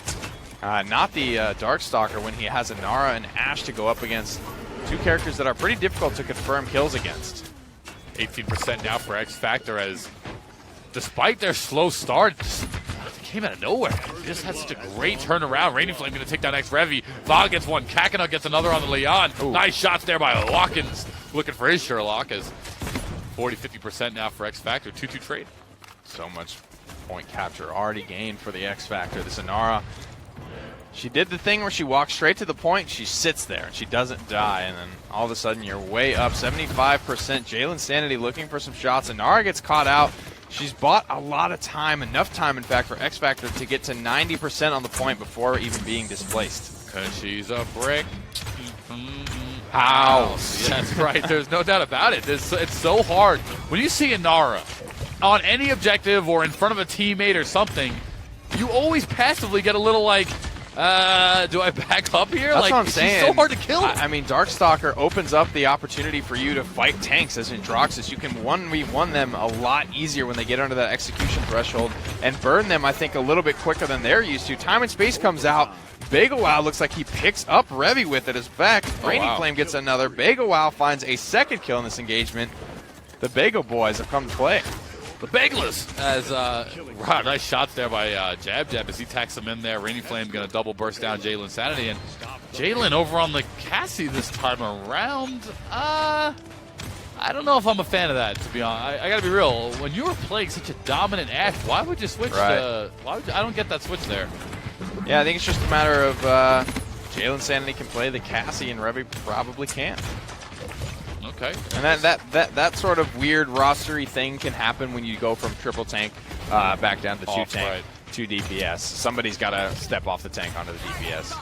Not the Darkstalker when he has a Nara and Ashe to go up against 2 characters that are pretty difficult to confirm kills against. 18% now for X Factor, as despite their slow start, they came out of nowhere. They just had such a great turnaround. Rainy Flame going to take down X Revi. Va gets one. Kakana gets another on the Leon. Ooh. Nice shots there by Watkins, looking for his Sherlock, as 40-50% now for X Factor. 2-2 trade. So much point capture already gained for the X Factor. This Inara, she did the thing where she walks straight to the point, she sits there, and she doesn't die, and then all of a sudden you're way up, 75%. Jalen Sanity looking for some shots, and Nara gets caught out. She's bought a lot of time, enough time, in fact, for X Factor to get to 90% on the point before even being displaced. Because she's a brick. House. That's right. There's no doubt about it. It's so hard. When you see a Nara on any objective or in front of a teammate or something, you always passively get a little like, do I back up here? That's what I'm saying. She's so hard to kill. I mean, Darkstalker opens up the opportunity for you to fight tanks as Androxus. You can 1v1 them a lot easier when they get under that execution threshold and burn them, I think, a little bit quicker than they're used to. Time and Space comes out. Bagel Wow looks like he picks up Revi with it as back. Rainy Flame gets another. Bagel Wow finds a second kill in this engagement. The Bagel Boys have come to play. The Bagelers, as nice shots there by Jab as he tacks him in there. Rainy Flame going to double burst down Jalen Sanity, and Jalen over on the Cassie this time around. I don't know if I'm a fan of that, to be honest. I got to be real. When you were playing such a dominant Ashe, why would you switch to? I don't get that switch there. Yeah, I think it's just a matter of Jalen Sanity can play the Cassie, and Revi probably can't. Okay. And that sort of weird rostery thing can happen when you go from triple tank back down to 2 tank, 2 DPS. Somebody's got to step off the tank onto the DPS.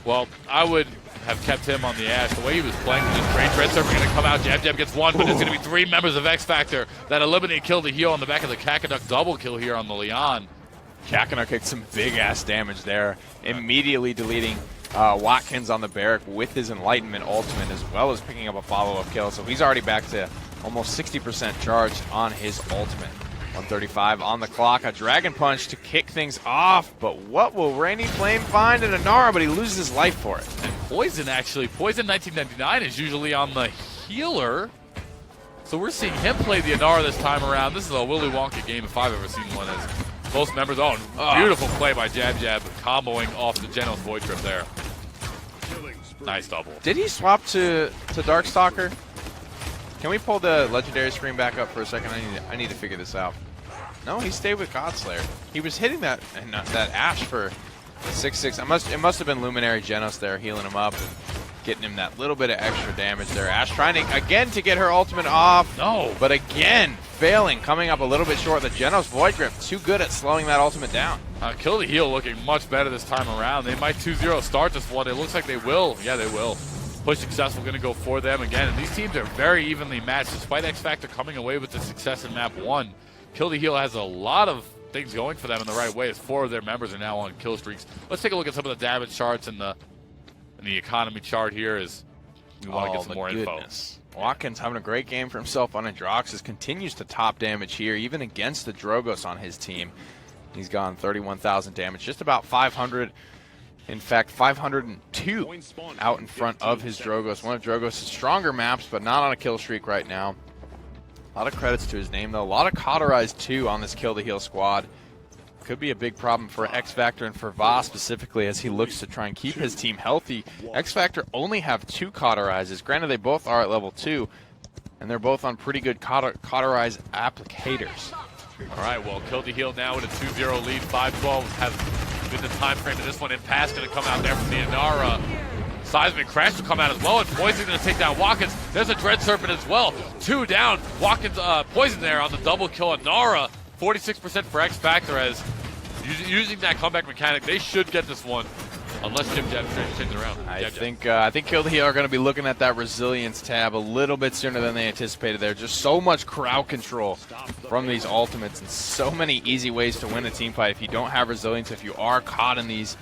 Well, I would have kept him on the Ashe. The way he was playing with his Strange Red Server going to come out. Jab gets one, but there's going to be 3 members of X Factor that eliminate Kill the Heal on the back of the Kakaduk. Double kill here on the Leon. Kakana kicked some big-ass damage there, immediately deleting Watkins on the Barrack with his Enlightenment ultimate, as well as picking up a follow-up kill. So he's already back to almost 60% charged on his ultimate. 135 on the clock. A Dragon Punch to kick things off. But what will Rainy Flame find in Inara? But he loses his life for it. And Poison, actually. Poison 1999 is usually on the healer. So we're seeing him play the Inara this time around. This is a Willy Wonka game if I've ever seen one. As most members, beautiful play by Jab, comboing off the Genos Void Trip there. Nice double. Did he swap to Darkstalker? Can we pull the legendary screen back up for a second? I need to figure this out. No, he stayed with Godslayer. He was hitting that Ashe for 6-6. It must have been Luminary Genos there healing him up and getting him that little bit of extra damage there. Ashe trying to get her ultimate off. No. But again, failing, coming up a little bit short. The Genos Void Grip, too good at slowing that ultimate down. Kill the Heal looking much better this time around. They might 2-0 start this one. It looks like they will. Yeah, they will. push successful going to go for them again. And these teams are very evenly matched. Despite X Factor coming away with the success in map 1, Kill the Heal has a lot of things going for them in the right way, as 4 of their members are now on kill streaks. Let's take a look at some of the damage charts and the economy chart here as we want to get some more info. Watkins having a great game for himself on Androxus, continues to top damage here, even against the Drogos on his team. He's gone 31,000 damage, just about 500. In fact, 502 out in front of his Drogos. One of Drogos' stronger maps, but not on a kill streak right now. A lot of credits to his name, though. A lot of cauterized, too, on this Kill the Heal squad. Could be a big problem for X Factor and for Voss specifically as he looks to try and keep his team healthy. X Factor only have 2 cauterizes. Granted, they both are at level 2, and they're both on pretty good cauterized applicators. All right, well, Kill the Heal now with a 2-0 lead. 5-12 has been the time frame of this one. Impasse going to come out there from the Inara. Seismic Crash will come out as well, and Poison going to take down Watkins. There's a Dread Serpent as well. 2 down. Watkins, Poison there on the double kill. Inara, 46% for X Factor as using that comeback mechanic, they should get this one, unless Jim Jab changes around. I think Kill the Heal are going to be looking at that resilience tab a little bit sooner than they anticipated. There's just so much crowd control from these ultimates and so many easy ways to win a team fight if you don't have resilience, if you are caught in these.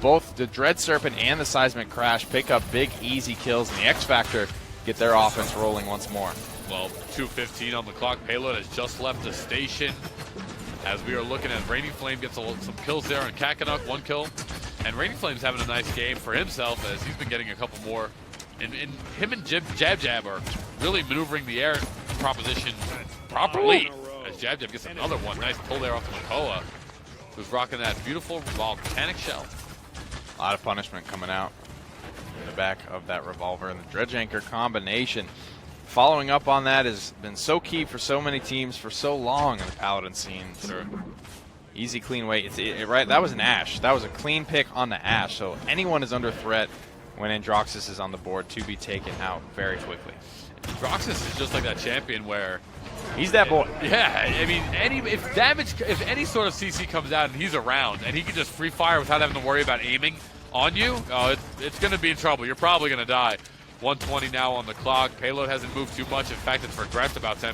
Both the Dread Serpent and the Seismic Crash pick up big, easy kills, and the X Factor get their offense rolling once more. Well, 2:15 on the clock. Payload has just left the station. As we are looking at Rainy Flame gets some kills there on Kakanuk, 1 kill. And Rainy Flame's having a nice game for himself as he's been getting a couple more. And him and Jab Jab are really maneuvering the air proposition properly. As Jab Jab gets another one. Nice pull there off of Makoa, who's rocking that beautiful volcanic shell. A lot of punishment coming out in the back of that revolver, and the Dredge Anchor combination. Following up on that has been so key for so many teams for so long in the Paladin scene. Sure. Easy, clean way. Right, that was an Ashe. That was a clean pick on the Ashe. So anyone is under threat when Androxus is on the board to be taken out very quickly. Androxus is just like that champion where he's that boy. Yeah, I mean, if any sort of CC comes out and he's around and he can just free fire without having to worry about aiming on you, it's going to be in trouble. You're probably going to die. 120 now on the clock. Payload hasn't moved too much. In fact, it's regressed about 10%.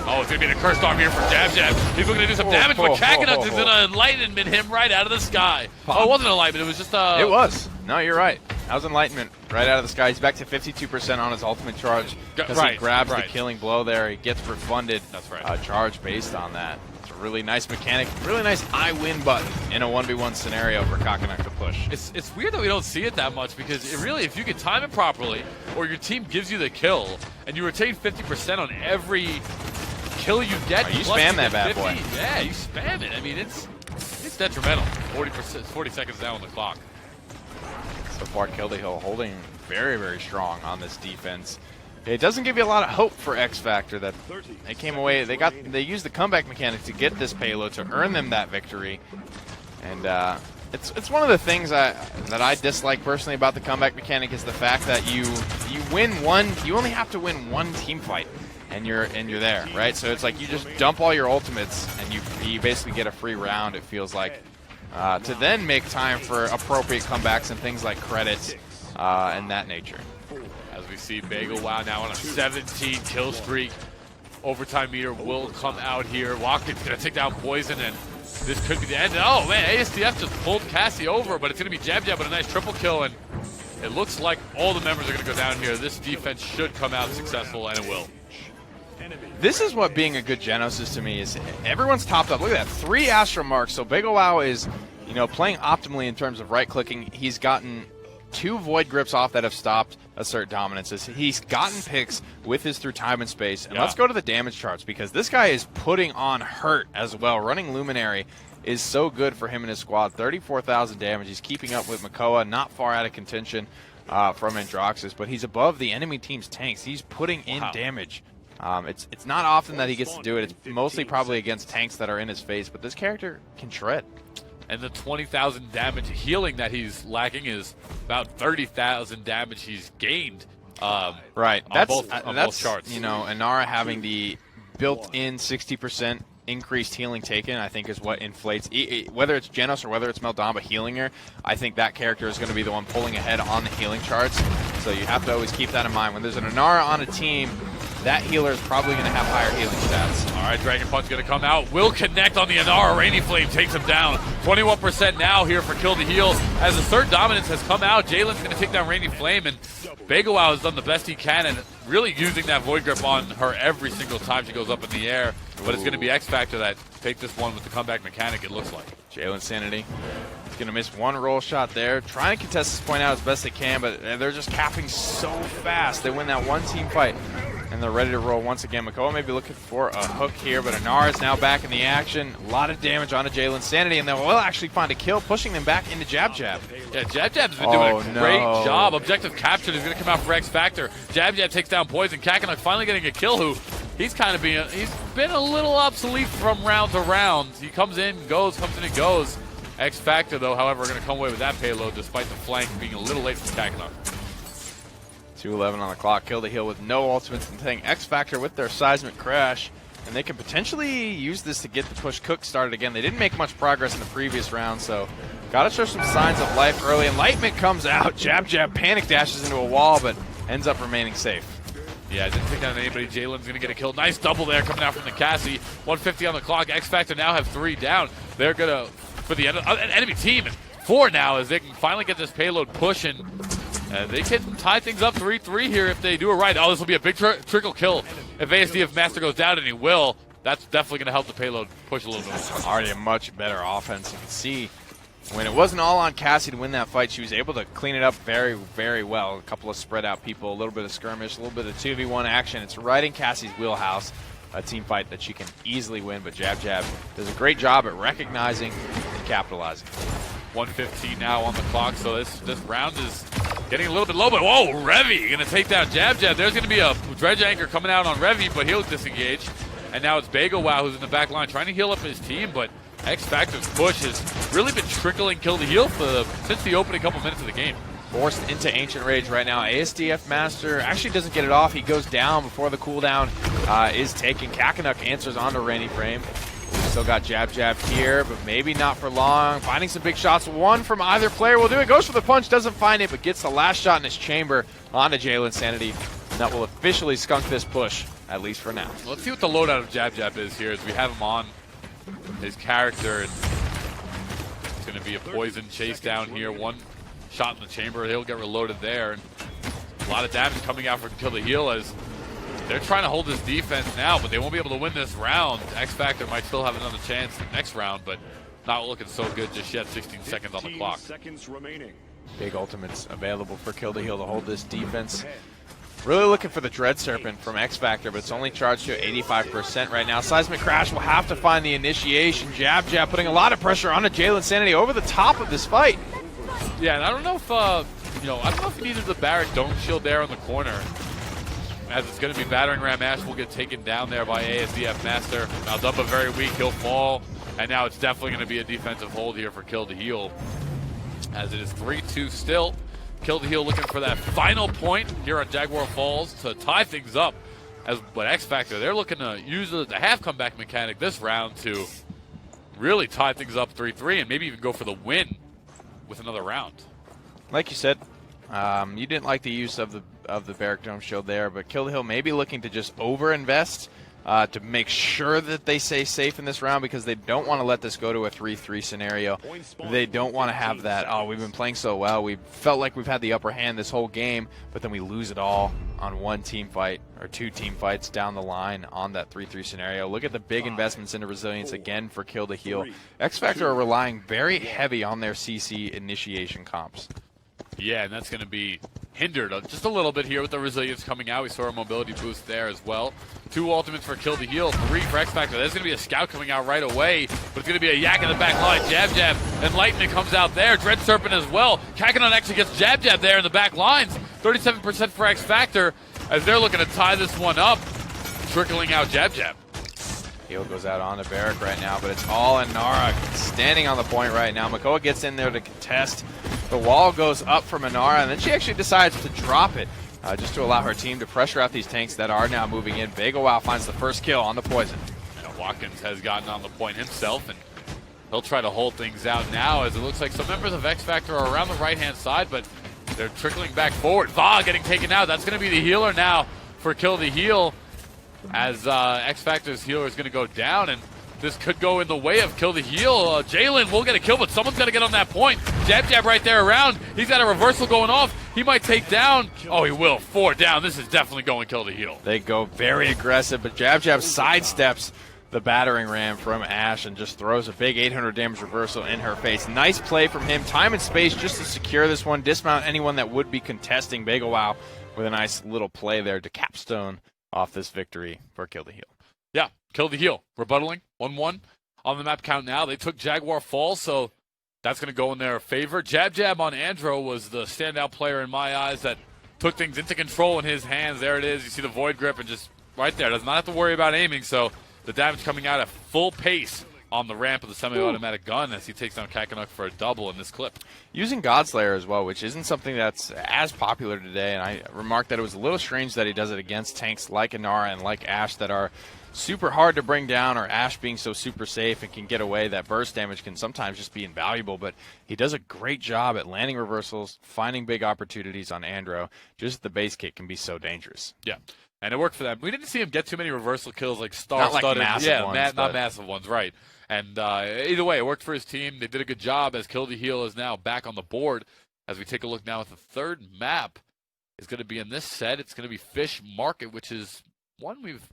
Oh, it's going to be the cursed arm here from Jab Jab. He's looking to do some damage, but Kakanuk is going to enlightenment him right out of the sky. Oh, it wasn't enlightenment. It was just It was. No, you're right. That was enlightenment right out of the sky. He's back to 52% on his ultimate charge because he grabs the killing blow there. He gets refunded charge based on that. It's a really nice mechanic, really nice I win button in a 1v1 scenario for Kakanuk to push. It's weird that we don't see it that much because it really, if you can time it properly or your team gives you the kill and you retain 50% on every kill you get. You spam that bad 50, boy. Yeah, you spam it. I mean, it's detrimental. 40 seconds down on the clock. So far, Kill the Heal holding very, very strong on this defense. It doesn't give you a lot of hope for X Factor that they came away. They used the comeback mechanic to get this payload to earn them that victory, and it's one of the things that I dislike personally about the comeback mechanic is the fact that you win one. You only have to win one team fight, and you're there, right? So it's like you just dump all your ultimates and you basically get a free round. It feels like. To then make time for appropriate comebacks and things like credits and that nature. As we see Bagel Wow now on a 17 kill streak. Overtime meter will come out here. Watkins going to take down Poison, and this could be the end. Oh, man, ASTF just pulled Cassie over, but it's going to be Jab Jab with a nice triple kill, and it looks like all the members are going to go down here. This defense should come out successful, and it will. This is what being a good Genos is to me, is everyone's topped up. Look at that, 3 Astro Marks. So Bagel Wow is, playing optimally in terms of right-clicking. He's gotten 2 Void Grips off that have stopped Assert Dominances. He's gotten picks with his Through Time and Space. And let's go to the damage charts, because this guy is putting on hurt as well. Running Luminary is so good for him and his squad. 34,000 damage. He's keeping up with Makoa, not far out of contention from Androxus, but he's above the enemy team's tanks. He's putting in damage. It's not often that he gets to do it. It's mostly probably against tanks that are in his face, but this character can shred. And the 20,000 damage healing that he's lacking is about 30,000 damage he's gained. Right. On both charts. Inara having the built-in 60% increased healing taken, I think, is what inflates. Whether it's Genos or whether it's Meldamba healing her, I think that character is going to be the one pulling ahead on the healing charts. So you have to always keep that in mind. When there's an Inara on a team, that healer is probably going to have higher healing stats. All right, Dragon Punch going to come out. Will connect on the Inara. Rainy Flame takes him down. 21% now here for Kill the Heal. As the third dominance has come out, Jalen's going to take down Rainy Flame, and Begowow has done the best he can and really using that Void Grip on her every single time she goes up in the air. But it's going to be X Factor that take this one with the comeback mechanic, it looks like. Jalen Sanity going to miss one roll shot there. Trying to contest this point out as best they can, but they're just capping so fast. They win that one team fight, and they're ready to roll once again. Makoa may be looking for a hook here, but Inara is now back in the action. A lot of damage onto Jalen Sanity, and they will actually find a kill, pushing them back into Jab Jab. Yeah, Jab Jab's been doing a great job. Objective captured is going to come out for X Factor. Jab Jab takes down Poison. Kakanuk finally getting a kill, who he's been a little obsolete from round to round. He comes in, goes, comes in and goes. X Factor, though, however, going to come away with that payload despite the flank being a little late from Kakanuk. 2:11 on the clock. Kill the Heal with no ultimates and taking X Factor with their seismic crash, and they can potentially use this to get the push Cook started again. They didn't make much progress in the previous round, so got to show some signs of life early. Enlightenment comes out. Jab Jab panic dashes into a wall, but ends up remaining safe. Yeah, didn't take down anybody. Jalen's going to get a kill. Nice double there coming out from the Cassie. 150 on the clock. X Factor now have 3 down. They're going to, for the enemy team, 4 now as they can finally get this payload pushing. They can tie things up 3-3 here if they do it right. Oh, this will be a big trickle kill if ASDF Master goes down, and he will. That's definitely going to help the payload push a little bit. Already a much better offense. You can see when it wasn't all on Cassie to win that fight, she was able to clean it up very, very well. A couple of spread out people, a little bit of skirmish, a little bit of 2v1 action. It's right in Cassie's wheelhouse. A team fight that she can easily win, but Jab Jab does a great job at recognizing and capitalizing. 1:15 now on the clock, so this round is getting a little bit low, but whoa, Revy going to take down Jab Jab. There's going to be a dredge anchor coming out on Revy, but he'll disengage. And now it's Begowow who's in the back line trying to heal up his team, but X Factor's push has really been trickling Kill the Heal since the opening couple minutes of the game. Forced into Ancient Rage right now. ASDF Master actually doesn't get it off. He goes down before the cooldown is taken. Kakanuk answers onto Rainy Frame. Still got Jab Jab here, but maybe not for long. Finding some big shots. One from either player will do it. Goes for the punch, doesn't find it, but gets the last shot in his chamber onto Jalen Sanity. And that will officially skunk this push, at least for now. Let's see what the loadout of Jab Jab is here as we have him on his character. It's going to be a poison chase down here. One shot in the chamber. He'll get reloaded there. And a lot of damage coming out from Kill the Heal as they're trying to hold this defense now, but they won't be able to win this round. X Factor might still have another chance next round, but not looking so good just yet. 16 seconds on the clock. Big ultimates available for Kill the Heal to hold this defense. Really looking for the Dread Serpent from X Factor, but it's only charged to 85% right now. Seismic Crash will have to find the initiation. Jab Jab putting a lot of pressure onto Jalen Sanity over the top of this fight. Yeah, and I don't know if I don't know if he needed the Barrack Dome Shield there in the corner, as it's going to be Battering Ram Ash will get taken down there by ASDF Master. Maldumba very weak, he'll fall, and now it's definitely going to be a defensive hold here for Kill the Heal, as it is 3-2 still. Kill the Heal looking for that final point here on Jaguar Falls to tie things up. But X Factor, they're looking to use the half comeback mechanic this round to really tie things up 3-3 and maybe even go for the win with another round. Like you said, you didn't like the use of the Barrack Dome Shield there, but Kill the Heal may be looking to just over-invest to make sure that they stay safe in this round, because they don't want to let this go to a 3-3 scenario. They don't want to have that, oh, we've been playing so well, we felt like we've had the upper hand this whole game, but then we lose it all on one team fight or two team fights down the line on that 3-3 scenario. Look at the big investments into resilience again for Kill the Heal. X Factor are relying very heavy on their CC initiation comps. Yeah, and that's going to be hindered just a little bit here with the resilience coming out. We saw a mobility boost there as well. 2 ultimates for Kill the Heal, 3 for X Factor. There's going to be a scout coming out right away, but it's going to be a yak in the back line. Jab Jab, Enlightenment comes out there. Dread Serpent as well. Kakanuk actually gets Jab Jab there in the back lines. 37% for X Factor as they're looking to tie this one up. Trickling out Jab Jab. Heal goes out on the Barrack right now, but it's all Inara standing on the point right now. Makoa gets in there to contest. The wall goes up from Inara, and then she actually decides to drop it just to allow her team to pressure out these tanks that are now moving in. Begowow finds the first kill on the poison. Watkins has gotten on the point himself, and he'll try to hold things out now as it looks like some members of X Factor are around the right-hand side, but They're trickling back forward. Va getting taken out. That's going to be the healer now for Kill the Heal, as X Factor's healer is going to go down, and this could go in the way of Kill the Heal. Jalen will get a kill, but someone's got to get on that point. Jab right there around. He's got a reversal going off. He might take down. Oh, he will. 4 down. This is definitely going Kill the Heal. They go very aggressive, but Jab sidesteps the battering ram from Ash and just throws a big 800 damage reversal in her face. Nice play from him. Time and space just to secure this one. Dismount anyone that would be contesting. Bagel Wow with a nice little play there to capstone off this victory for Kill the Heal. Yeah, Kill the Heal. Rebuttaling. 1-1 on the map count now. They took Jaguar Falls, so that's going to go in their favor. Jab on Andro was the standout player in my eyes that took things into control in his hands. There it is. You see the Void Grip and just right there. Does not have to worry about aiming, so the damage coming out at full pace on the ramp of the semi-automatic gun as he takes down Kakanuk for a double in this clip. Using Godslayer as well, which isn't something that's as popular today, and I remarked that it was a little strange that he does it against tanks like Inara and like Ash that are super hard to bring down, or Ash being so super safe and can get away that burst damage can sometimes just be invaluable, but he does a great job at landing reversals, finding big opportunities on Andro. Just the base kick can be so dangerous. Yeah. And it worked for them. We didn't see him get too many reversal kills like Not star-studded. like massive ones, not massive ones, right. And either way, it worked for his team. They did a good job as Kill the Heal is now back on the board. As we take a look now at the third map, is going to be in this set. It's going to be Fish Market, which is one we've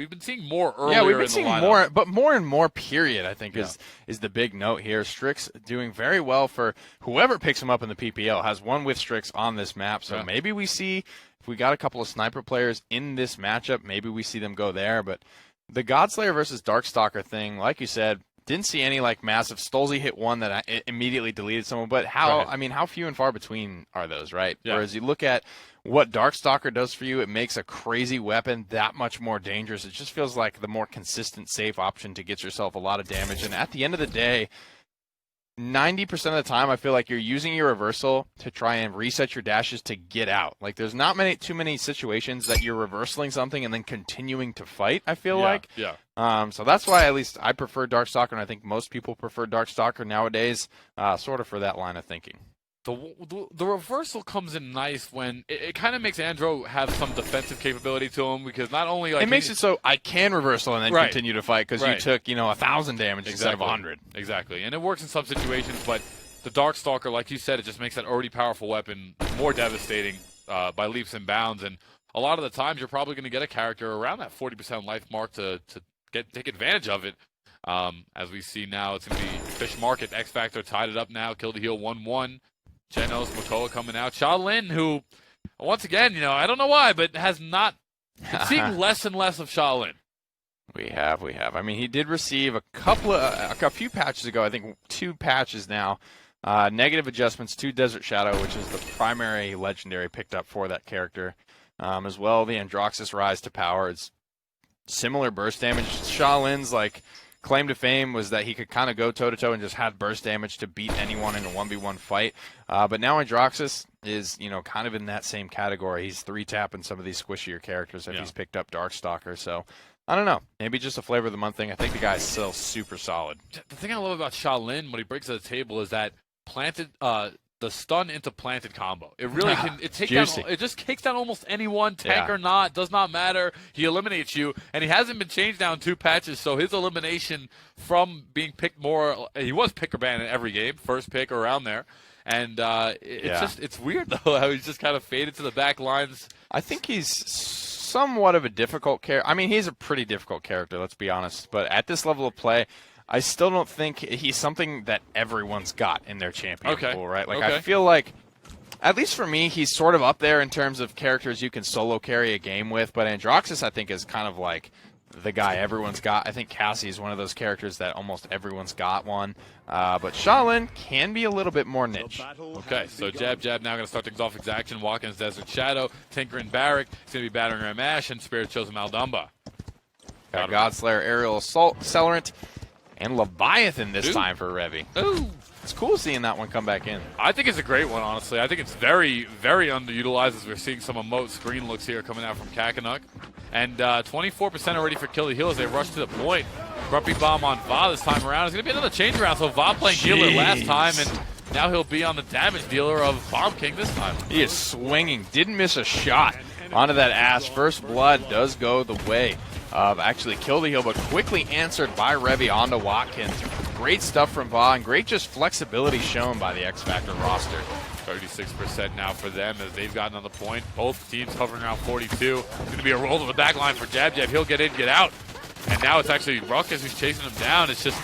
been seeing more earlier. Yeah, we've been in seeing the lineup. more, but more and more. Period, I think is the big note here. Strix doing very well for whoever picks him up in the PPL. Has one with Strix on this map, so maybe we see if we got a couple of sniper players in this matchup, maybe we see them go there. But the Godslayer versus Darkstalker thing, like you said, didn't see any like massive. Stolzy hit one that immediately deleted someone, but how few and far between are those, right? Yeah. Whereas you look at what Darkstalker does for you, it makes a crazy weapon that much more dangerous. It just feels like the more consistent, safe option to get yourself a lot of damage. And at the end of the day, 90% of the time, I feel like you're using your reversal to try and reset your dashes to get out. Like, there's not too many situations that you're reversaling something and then continuing to fight, I feel like. Yeah. So that's why at least I prefer Darkstalker, and I think most people prefer Darkstalker nowadays, sort of for that line of thinking. The reversal comes in nice when it kind of makes Andro have some defensive capability to him, because not only like it makes it so I can reversal and then continue to fight because you took 1,000 damage instead of 100. Exactly, and it works in some situations, but the Darkstalker, like you said, it just makes that already powerful weapon more devastating by leaps and bounds. And a lot of the times, you're probably going to get a character around that 40% life mark to take advantage of it. As we see now, it's going to be Fish Market. X Factor tied it up now. Kill the Heal 1-1. Genos, Makoa coming out. Shaolin, who, once again, I don't know why, but has not seen less and less of Shaolin. We have. I mean, he did receive a few patches ago, I think 2 patches now, negative adjustments to Desert Shadow, which is the primary legendary picked up for that character. As well, the Androxus Rise to Power is similar burst damage. Shaolin's claim to fame was that he could kind of go toe-to-toe and just have burst damage to beat anyone in a 1v1 fight. But now Androxus is, kind of in that same category. He's 3-tapping some of these squishier characters if he's picked up Darkstalker. So, I don't know. Maybe just a flavor of the month thing. I think the guy's still super solid. The thing I love about Shaolin, when he breaks to the table, is that the stun into planted combo. It really can. It just takes down almost anyone, tank or not, does not matter. He eliminates you, and he hasn't been changed down 2 patches. So his elimination from being picked more, he was pick or ban in every game, first pick or around there, and it's weird though how he's just kind of faded to the back lines. I think he's somewhat of a difficult character. I mean, he's a pretty difficult character, let's be honest. But at this level of play, I still don't think he's something that everyone's got in their champion pool, right? I feel like, at least for me, he's sort of up there in terms of characters you can solo carry a game with. But Androxus, I think, is kind of like the guy everyone's got. I think Cassie is one of those characters that almost everyone's got one. But Shaolin can be a little bit more niche. Okay, so Jab now going to start things off exaction. Walk-ins Desert Shadow, Tinker and Barrack. He's going to be battering Ram Ash, and Spirit chosen Maldumba. Got Godslayer, Aerial Assault, Accelerant, and Leviathan this time for Revy. Ooh. It's cool seeing that one come back in. I think it's a great one, honestly. I think it's very, very underutilized as we're seeing some emote screen looks here coming out from Kakanuk. And 24% already for Kill the Heal as they rush to the point. Grumpy Bomb on Va this time around. It's going to be another change around. So Va playing healer last time, and now he'll be on the damage dealer of Bomb King this time. He is swinging. Didn't miss a shot onto that Ash. First blood does go the way of actually Kill the Heal, but quickly answered by Revy onto Watkins. Great stuff from Va, and great just flexibility shown by the X Factor roster. 36% now for them as they've gotten on the point. Both teams hovering around 42. It's going to be a roll to the back line for Jab Jab. He'll get in, get out. And now it's actually Ruckus who's chasing him down. It's just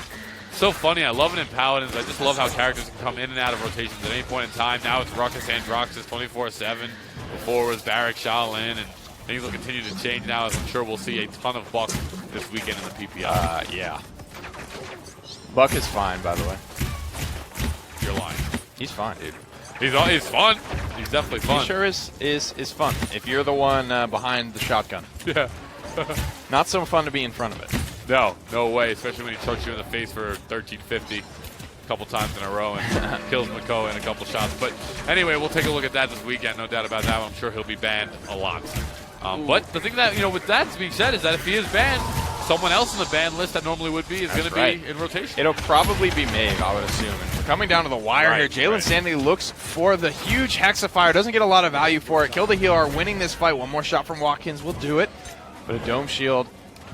so funny. I love it in Paladins. I just love how characters can come in and out of rotations at any point in time. Now it's Ruckus and Droxus 24/7. Before it was Barrack, Shaolin, and things will continue to change now, as I'm sure we'll see a ton of Buck this weekend in the PPI. Yeah. Buck is fine, by the way. You're lying. He's fine, dude. He's fun. He's definitely fun. He sure is fun. If you're the one behind the shotgun. Yeah. Not so fun to be in front of it. No way, especially when he chucks you in the face for 1350 a couple times in a row and kills Mako in a couple shots. But anyway, we'll take a look at that this weekend, no doubt about that. I'm sure he'll be banned a lot. But the thing that, with that being said, is that if he is banned, someone else in the ban list that normally would be is going to be in rotation. It'll probably be Maeve, I would assume. And we're coming down to the wire here. Jalen Sandy looks for the huge Hexafire. Doesn't get a lot of value for it. Kill the Heal are winning this fight. One more shot from Watkins will do it. But a Dome Shield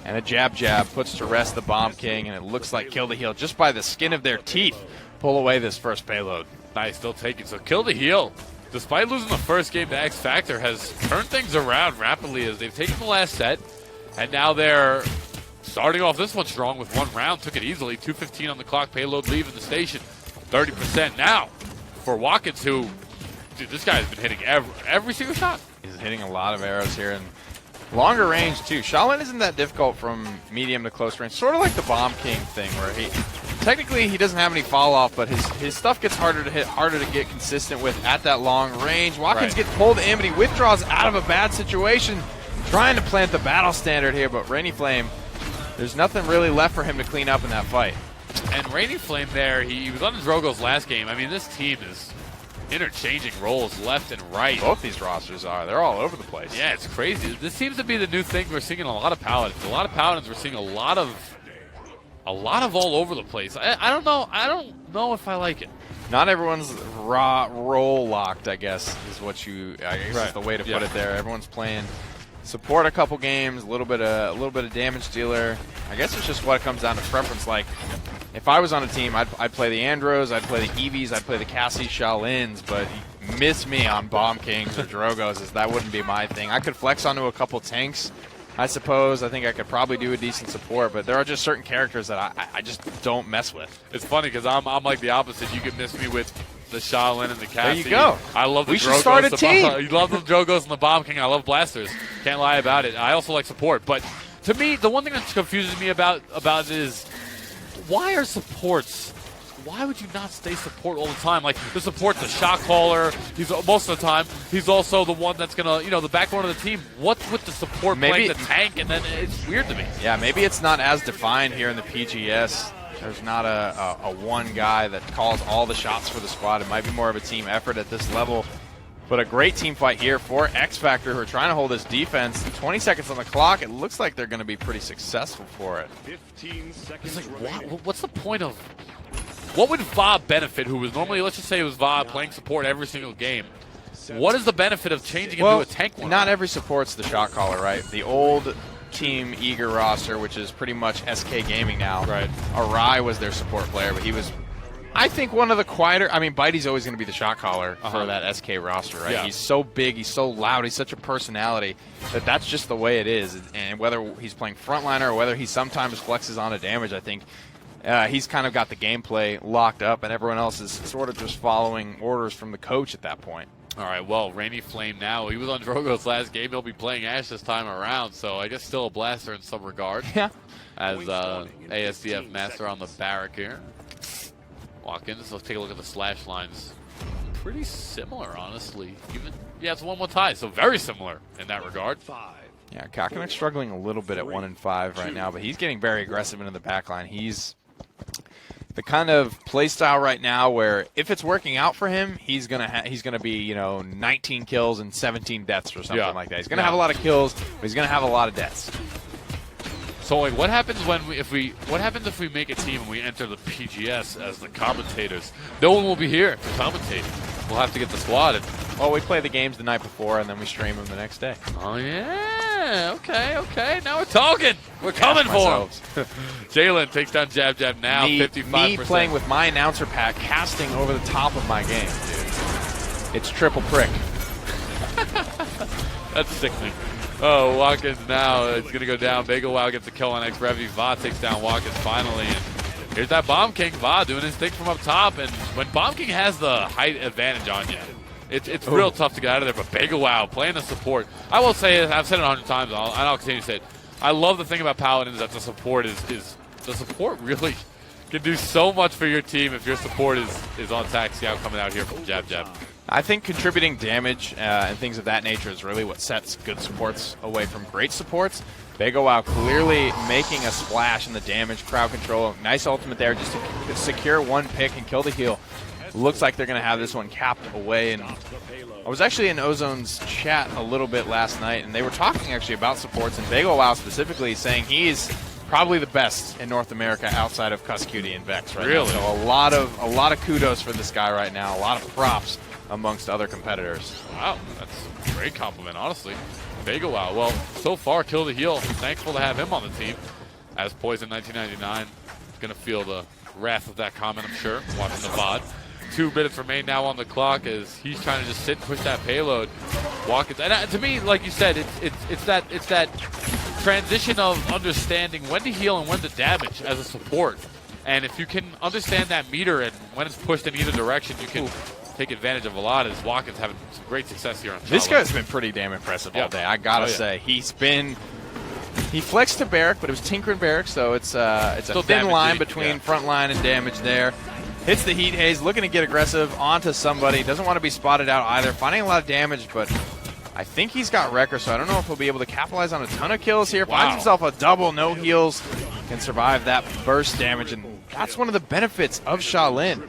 and a Jab puts to rest the Bomb King, and it looks like Kill the Heal, just by the skin of their teeth, pull away this first payload. Nice, they'll take it. So Kill the Heal, despite losing the first game to X Factor, has turned things around rapidly as they've taken the last set, and now they're starting off this one strong with one round. Took it easily. 2:15 on the clock. Payload leaving the station. 30% now for Watkins, who, dude, this guy's been hitting every single shot. He's hitting a lot of arrows here, and longer range too. Shaolin isn't that difficult from medium to close range. Sort of like the Bomb King thing, where technically he doesn't have any fall off, but his stuff gets harder to hit, harder to get consistent with at that long range. Watkins gets pulled in, but he withdraws out of a bad situation, trying to plant the battle standard here, but Rainy Flame, there's nothing really left for him to clean up in that fight. And Rainy Flame there, he was on Drogo's last game. I mean, this team is interchanging roles left and right. Both these rosters are. They're all over the place. Yeah, it's crazy. This seems to be the new thing. We're seeing in a lot of Paladins. A lot of Paladins, we're seeing a lot of all over the place. I don't know. I don't know if I like it. Not everyone's role locked, I guess, is what is the way to put it there. Everyone's playing support a couple games, a little bit of damage dealer. I guess it's just what it comes down to preference. Like, if I was on a team, I'd play the Andros, I'd play the Eevees, I'd play the Cassie Shaolins, but miss me on Bomb Kings or Drogos, as that wouldn't be my thing. I could flex onto a couple tanks, I suppose. I think I could probably do a decent support, but there are just certain characters that I just don't mess with. It's funny because I'm like the opposite. You can miss me with the Shaolin and the Cassie. There you go. I love the We Drogos. should start a team. You love the Drogos and the Bomb King. I love blasters. Can't lie about it. I also like support. But to me, the one thing that confuses me about it is, why are supports? Why would you not stay support all the time? Like, the support's a shot caller. He's most of the time. He's also the one that's gonna, the backbone of the team. What's with the support playing the tank? And then it's weird to me. Yeah, maybe it's not as defined here in the PGS. There's not a one guy that calls all the shots for the squad. It might be more of a team effort at this level. But a great team fight here for X Factor, who are trying to hold this defense. 20 seconds on the clock. It looks like they're going to be pretty successful for it. 15 seconds. It's like, what's the point of? What would Va benefit? Who was normally, let's just say it was Va playing support every single game. What is the benefit of changing him to a tank one? Not every support's the shot caller, right? The old Team Eager roster, which is pretty much SK Gaming now. Right. Arai was their support player, but he was, I think, one of the quieter. I mean, Bitey's always going to be the shot caller for that SK roster, right? Yeah. He's so big, he's so loud, he's such a personality that's just the way it is. And whether he's playing frontliner or whether he sometimes flexes onto damage, I think he's kind of got the gameplay locked up, and everyone else is sort of just following orders from the coach at that point. All right, well, Rainy Flame now. He was on Drogo's last game. He'll be playing Ashe this time around, so I guess still a blaster in some regard. Yeah. As ASDF master on the Barrack here. Watkins, let's take a look at the slash lines. Pretty similar, honestly. It's 1-1 tie, so very similar in that regard. Yeah, Kakinuk's struggling a little bit at 1-5 right now, but he's getting very aggressive into the backline. He's the kind of play style right now where if it's working out for him, he's gonna be 19 kills and 17 deaths or something like that. He's gonna have a lot of kills, but he's gonna have a lot of deaths. So like, what happens if we make a team and we enter the PGS as the commentators? No one will be here to commentate. We'll have to get the squad. Well, we play the games the night before and then we stream them the next day. Oh yeah, okay. Now we're talking. We're coming for him. Jalen takes down Jab Jab now. 55%. Me playing with my announcer pack, casting over the top of my game, dude. It's triple prick. That's sickening. Oh, Watkins now is going to go down. Bagel Wow gets a kill on X-Revi. Va takes down Watkins finally. And here's that Bomb King. Va doing his thing from up top. And when Bomb King has the height advantage on you, it's real tough to get out of there. But Bagel Wow playing the support. I will say it. I've said it 100 times. And I'll continue to say it. I love the thing about Paladins that the support is the support really can do so much for your team if your support is on attack. Scout coming out here from Jab Jab. I think contributing damage and things of that nature is really what sets good supports away from great supports. Bagel Wow clearly making a splash in the damage, crowd control. Nice ultimate there just to secure one pick and kill the heal. Looks like they're going to have this one capped away. And I was actually in Ozone's chat a little bit last night, and they were talking actually about supports, and Bagel Wow specifically saying he's probably the best in North America outside of Cuss Cutie and Vex right now. So a lot of kudos for this guy right now, a lot of props amongst other competitors. Wow, that's a great compliment, honestly. Bagel Wow, well, so far, Kill the Heal. Thankful to have him on the team. As Poison 1999 is going to feel the wrath of that comment, I'm sure, watching the VOD. 2 minutes remain now on the clock as he's trying to just sit and push that payload. Watkins, and to me, like you said, it's that transition of understanding when to heal and when to damage as a support. And if you can understand that meter and when it's pushed in either direction, you can take advantage of a lot. As Watkins having some great success here on this guy's been pretty damn impressive all day, I gotta say. He flexed to Barrack, but it was Tinker and Barrack, so it's a thin line between front line and damage there. Hits the Heat Haze, looking to get aggressive onto somebody. Doesn't want to be spotted out either. Finding a lot of damage, but I think he's got Wrecker, so I don't know if he'll be able to capitalize on a ton of kills here. Finds himself a double, no heals. Can survive that burst damage, and that's one of the benefits of Shaolin.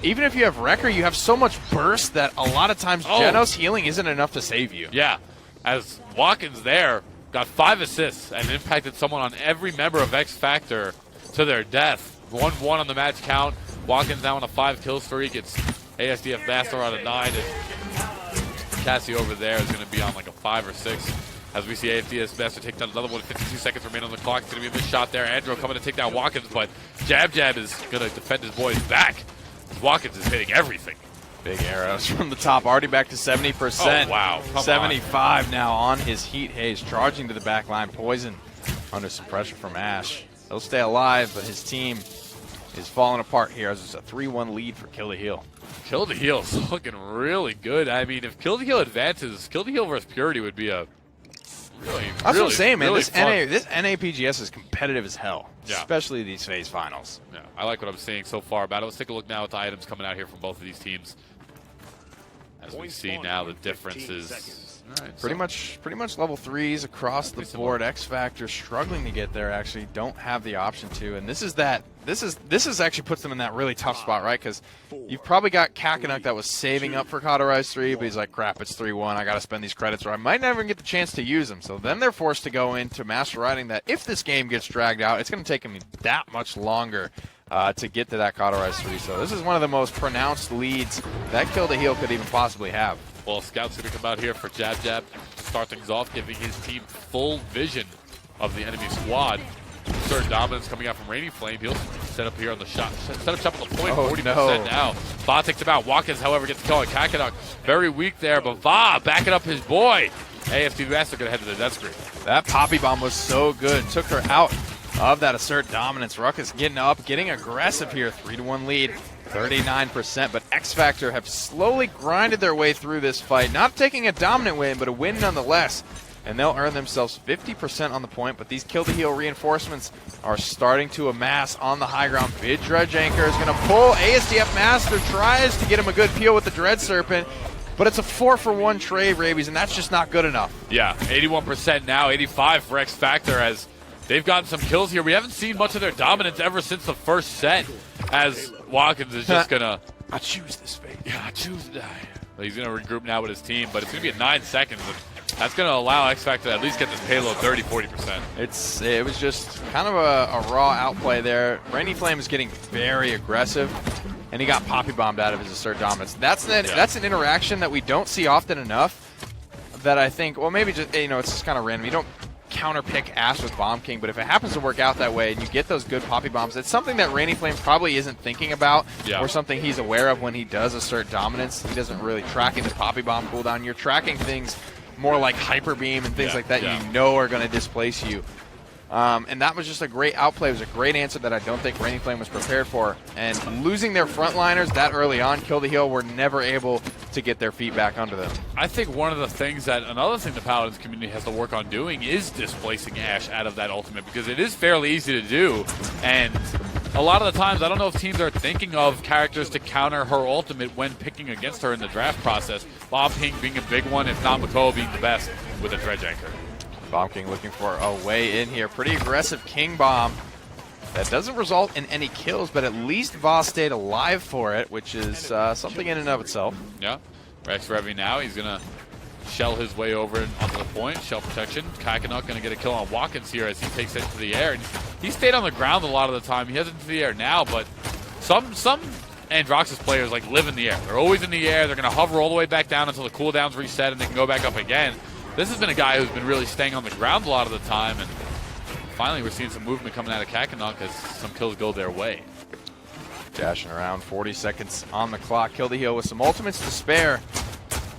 Even if you have Wrecker, you have so much burst that a lot of times Genos healing isn't enough to save you. Yeah, as Watkins there got 5 assists and impacted someone on every member of X Factor to their death. 1-1 on the match count. Watkins now on a 5-kill streak. It's ASDF Master on a 9. And Cassie over there is going to be on like a 5 or 6. As we see ASDF Master take down another one. 52 seconds remain on the clock. It's going to be a missed shot there. Andrew coming to take down Watkins, but Jab Jab is going to defend his boys back. Watkins is hitting everything. Big arrows from the top, already back to 70%. Oh, wow. Come 75 on. Now on his Heat Haze, charging to the back line. Poison under some pressure from Ash. He'll stay alive, but his team is falling apart here as it's a 3-1 lead for Kill the Heal. Kill the Heal is looking really good. I mean, if Kill the Heal advances, Kill the Heal versus Purity would be a That's what I'm saying, man. Really this NAPGS is competitive as hell, especially these phase finals. Yeah, I like what I'm seeing so far about it. Let's take a look now at the items coming out here from both of these teams. As we see now, the differences. Right, pretty much level 3s across the board. X Factor struggling to get there. Actually, don't have the option to, and this is actually puts them in that really tough spot, right? Because you've probably got Kakanuk that was saving up for Cauterize 3, but he's like, crap, it's 3-1. I got to spend these credits, or I might never get the chance to use them. So then they're forced to go into Master Riding. That if this game gets dragged out, it's going to take them that much longer to get to that Cauterize 3. So this is one of the most pronounced leads that Kill the Heal could even possibly have. Well, Scout's going to come out here for Jab Jab to start things off, giving his team full vision of the enemy squad. Third dominance coming out from Rainy Flame. He'll set up here on the shot. Set up shop on the point, 40% now. Va takes him out. Watkins, however, gets the kill on Kakanuk. Very weak there, but Va backing up his boy. AFC Master going to head to the death screen. That Poppy Bomb was so good. Took her out of that assert dominance. Ruckus getting up, getting aggressive here. 3-1 lead. 39%, but X Factor have slowly grinded their way through this fight. Not taking a dominant win, but a win nonetheless. And they'll earn themselves 50% on the point, but these Kill the Heal reinforcements are starting to amass on the high ground. Big Dredge Anchor is going to pull. ASDF Master tries to get him a good peel with the Dread Serpent, but it's a 4-for-1 trade, Rabies, and that's just not good enough. Yeah, 81% now, 85 for X Factor as they've gotten some kills here. We haven't seen much of their dominance ever since the first set, as Watkins is just going to... I choose this fate. Yeah, I choose to die. He's going to regroup now with his team, but it's going to be at 9 seconds. That's going to allow X Factor to at least get this payload 30-40%. It was just kind of a raw outplay there. Rainy Flame is getting very aggressive, and he got poppy bombed out of his assert dominance. That's an interaction that we don't see often enough. That I think, well, maybe just it's just kind of random. You don't counter pick Ash with Bomb King, but if it happens to work out that way and you get those good poppy bombs, it's something that Rainy Flame probably isn't thinking about, or something he's aware of when he does assert dominance. He doesn't really tracking the poppy bomb cooldown. You're tracking things more like Hyper Beam and things like that you know are going to displace you. And that was just a great outplay. It was a great answer that I don't think Rainy Flame was prepared for. And losing their frontliners that early on, Kill the Heal, were never able to get their feet back under them. I think another thing the Paladins community has to work on doing is displacing Ashe out of that ultimate, because it is fairly easy to do. And a lot of the times, I don't know if teams are thinking of characters to counter her ultimate when picking against her in the draft process. Bomb King being a big one, if not Makoa being the best with a Dredge Anchor. Bomb King looking for a way in here. Pretty aggressive King Bomb. That doesn't result in any kills, but at least Voss stayed alive for it, which is something in and of itself. Yeah. Rex Revy now. He's going to shell his way over onto the point. Shell protection. Kakanuk going to get a kill on Watkins here as he takes it to the air. And he stayed on the ground a lot of the time. He has it to the air now, but some Androxus players live in the air. They're always in the air. They're going to hover all the way back down until the cooldown's reset and they can go back up again. This has been a guy who's been really staying on the ground a lot of the time, and finally we're seeing some movement coming out of Kakanuk as some kills go their way. Dashing around, 40 seconds on the clock. Kill the Heal with some ultimates to spare.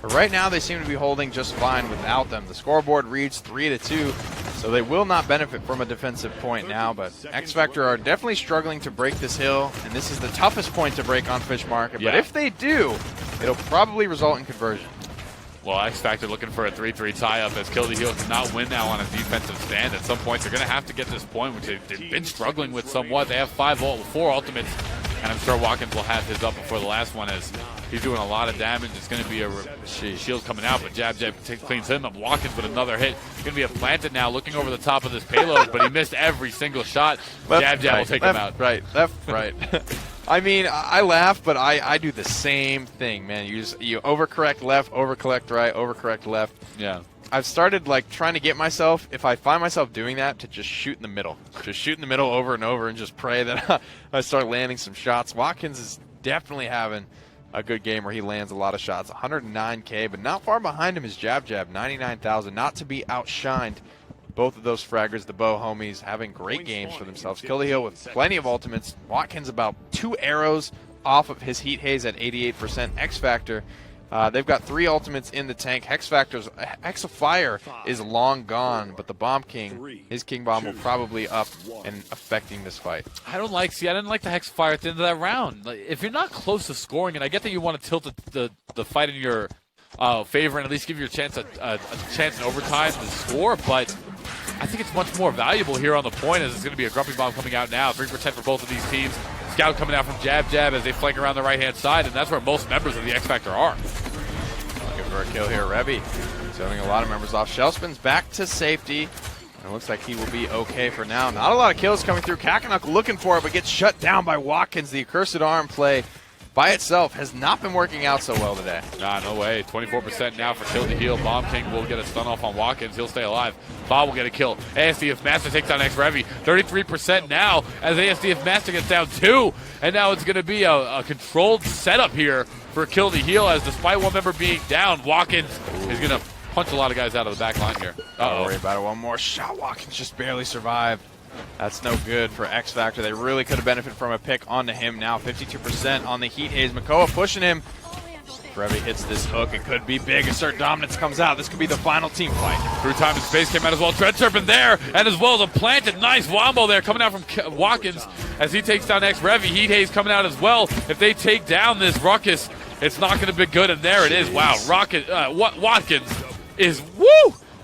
But right now they seem to be holding just fine without them. The scoreboard reads 3-2, so they will not benefit from a defensive point now. But X Factor are definitely struggling to break this hill, and this is the toughest point to break on Fish Market. But if they do, it'll probably result in conversion. Well, X Factor looking for a 3-3 tie-up as Kill the Heal cannot win now on a defensive stand. At some point, they're going to have to get this point, which they've been struggling with somewhat. They have 4 ultimates, and I'm sure Watkins will have his up before the last one as he's doing a lot of damage. It's going to be a shield coming out, but Jab cleans him up. Watkins with another hit. It's going to be a planted now looking over the top of this payload, but he missed every single shot. Jab will take him out. Right, left, right. I mean, I laugh, but I do the same thing, man. You overcorrect left, overcorrect right, overcorrect left. Yeah. I've started trying to get myself, if I find myself doing that, to just shoot in the middle. Just shoot in the middle over and over and just pray that I start landing some shots. Watkins is definitely having a good game where he lands a lot of shots. 109K, but not far behind him is Jab, 99,000. Not to be outshined. Both of those fraggers, the Bow homies, having great games for themselves. Kill the Heal with plenty of ultimates. Watkins about 2 arrows off of his Heat Haze at 88%. X Factor, they've got 3 ultimates in the tank. Hex of Fire is long gone, but the Bomb King, his King Bomb will probably up and affecting this fight. I didn't like the Hex of Fire at the end of that round. If you're not close to scoring it, I get that you want to tilt the fight in your favor and at least give your chance a chance in overtime to score, but I think it's much more valuable here on the point as it's going to be a Grumpy Bomb coming out now. 3% for both of these teams. Scout coming out from Jab as they flank around the right-hand side, and that's where most members of the X Factor are. Looking for a kill here, Revy. Sending a lot of members off. Shell spins back to safety. And it looks like he will be okay for now. Not a lot of kills coming through. Kakanuk looking for it, but gets shut down by Watkins. The Accursed Arm play by itself has not been working out so well today. Nah, no way. 24% now for Kill the Heal. Bomb King will get a stun off on Watkins. He'll stay alive. Bob will get a kill. ASDF Master takes down X Revy. 33% now as ASDF Master gets down 2. And now it's going to be a controlled setup here for Kill the Heal as despite one member being down, Watkins is going to punch a lot of guys out of the back line here. Don't worry about it. One more shot. Watkins just barely survived. That's no good for X Factor. They really could have benefited from a pick onto him now. 52% on the Heat Haze. Makoa pushing him. Revy hits this hook. It could be big. Assert Dominance comes out. This could be the final team fight. Through time and space came out as well. Dread Serpent there, and as well as a planted nice wombo there coming out from Watkins as he takes down X Revy. Heat Haze coming out as well. If they take down this Ruckus, it's not going to be good. And there it is. Wow, Watkins is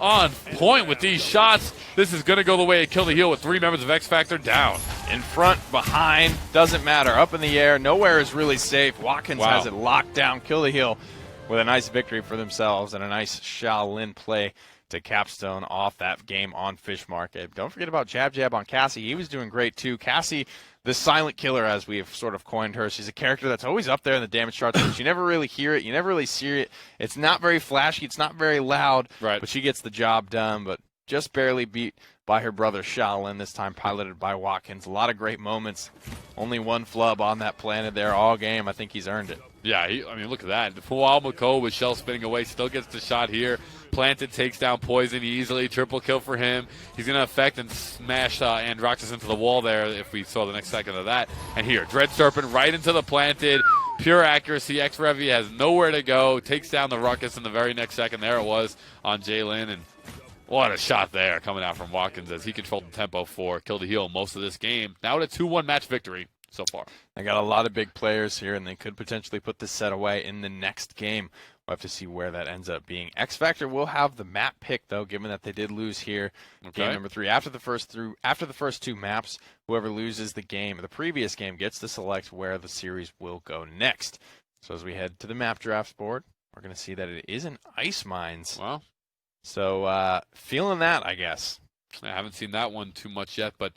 on point with these shots. This is going to go the way of Kill the Heal with 3 members of X Factor down. In front, behind, doesn't matter. Up in the air, nowhere is really safe. Watkins has it locked down. Kill the Heal with a nice victory for themselves and a nice Shaolin play to capstone off that game on Fish Market. Don't forget about Jab on Cassie. He was doing great too. Cassie, the silent killer, as we have sort of coined her. She's a character that's always up there in the damage charts, but you never really hear it. You never really see it. It's not very flashy. It's not very loud, right. But she gets the job done, but just barely beat by her brother Shaolin, this time piloted by Watkins. A lot of great moments. Only one flub on that planet there all game. I think he's earned it. Yeah, I mean, look at that. Fual Mako with Shell spinning away, still gets the shot here. Planted takes down Poison easily. Triple kill for him. He's going to affect and smash Androxus into the wall there if we saw the next second of that. And here, Dread Serpent right into the Planted. Pure accuracy. X-Revi has nowhere to go. Takes down the Ruckus in the very next second. There it was on Jalen. And what a shot there coming out from Watkins as he controlled the tempo for Kill the Heel most of this game. Now at a 2-1 match victory so far. They got a lot of big players here, and they could potentially put this set away in the next game. We'll have to see where that ends up being. X Factor will have the map pick, though, given that they did lose here. Okay. Game number 3. After the first 2 maps, whoever loses the previous game, gets to select where the series will go next. So as we head to the map drafts board, we're going to see that it is an Ice Mines. Wow. So feeling that, I guess. I haven't seen that one too much yet, but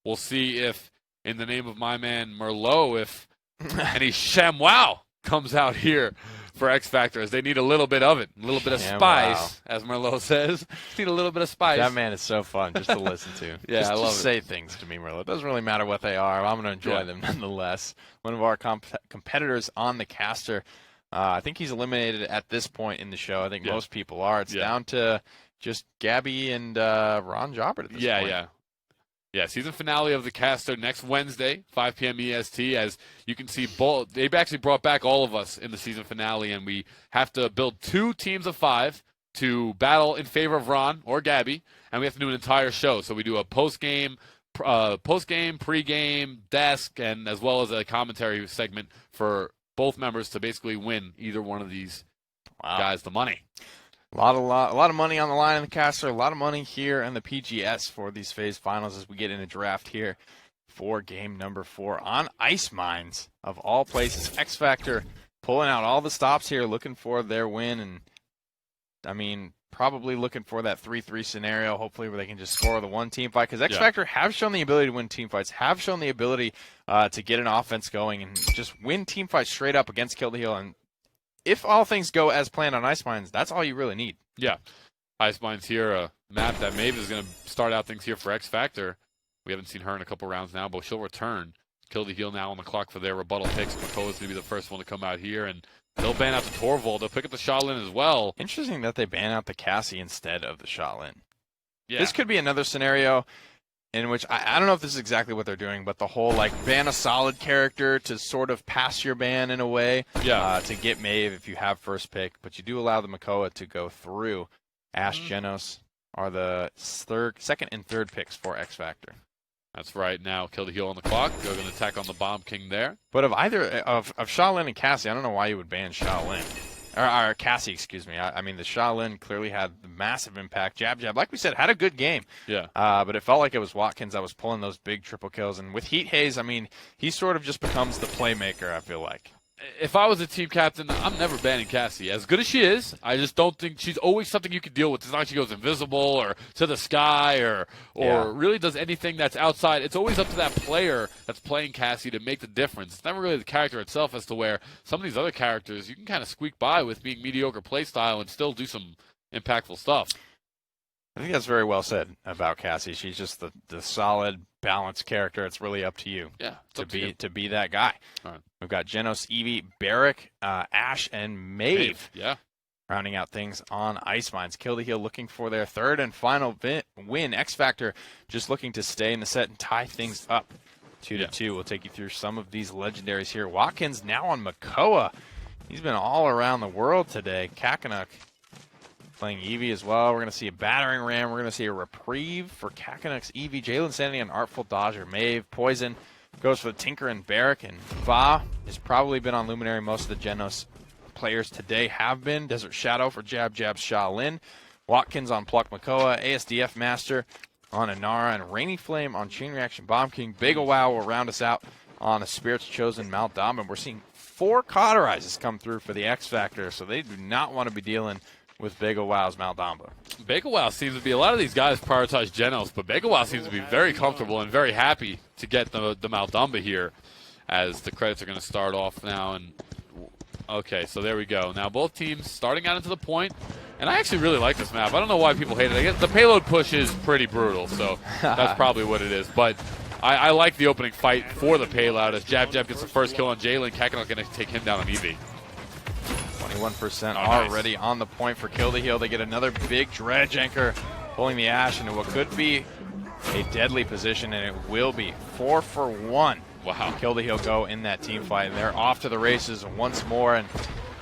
we'll see if, in the name of my man Merlot, if any ShamWow comes out here for X Factor, as they need a little bit of it, a little bit of spice, as Merlot says. Need a little bit of spice. That man is so fun just to listen to. Yeah, I love just say things to me, Merlot. It doesn't really matter what they are. I'm going to enjoy them nonetheless. One of our competitors on the caster. I think he's eliminated at this point in the show. I think most people are. It's down to just Gabby and Ron Jobber at this point. Yeah, season finale of the caster next Wednesday, 5 p.m. EST. As you can see, they've actually brought back all of us in the season finale, and we have to build 2 teams of 5 to battle in favor of Ron or Gabby, and we have to do an entire show. So we do a post-game, pre-game, desk, and as well as a commentary segment for both members to basically win either one of these guys the money. A lot of money on the line in the caster. A lot of money here in the PGS for these phase finals as we get in a draft here for game number 4 on Ice Mines of all places. X Factor pulling out all the stops here, looking for their win, and I mean probably looking for that 3-3 scenario. Hopefully, where they can just score the one team fight, because X Factor have shown the ability to win team fights, have shown the ability to get an offense going and just win team fights straight up against Kill the Heel. And if all things go as planned on Ice Mines, that's all you really need. Yeah. Ice Mines here, a map that Maeve is going to start out things here for X Factor. We haven't seen her in a couple rounds now, but she'll return. Kill the Heel now on the clock for their rebuttal picks. Makoa's going to be the first one to come out here, and they'll ban out the Torvald. They'll pick up the Shaolin as well. Interesting that they ban out the Cassie instead of the Shaolin. Yeah. This could be another scenario in which, I don't know if this is exactly what they're doing, but the whole, ban a solid character to sort of pass your ban in a way to get Maeve if you have first pick. But you do allow the Makoa to go through. Ash, Genos are the second and third picks for X Factor. That's right. Now Kill the Heel on the clock. They're going to attack on the Bomb King there. But of either of Shaolin and Cassie, I don't know why you would ban Shaolin. Or Cassie, excuse me. I mean, the Shaolin clearly had massive impact. Jab, like we said, had a good game. Yeah. But it felt like it was Watkins that was pulling those big triple kills. And with Heat Haze, I mean, he sort of just becomes the playmaker, I feel like. If I was a team captain, I'm never banning Cassie. As good as she is, I just don't think she's always something you can deal with. It's not like she goes invisible or to the sky or really does anything that's outside. It's always up to that player that's playing Cassie to make the difference. It's never really the character itself, as to where some of these other characters you can kind of squeak by with being mediocre play style and still do some impactful stuff. I think that's very well said about Cassie. She's just the solid, balanced character. It's really up to you to be that guy. All right. We've got Genos, Eevee, Barrick, Ash, and Maeve. Yeah. Rounding out things on Ice Mines. Kill the Heel looking for their third and final win. X Factor just looking to stay in the set and tie things up 2-2. We'll take you through some of these legendaries here. Watkins now on Makoa. He's been all around the world today. Kakanuk playing Eevee as well. We're going to see a Battering Ram. We're going to see a Reprieve for Kakanuk's Eevee. Jalen Sanity on Artful Dodger. Maeve, Poison goes for the Tinker and Barrick. And Va has probably been on Luminary. Most of the Genos players today have been. Desert Shadow for Jab Shaolin. Watkins on Pluck Makoa. ASDF Master on Inara. And Rainy Flame on Chain Reaction Bomb King. Big Wow will round us out on a Spirit's Chosen Maldom. And we're seeing 4 Cauterizes come through for the X Factor. So they do not want to be dealing with Bagel Wow's Maldamba. Bagel Wow seems to be, a lot of these guys prioritize Genos, but Bagel Wow seems to be very comfortable and very happy to get the Maldamba here, as the credits are going to start off now. And okay, so there we go. Now both teams starting out into the point, and I actually really like this map. I don't know why people hate it. I guess the payload push is pretty brutal, so that's probably what it is. But I like the opening fight for the payload as Jab Jab gets the first kill on Jalen. Kakarot going to take him down on EV. 21% already on the point for Kill the Heal. They get another big dredge anchor, pulling the Ash into what could be a deadly position, and it will be 4 for 1. Wow. Kill the Heal go in that team fight, and they're off to the races once more. And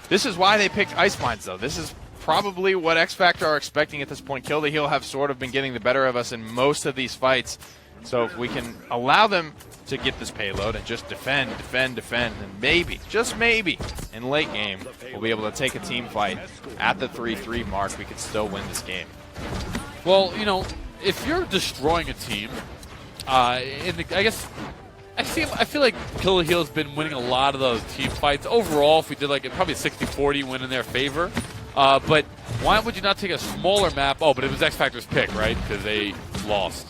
this is why they picked Ice Mines, though. This is probably what X Factor are expecting at this point. Kill the Heal have sort of been getting the better of us in most of these fights. So if we can allow them to get this payload and just defend, and maybe, just maybe, in late game, we'll be able to take a team fight at the 3-3 mark. We could still win this game. Well, you know, if you're destroying a team, I feel like Kill the Heal has been winning a lot of those team fights. Overall, if we did like probably a 60-40 win in their favor. But why would you not take a smaller map? Oh, but it was X Factor's pick, right? Because they lost.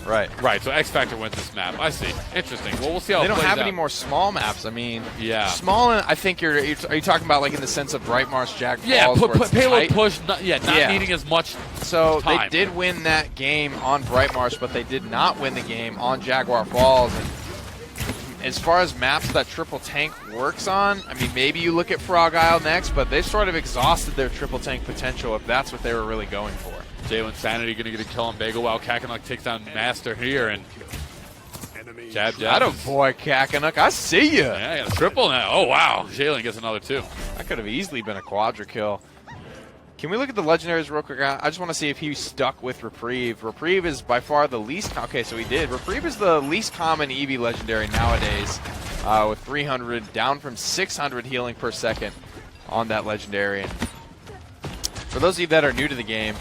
Right, so X Factor wins this map. I see. Interesting. Well, we'll see how it plays out. They don't have any more small maps. I mean, yeah. Small, I think are you talking about like in the sense of Bright Marsh, Jag Falls? Yeah, payload push, not needing as much So time. They did win that game on Bright Marsh, but they did not win the game on Jaguar Falls. And as far as maps that Triple Tank works on, I mean, maybe you look at Frog Isle next, but they've sort of exhausted their Triple Tank potential if that's what they were really going for. Jalen Sanity going to get a kill on Bagel while Kakarot takes down Master here, and Jab. Boy, Kakarot, I see you. Yeah, I got a triple now. Oh, wow. Jalen gets another 2. That could have easily been a quadra kill. Can we look at the legendaries real quick? I just want to see if he stuck with Reprieve. Reprieve is by far the least... Okay, so he did. Reprieve is the least common EV legendary nowadays with 300, down from 600 healing per second on that legendary. And for those of you that are new to the game,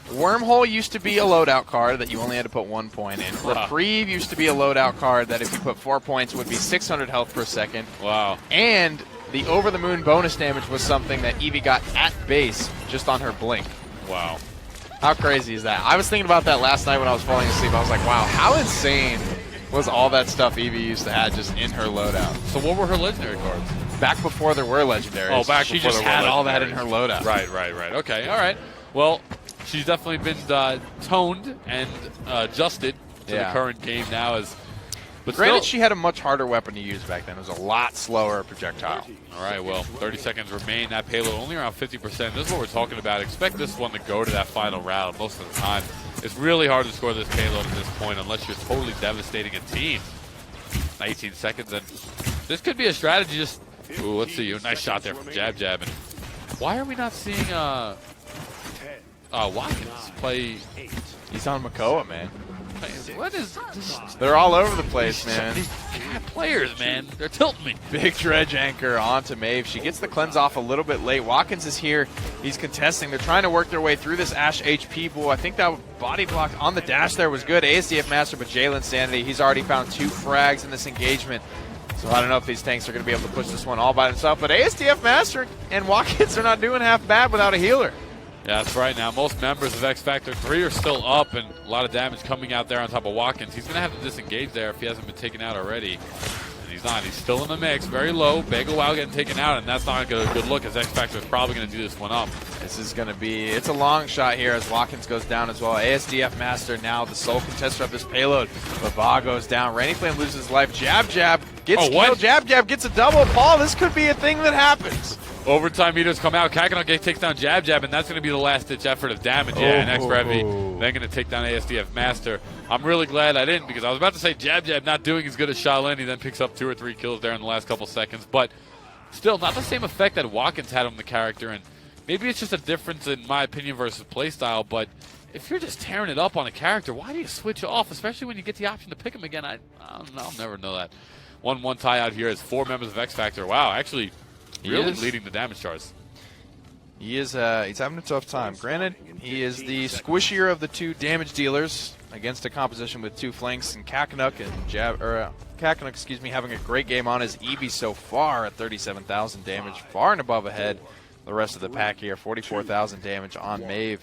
Wormhole used to be a loadout card that you only had to put 1 point in. Wow. Reprieve used to be a loadout card that if you put 4 points would be 600 health per second. Wow. And the over-the-moon bonus damage was something that Eevee got at base just on her blink. Wow. How crazy is that? I was thinking about that last night when I was falling asleep. I was like, wow, how insane was all that stuff Eevee used to add just in her loadout? So what were her legendary cards? Back before there were legendaries. Oh, back she before just there were had all that in legendaries. her loadout. Right. Okay, all right. Well, she's definitely been toned and adjusted to the current game now. But granted, still, she had a much harder weapon to use back then. It was a lot slower projectile. All right, well, 30 seconds remain. That payload only around 50%. This is what we're talking about. Expect this one to go to that final round most of the time. It's really hard to score this payload at this point unless you're totally devastating a team. 19 seconds, and this could be a strategy. Just, ooh, let's see. Nice shot there from Jab. And why are we not seeing Watkins play? He's on Makoa, man. What is this? They're all over the place, man. These players, man, they're tilting me. Big dredge anchor onto Maeve. She gets the cleanse off a little bit late. Watkins is here. He's contesting. They're trying to work their way through this Ash HP pool. I think that body block on the dash there was good. ASDF Master, but Jalen Sanity, he's already found 2 frags in this engagement. So I don't know if these tanks are going to be able to push this one all by themselves. But ASDF Master and Watkins are not doing half bad without a healer. Yeah, that's right. Now, most members of X Factor 3 are still up, and a lot of damage coming out there on top of Watkins. He's going to have to disengage there if he hasn't been taken out already. And he's not. He's still in the mix, very low. Bagel Wow getting taken out, and that's not a good look, as X Factor is probably going to do this one up. This is going to be, it's a long shot here as Watkins goes down as well. ASDF Master now the sole contester of this payload. Baba goes down. Rainy Flame loses his life. Jab gets killed. Jab gets a double. Paul, this could be a thing that happens. Overtime meters come out. Kakarot takes down Jab, and that's going to be the last-ditch effort of damage. Yeah, and X-Revi then going to take down ASDF Master. I'm really glad I didn't, because I was about to say Jab not doing as good as Shaolin. He then picks up 2 or 3 kills there in the last couple seconds. But still, not the same effect that Watkins had on the character. And maybe it's just a difference, in my opinion, versus playstyle. But if you're just tearing it up on a character, why do you switch off, especially when you get the option to pick him again? I don't know. I'll never know that. 1-1 tie out here as 4 members of X Factor. Wow, actually... really leading the damage charts. He is he's having a tough time. Granted, he is the squishier of the 2 damage dealers against a composition with 2 flanks, and Kakarot having a great game on his Eevee so far at 37,000 damage, far and above ahead the rest of the pack here. 44,000 damage on Maeve.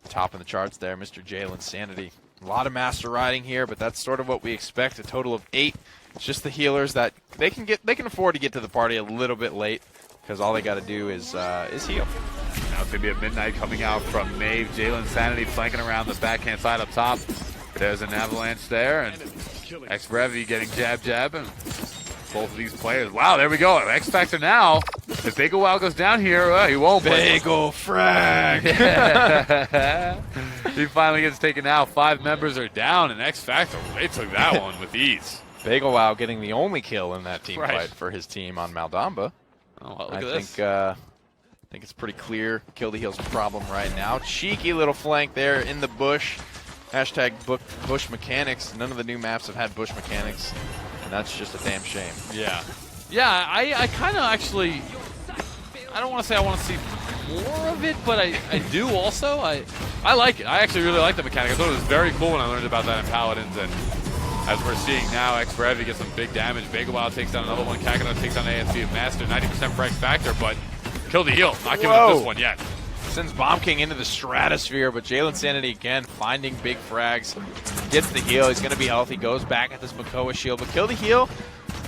Top in the charts there, Mr. Jalen Sanity. A lot of master riding here, but that's sort of what we expect. A total of 8. It's just the healers that they can afford to get to the party a little bit late because all they got to do is heal. Now it's going to be a Midnight coming out from Maeve. Jalen Sanity flanking around the backhand side up top. There's an avalanche there, and X-Brevi getting jab, and both of these players. Wow, there we go. X Factor now. If Bagel Wow goes down here, he won't. Bagel frag. He finally gets taken out. 5 members are down, and X Factor, they took that one with ease. Bagel Wow getting the only kill in that team fight for his team on Maldamba. Oh, well, I think it's pretty clear. Kill the heal's a problem right now. Cheeky little flank there in the bush. Hashtag bush mechanics. None of the new maps have had bush mechanics, and that's just a damn shame. Yeah. Yeah, I kind of actually, I don't want to say I want to see more of it, but I do also. I like it. I actually really like the mechanic. I thought it was very cool when I learned about that in Paladins, and as we're seeing now, X-Brevi gets some big damage. Bagel Wild takes down another one. Kakano takes down AFC of Master. 90% for X Factor, but kill the heal. Not giving up this one yet. Sends Bomb King into the stratosphere, but Jalen Sanity again finding big frags. Gets the heal. He's going to be healthy. Goes back at this Makoa shield, but kill the heal.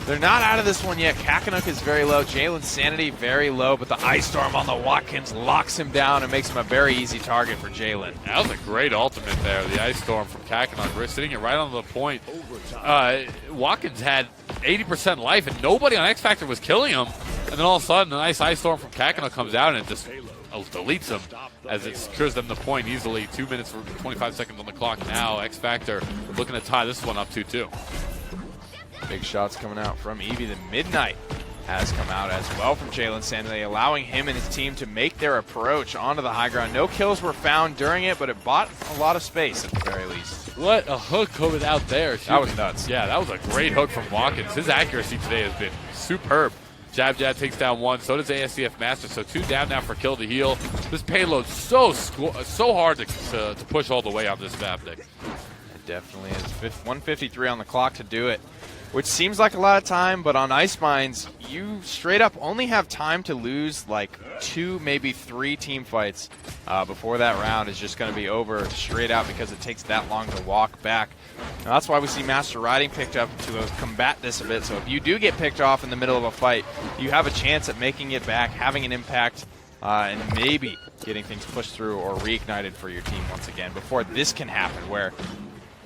They're not out of this one yet. Kakanuk is very low. Jalen Sanity very low, but the Ice Storm on the Watkins locks him down and makes him a very easy target for Jalen. That was a great ultimate there, the Ice Storm from Kakanuk. We're sitting it right on the point. Watkins had 80% life, and nobody on X Factor was killing him. And then all of a sudden, a nice Ice Storm from Kakanuk comes out and it just deletes them as it secures them the point easily. 2 minutes for 25 seconds on the clock now. X Factor looking to tie this one up 2-2. Big shots coming out from Eevee. The Midnight has come out as well from Jalen Sanity, allowing him and his team to make their approach onto the high ground. No kills were found during it, but it bought a lot of space at the very least. What a hook coded out there. That was nuts. Yeah, that was a great hook from Watkins. His accuracy today has been superb. Jab takes down one. So does ASCF Master. So 2 down now for kill to heal. This payload's so hard to push all the way on this map, Nick. It definitely is. 153 on the clock to do it, which seems like a lot of time, but on Ice Mines, you straight up only have time to lose like 2, maybe 3 team fights before that round is just going to be over straight out because it takes that long to walk back. Now, that's why we see Master Riding picked up to combat this a bit. So if you do get picked off in the middle of a fight, you have a chance at making it back, having an impact, and maybe getting things pushed through or reignited for your team once again before this can happen, where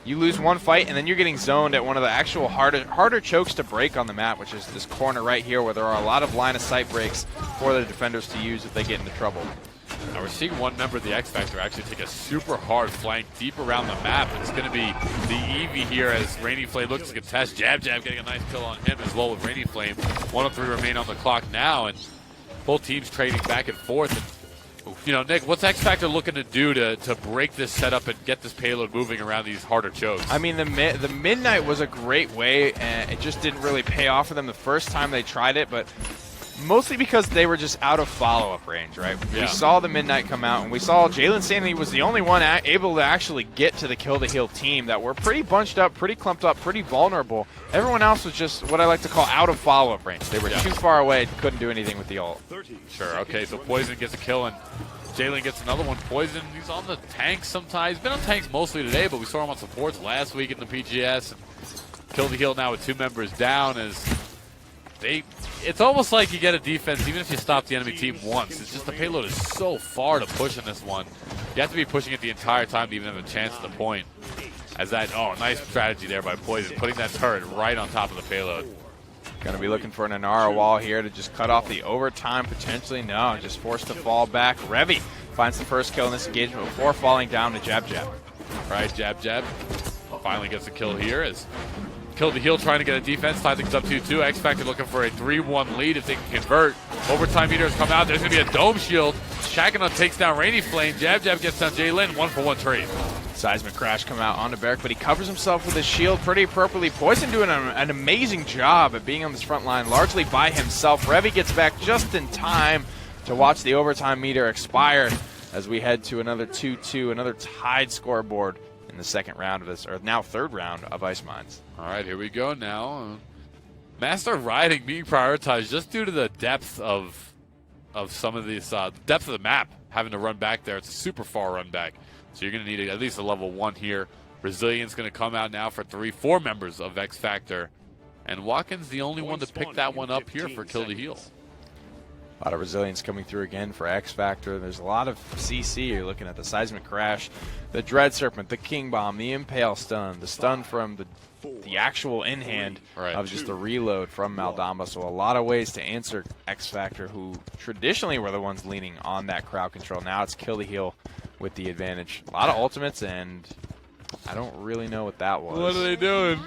you lose one fight and then you're getting zoned at one of the actual harder chokes to break on the map, which is this corner right here where there are a lot of line of sight breaks for the defenders to use if they get into trouble. Now we're seeing one member of the X Factor actually take a super hard flank deep around the map. It's going to be the Eevee here as Rainy Flame looks to contest. Jab getting a nice kill on him as well with Rainy Flame. 1 of 3 remain on the clock now, and both teams trading back and forth. And, you know, Nick, what's X Factor looking to do to break this setup and get this payload moving around these harder chokes? I mean, the Midnight was a great way, and it just didn't really pay off for them the first time they tried it, but mostly because they were just out of follow-up range, right? Yeah. We saw the Midnight come out, and we saw Jalen Sanity was the only one able to actually get to the Kill the Heal team that were pretty bunched up, pretty clumped up, pretty vulnerable. Everyone else was just what I like to call out of follow-up range. They were too far away, couldn't do anything with the ult. Sure, okay, so Poison gets a kill, and Jalen gets another one. Poison, he's on the tanks sometimes. He's been on tanks mostly today, but we saw him on supports last week in the PGS. And Kill the Heal now with 2 members down as it's almost like you get a defense even if you stop the enemy team once. It's just the payload is so far to push in this one. You have to be pushing it the entire time to even have a chance at the point. As that, nice strategy there by Poison, putting that turret right on top of the payload. Going to be looking for an Inara wall here to just cut off the overtime potentially. No, just forced to fall back. Revi finds the first kill in this engagement before falling down to Jab. Right, Jab. Finally gets a kill here as Kill the Heal trying to get a defense. Tie things up 2-2. X Factor looking for a 3-1 lead if they can convert. Overtime meters come out. There's going to be a dome shield. Shakana takes down Rainy Flame. Jab gets down Jalen. 1-for-1 trade. Seismic Crash come out onto Barrick, but he covers himself with his shield pretty appropriately. Poison doing an amazing job at being on this front line, largely by himself. Revi gets back just in time to watch the overtime meter expire as we head to another 2-2, another tied scoreboard in the second round of this, or now third round of Ice Mines. All right, here we go now. Master Riding being prioritized just due to the depth of of some of these depth of the map, having to run back there. It's a super far run back. So you're going to need at least a level 1 here. Resilient's going to come out now for 4 members of X Factor. And Watkins the only one to pick that one up here for Kill the Heal. A lot of Resilience coming through again for X Factor. There's a lot of CC. You're looking at the Seismic Crash, the Dread Serpent, the King Bomb, the Impale Stun, the stun from the actual in-hand of just the reload from Maldamba. So a lot of ways to answer X Factor, who traditionally were the ones leaning on that crowd control. Now it's Kill the Heal with the advantage. A lot of ultimates, and I don't really know what that was. What are they doing?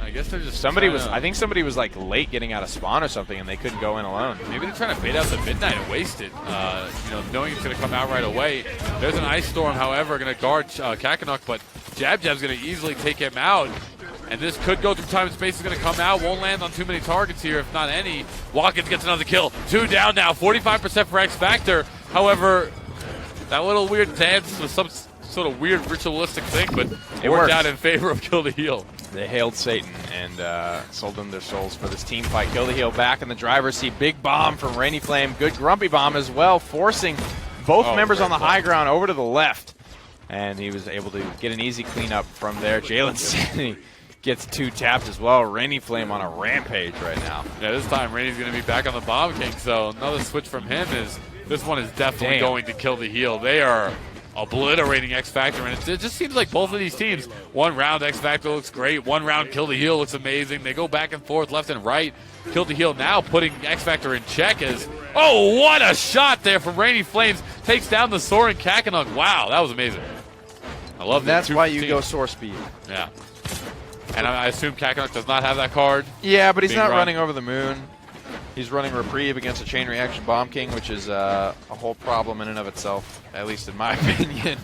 I guess they're just I think somebody was like late getting out of spawn or something, and they couldn't go in alone. Maybe they're trying to bait out the Midnight and waste it. Knowing it's going to come out right away. There's an Ice Storm, however, going to guard Kakanuk, but Jab Jab's going to easily take him out. And this could go through time and space. Is going to come out. Won't land on too many targets here, if not any. Watkins gets another kill. 2 down now. 45% for X Factor. However, that little weird dance was some sort of weird ritualistic thing, but it worked out in favor of Kill the Heal. They hailed Satan and sold them their souls for this team fight. Kill the Heal back in the driver's seat. Big bomb from Rainy Flame. Good Grumpy Bomb as well, forcing both members on the high ground over to the left. And he was able to get an easy cleanup from there. Jalen Sandy gets 2 tapped as well. Rainy Flame on a rampage right now. Yeah, this time Rainy's going to be back on the Bomb King, so another switch from him is this one is definitely going to Kill the Heal. They are obliterating X Factor, and it just seems like both of these teams, 1 round X Factor looks great, 1 round Kill the Heal looks amazing. They go back and forth, left and right. Kill the Heal now putting X Factor in check as, oh, what a shot there from Rainy Flames. Takes down the Soaring Kakanuk. Wow, that was amazing. I love that. That's why you go Soar Speed. Yeah. And I assume Kakanuk does not have that card. Yeah, but he's not running over the moon. He's running Reprieve against a Chain Reaction Bomb King, which is a whole problem in and of itself, at least in my opinion.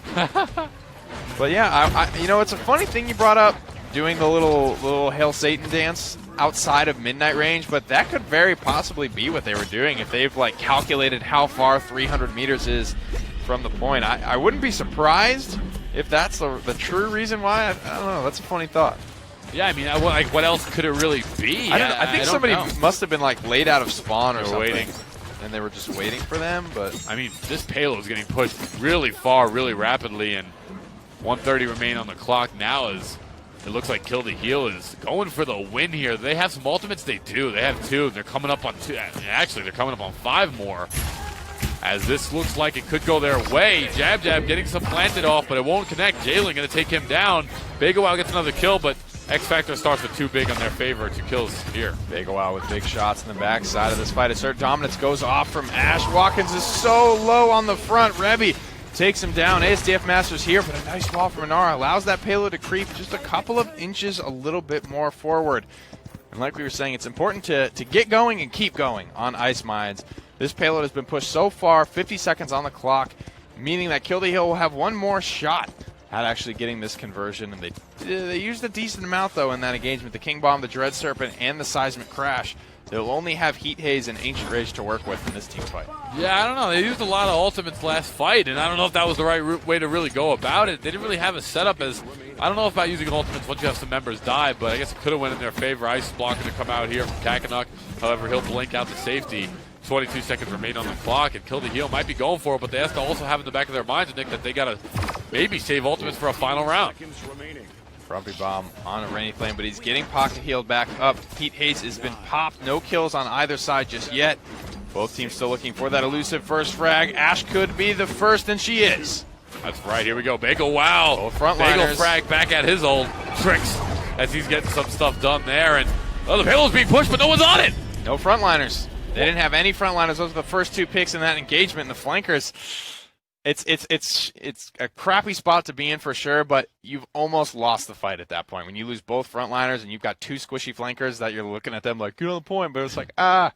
But yeah, it's a funny thing you brought up, doing the little Hail Satan dance outside of midnight range, but that could very possibly be what they were doing if they've like calculated how far 300 meters is from the point. I wouldn't be surprised if that's the true reason why. I don't know. That's a funny thought. Yeah, I mean, what else could it really be? I think somebody must have been like laid out of spawn or something. Waiting. And they were just waiting for them, but I mean, this payload is getting pushed really far, really rapidly, and 1:30 remain on the clock now as it looks like Kill the Heal is going for the win here. They have some ultimates. They do. They have 2. They're coming up on 2. Actually, they're coming up on 5 more. As this looks like it could go their way. Jab Jab getting some planted off, but it won't connect. Jalen going to take him down. Begowow gets another kill, but X Factor starts with 2 big on their favor. 2 kills here. Begowow with big shots in the backside of this fight. Assert dominance goes off from Ash. Watkins is so low on the front. Rebby takes him down. ASDF Masters here, but a nice ball from Inara allows that payload to creep just a couple of inches a little bit more forward. And like we were saying, it's important to get going and keep going on Ice Mines. This payload has been pushed so far, 50 seconds on the clock, meaning that Kill the Heal will have 1 more shot at actually getting this conversion. And they used a decent amount, though, in that engagement. The King Bomb, the Dread Serpent, and the Seismic Crash. They'll only have Heat Haze and Ancient Rage to work with in this team fight. Yeah, I don't know. They used a lot of ultimates last fight, and I don't know if that was the right way to really go about it. They didn't really have a setup as, I don't know about using ultimates once you have some members die, but I guess it could have went in their favor. Ice blocking to come out here from Kakanuk. However, he'll blink out to safety. 22 seconds remain on the clock, and Kill the Heal might be going for it, but they have to also have in the back of their minds, Nick, that they got to maybe save ultimates for a final round. Grumpy Bomb on a Rainy Flame, but he's getting pocket healed back up. Heat Haze has been popped. No kills on either side just yet. Both teams still looking for that elusive first frag. Ash could be the first, and she is. That's right. Here we go. Bagel, wow. Both frontliners. Bagel frag back at his old tricks as he's getting some stuff done there. And the payload's being pushed, but no one's on it. No frontliners. They didn't have any frontliners. Those were the first 2 picks in that engagement. And the flankers, it's a crappy spot to be in for sure, but you've almost lost the fight at that point. When you lose both frontliners and you've got 2 squishy flankers that you're looking at them like, get on the point, but it's like, I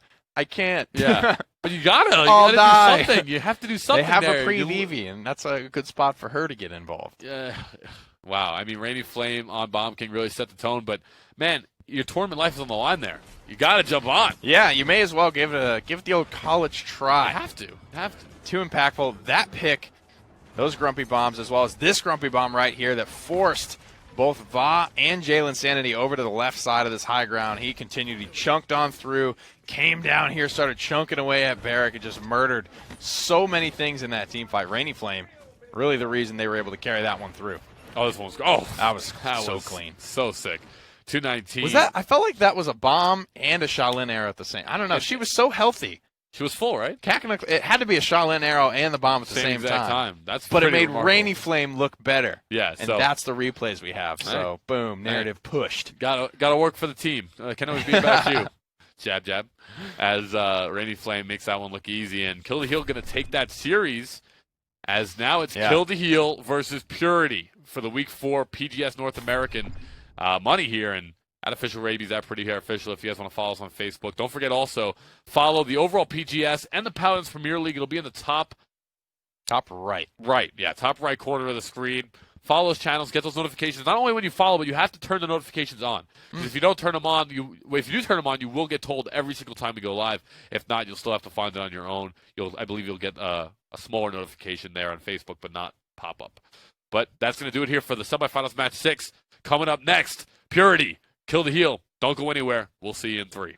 can't. Yeah. But you gotta do something. You have to do something. They have there. a pre-Vivi, and that's a good spot for her to get involved. Yeah. Wow. I mean, Rainy Flame on Bomb King really set the tone, but man, your tournament life is on the line there. You got to jump on. Yeah, you may as well give it the old college try. You have to. Too impactful. That pick, those Grumpy Bombs, as well as this Grumpy Bomb right here that forced both Va and Jalen Sanity over to the left side of this high ground. He continued. He chunked on through, came down here, started chunking away at Barrick, and just murdered so many things in that team fight. Rainy Flame, really the reason they were able to carry that one through. Oh, this one was that so was clean. So sick. 219. Was that? I felt like that was a bomb and a Shaolin arrow at the same. I don't know. She was so healthy. She was full, right? Kakanook, it had to be a Shaolin arrow and the bomb at the same time. But it made remarkable. Rainy Flame look better. Yeah, and that's the replays we have. So, right. boom, narrative pushed. Gotta work for the team. Can always be about you. Jab, jab. As Rainy Flame makes that one look easy. And Kill the Heel going to take that series as now it's Kill the Heel versus Purity for the Week 4 PGS North American money here. And at Official Rabies, at Pretty Hair Official, if you guys want to follow us on Facebook. Don't forget also, follow the overall PGS and the Paladins Premier League. It'll be in the top right. Right, yeah, top right corner of the screen. Follow those channels, get those notifications. Not only when you follow, but you have to turn the notifications on. Because if you don't turn them on, if you do turn them on, you will get told every single time we go live. If not, you'll still have to find it on your own. I believe you'll get a smaller notification there on Facebook, but not pop up. But that's going to do it here for the semifinals match 6. Coming up next, Purity. Kill the Heel. Don't go anywhere. We'll see you in 3.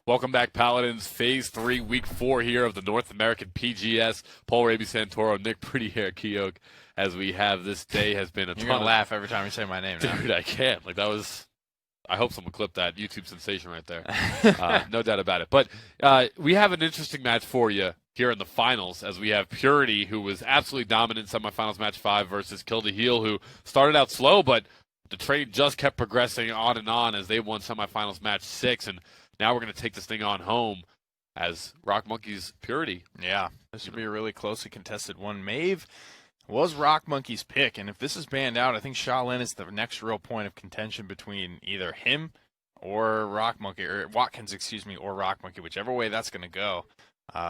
Welcome back, Paladins. Phase 3, Week 4 here of the North American PGS. Paul Raby Santoro, Nick Pretty Hair Keogh, as we have this day has been a ton. You're gonna laugh every time you say my name now. Dude, I can't. Like, that was... I hope someone clipped that YouTube sensation right there. No doubt about it. But we have an interesting match for you here in the finals, as we have Purity, who was absolutely dominant in semifinals match 5, versus Kill the Heel, who started out slow, but the train just kept progressing on and on as they won semifinals match 6. And now we're going to take this thing on home as Rock Monkey's Purity. Yeah, this would be a really closely contested one. Maeve was Rock Monkey's pick, and if this is banned out, I think Shaolin is the next real point of contention between either him or Rock Monkey, or Watkins, excuse me, or Rock Monkey. Whichever way that's going to go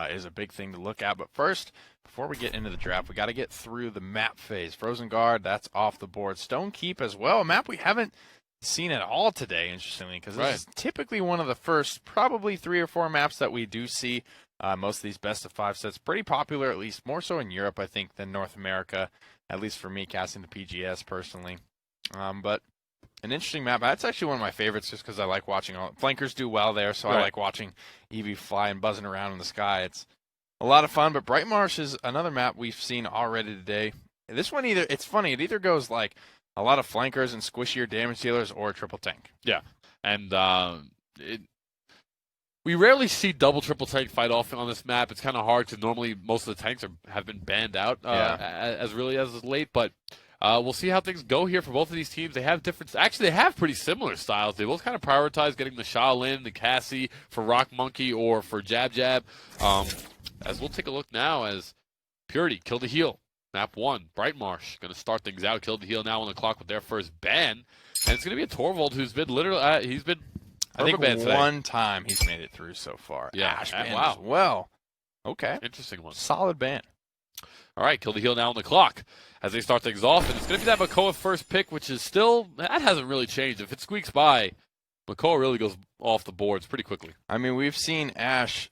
is a big thing to look at. But first, before we get into the draft, we got to get through the map phase. Frozen Guard, that's off the board. Stone Keep as well, a map we haven't seen at all today, interestingly, because this is typically one of the first probably 3 or 4 maps that we do see. Most of these best of 5 sets pretty popular, at least more so in Europe, I think, than North America, at least for me casting the PGS personally. But an interesting map. That's actually one of my favorites just because I like watching all flankers do well there, so I like watching Eevee fly and buzzing around in the sky. It's a lot of fun, but Bright Marsh is another map we've seen already today. This one it's funny, it either goes like a lot of flankers and squishier damage dealers or triple tank. Yeah, and we rarely see double triple tank fight off on this map. It's kind of hard to normally. Most of the tanks have been banned out as late, but we'll see how things go here for both of these teams. They have different. Actually, they have pretty similar styles. They both kind of prioritize getting the Shaolin, the Cassie for Rock Monkey or for Jab Jab. As we'll take a look now as Purity, Kill the Heel, map 1, Bright Marsh going to start things out. Kill the Heel now on the clock with their first ban, and it's going to be a Torvald who's been literally he's been. I think one time he's made it through so far. Yeah. Ash ban as well. Okay. Interesting one. Solid ban. All right, Kill the Heel now on the clock as they start things off. And it's going to be that Makoa first pick, which is still, that hasn't really changed. If it squeaks by, Makoa really goes off the boards pretty quickly. I mean, we've seen Ash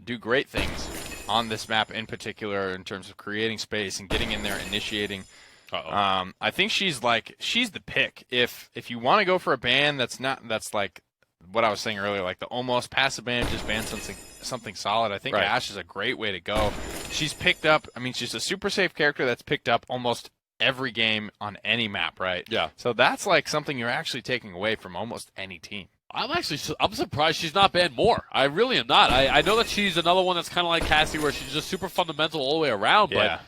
do great things on this map in particular in terms of creating space and getting in there, initiating. I think she's the pick. If you want to go for a ban that's like what I was saying earlier, like the almost passive ban, just ban something solid. I think Ash is a great way to go. She's picked up, I mean, she's a super safe character that's picked up almost every game on any map, right? Yeah. So that's like something you're actually taking away from almost any team. I'm surprised she's not banned more. I really am not. I know that she's another one that's kind of like Cassie, where she's just super fundamental all the way around, but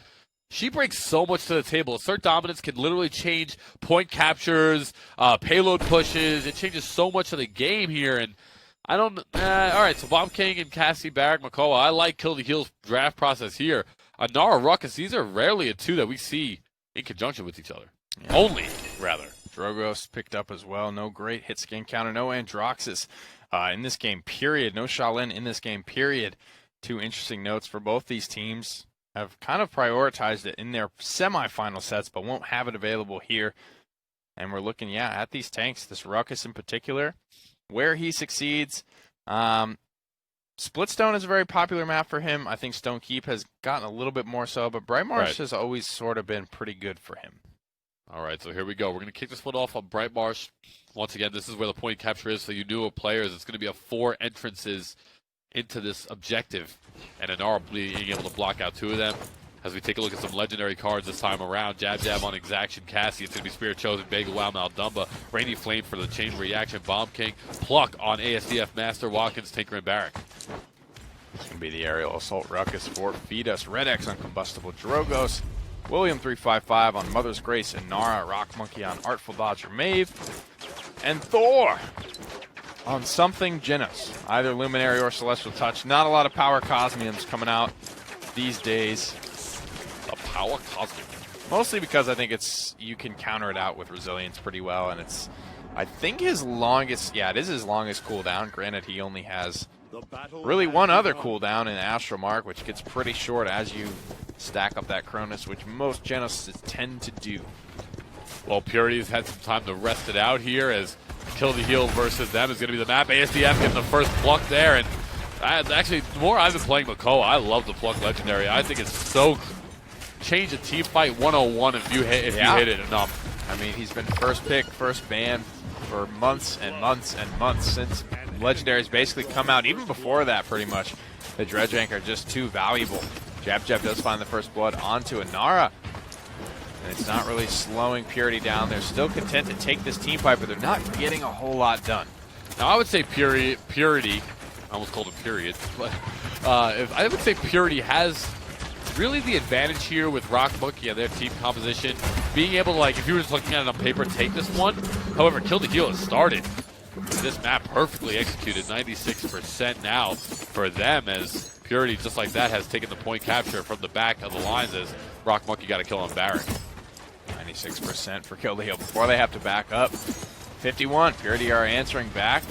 she brings so much to the table. Assert Dominance can literally change point captures, payload pushes. It changes so much of the game here. And I don't... all right, so Bomb King and Cassie, Barrack, Makoa. I like Kill the Heel's draft process here. Nara, Ruckus, these are rarely a 2 that we see in conjunction with each other. Yeah. Only, rather. Drogos picked up as well. No great hit scan counter. No Androxus in this game, period. No Shaolin in this game, period. 2 interesting notes for both these teams. Have kind of prioritized it in their semifinal sets, but won't have it available here. And we're looking, at these tanks, this Ruckus in particular, where he succeeds. Splitstone is a very popular map for him. I think Stone Keep has gotten a little bit more so, but Bright Marsh has always sort of been pretty good for him. All right, so here we go. We're going to kick this one off on Bright Marsh. Once again, this is where the point capture is, so you knew of players. It's going to be a 4 entrances into this objective, and Anara being able to block out 2 of them. As we take a look at some legendary cards this time around, Jab Jab on Exaction, Cassie, it's going to be Spirit Chosen, Bagel Wow, Maldumba, Rainy Flame for the Chain Reaction, Bomb King, Pluck on ASDF Master, Watkins, Tinker, and Barrack. It's going to be the Aerial Assault Ruckus for Feed Us, Red X on Combustible Drogos, William 355 on Mother's Grace and Nara, Rock Monkey on Artful Dodger Maeve, and Thor on something Genos, either Luminary or Celestial Touch. Not a lot of power Cosmiums coming out these days. The power Cosmium. Mostly because I think you can counter it out with Resilience pretty well, and I think his longest, it is his longest cooldown. Granted, he only has really one other cooldown in Astral Mark, which gets pretty short as you stack up that Cronus, which most Genos tend to do. Well, Purity's had some time to rest it out here as Kill the Heel versus them is going to be the map. ASDF getting the first pluck there, and actually, the more I've been playing Makoa, I love the pluck legendary. I think it's so change a team fight 101 if you hit it enough. I mean, he's been first pick, first ban for months and months and months since legendaries basically come out even before that pretty much. The Dredge Anchor just too valuable. Jab Jab does find the first blood onto Inara. And it's not really slowing Purity down. They're still content to take this team fight, but they're not getting a whole lot done. Now, I would say Purity, I almost called it period, but I would say Purity has really the advantage here with Rock Monkey and their team composition. Being able to, like, if you were just looking at it on paper, take this one. However, Kill the Heal has started this map perfectly executed, 96% now for them, as Purity, just like that, has taken the point capture from the back of the lines as Rock Monkey got a kill on Baron. 96% for Kill the Heal before they have to back up. 51, Purity are answering back.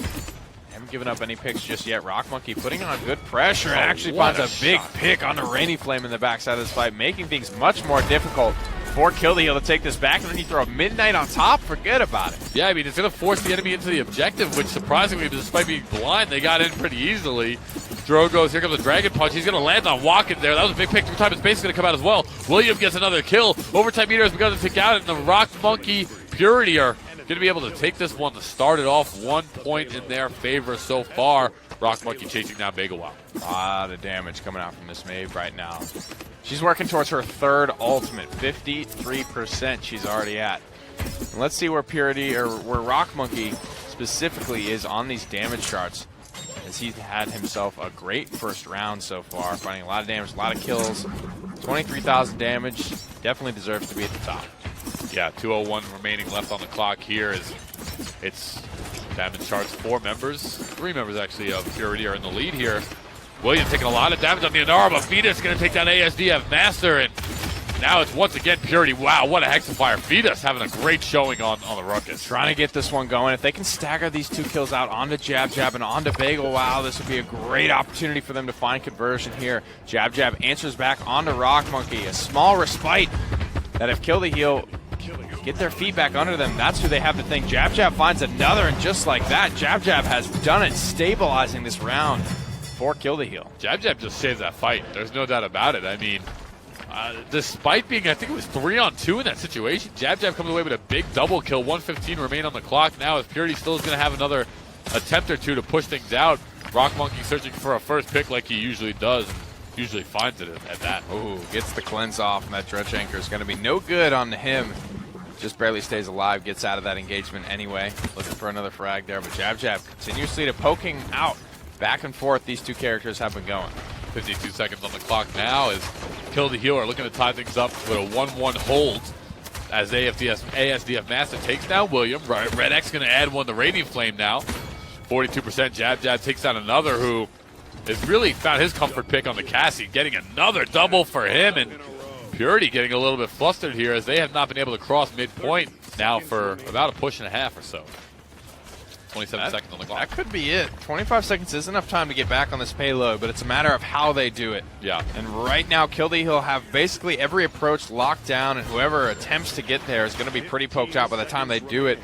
Haven't given up any picks just yet. Rock Monkey putting on good pressure and actually finds a big pick on the Rainy Flame in the backside of this fight, making things much more difficult for Kill the Heal to take this back, and then you throw a Midnight on top, forget about it. Yeah, I mean, it's going to force the enemy into the objective, which surprisingly, despite being blind, they got in pretty easily. Drogo's, here comes the Dragon Punch. He's going to land on Watkins there. That was a big pick. Time is basically going to come out as well. William gets another kill. Overtime meter has begun to tick out, and the Rock Monkey Purity are going to be able to take this one to start it off. 1 point in their favor so far. Rock Monkey chasing down Bagel. A lot of damage coming out from this Maeve right now. She's working towards her third ultimate. 53% she's already at. And let's see where Purity, or where Rock Monkey specifically is on these damage charts, as he's had himself a great first round so far, finding a lot of damage, a lot of kills. 23,000 damage, definitely deserves to be at the top. Yeah, 2:01 remaining left on the clock here. It's damage charts. 3 members actually of Purity are in the lead here. William taking a lot of damage on the Inara, but Fetus going to take down ASDF Master, and now it's once again Purity. Wow, what a Hexifier. Fetus having a great showing on the Ruckus. Trying to get this one going. If they can stagger these 2 kills out onto Jab Jab and onto Bagel, wow, this would be a great opportunity for them to find conversion here. Jab Jab answers back onto Rock Monkey. A small respite that if Kill the Heal get their feet back under them, that's who they have to think. Jab Jab finds another, and just like that, Jab Jab has done it, stabilizing this round for Kill the Heal. Jab Jab just saves that fight. There's no doubt about it. I mean, despite being, I think it was 3-on-2 in that situation, Jab Jab comes away with a big double kill. 1:15 remain on the clock now, as Purity still is going to have another attempt or two to push things out. Rock Monkey searching for a first pick like he usually does. Usually finds it at that. Ooh, gets the cleanse off, and that Dredge Anchor is going to be no good on him. Just barely stays alive, gets out of that engagement anyway. Looking for another frag there, but Jab Jab continuously to poking out. Back and forth, these 2 characters have been going. 52 seconds on the clock now as Kill the Heal are looking to tie things up with a 1-1 hold as ASDF Master takes down William. Red X going to add one to Radiant Flame now. 42%. Jab Jab takes down another who has really found his comfort pick on the Cassie, getting another double for him, and Purity getting a little bit flustered here as they have not been able to cross midpoint now for about a push and a half or so. 27 seconds on the clock. That could be it. 25 seconds is enough time to get back on this payload, but it's a matter of how they do it. Yeah. And right now, Kill the Heal have basically every approach locked down, and whoever attempts to get there is going to be pretty poked out by the time they do it.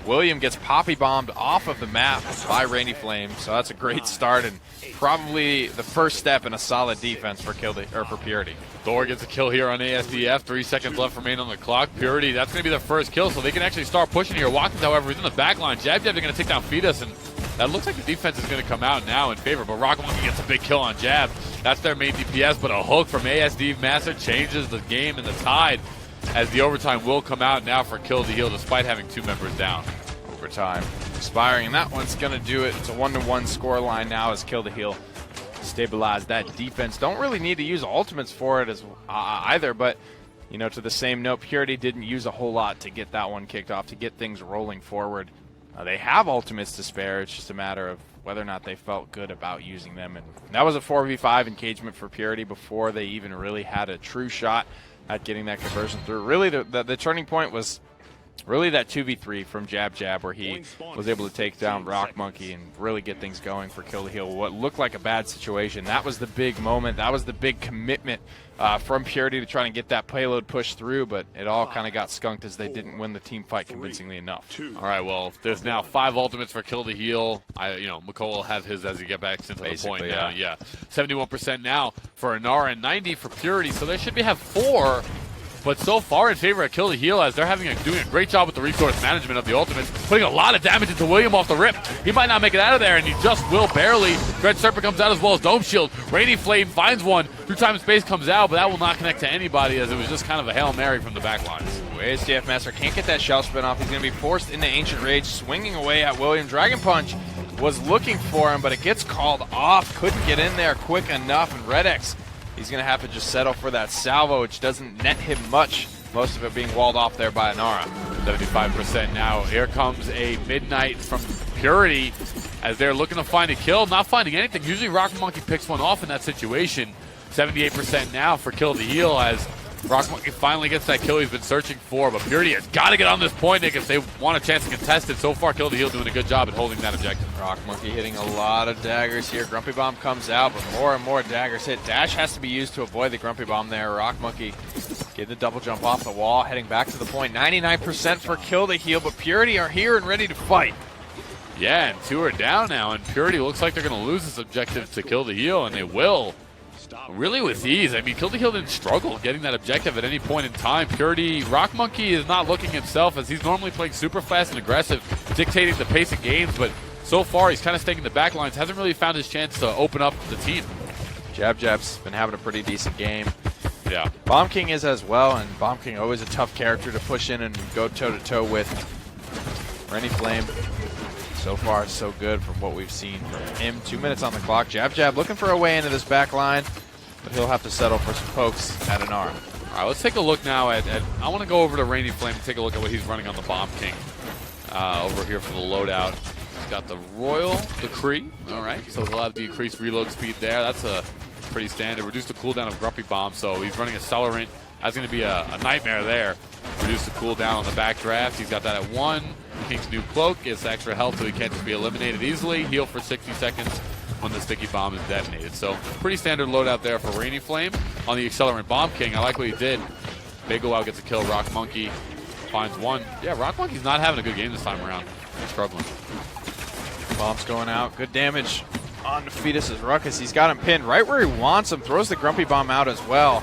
William gets poppy bombed off of the map by Rainy Flame, so that's a great start and probably the first step in a solid defense for Purity. Thor gets a kill here on ASDF. 3 seconds left remain on the clock. Purity, that's going to be their first kill, so they can actually start pushing here. Watkins, however, is in the back line. Jab Jab are going to take down Fetus, and that looks like the defense is going to come out now in favor, but Rock Monkey gets a big kill on Jab. That's their main DPS, but a hook from ASD Master changes the game and the tide, as the overtime will come out now for Kill the Heal, despite having 2 members down. Overtime expiring, and that one's going to do it. It's a 1-1 score line now as Kill the Heal stabilize that defense. Don't really need to use ultimates for it as either, but you know, to the same note, Purity didn't use a whole lot to get that one kicked off, to get things rolling forward. They have ultimates to spare. It's just a matter of whether or not they felt good about using them, and that was a 4v5 engagement for Purity before they even really had a true shot at getting that conversion through. Really, the turning point was really that 2v3 from Jab Jab, where he was able to take down Rock Monkey and really get things going for Kill the Heal. What looked like a bad situation, that was the big moment. That was the big commitment from Purity to try and get that payload pushed through, but it all kind of got skunked as they didn't win the team fight convincingly enough. All right, well, there's now 5 ultimates for Kill the Heal. McCall will have his as he get back into the point now. Yeah, 71% now for Inara and 90 for Purity, so they should have 4 but so far in favor of Kill the Heal, as they're doing a great job with the resource management of the ultimates, putting a lot of damage into William off the rip. He might not make it out of there, and he just will barely. Dread Serpent comes out as well as Dome Shield. Rainy Flame finds one. Through time and space comes out, but that will not connect to anybody, as it was just kind of a Hail Mary from the backlines. SDF Master can't get that shell spin off. He's going to be forced into Ancient Rage, swinging away at William. Dragon Punch was looking for him, but it gets called off. Couldn't get in there quick enough, and Red X, he's going to have to just settle for that salvo, which doesn't net him much, most of it being walled off there by Inara. 75% now. Here comes a Midnight from Purity, as they're looking to find a kill, not finding anything. Usually Rock Monkey picks one off in that situation. 78% now for Kill the Heal, as Rock Monkey finally gets that kill he's been searching for, but Purity has got to get on this point, Nick, if they want a chance to contest it. So far, Kill the Heal doing a good job at holding that objective. Rock Monkey hitting a lot of daggers here. Grumpy Bomb comes out, but more and more daggers hit. Dash has to be used to avoid the Grumpy Bomb there. Rock Monkey getting the double jump off the wall, heading back to the point. 99% for Kill the Heal, but Purity are here and ready to fight. Yeah, and 2 are down now, and Purity looks like they're going to lose this objective to Kill the Heal, and they will. Really with ease. I mean, Kill the Heal didn't struggle getting that objective at any point in time. Purity, Rock Monkey is not looking himself, as he's normally playing super fast and aggressive, dictating the pace of games, but so far he's kind of staying in the back lines, hasn't really found his chance to open up the team. Jab Jab's been having a pretty decent game. Yeah. Bomb King is as well, and Bomb King always a tough character to push in and go toe-to-toe with. Rainy Flame, so far so good from what we've seen from him. 2 minutes on the clock. Jab Jab looking for a way into this back line, but he'll have to settle for some pokes at Inara. All right, let's take a look now at I want to go over to Rainy Flame and take a look at what he's running on the Bomb King over here for the loadout. He's got the Royal Decree, all right, so he'll have the increased reload speed there. That's a pretty standard. Reduce the cooldown of Grumpy Bomb, so he's running a Accelerant. That's going to be a nightmare there. Reduce the cooldown on the back draft. He's got that at 1. King's New Cloak gets extra health so he can't just be eliminated easily. Heal for 60 seconds when the sticky bomb is detonated. So pretty standard loadout there for Rainy Flame. On the Accelerant Bomb King, I like what he did. Big-O-Wow gets a kill. Rock Monkey finds one. Yeah, Rock Monkey's not having a good game this time around. He's struggling. Bomb's going out. Good damage on Fetus's Ruckus. He's got him pinned right where he wants him. Throws the Grumpy Bomb out as well.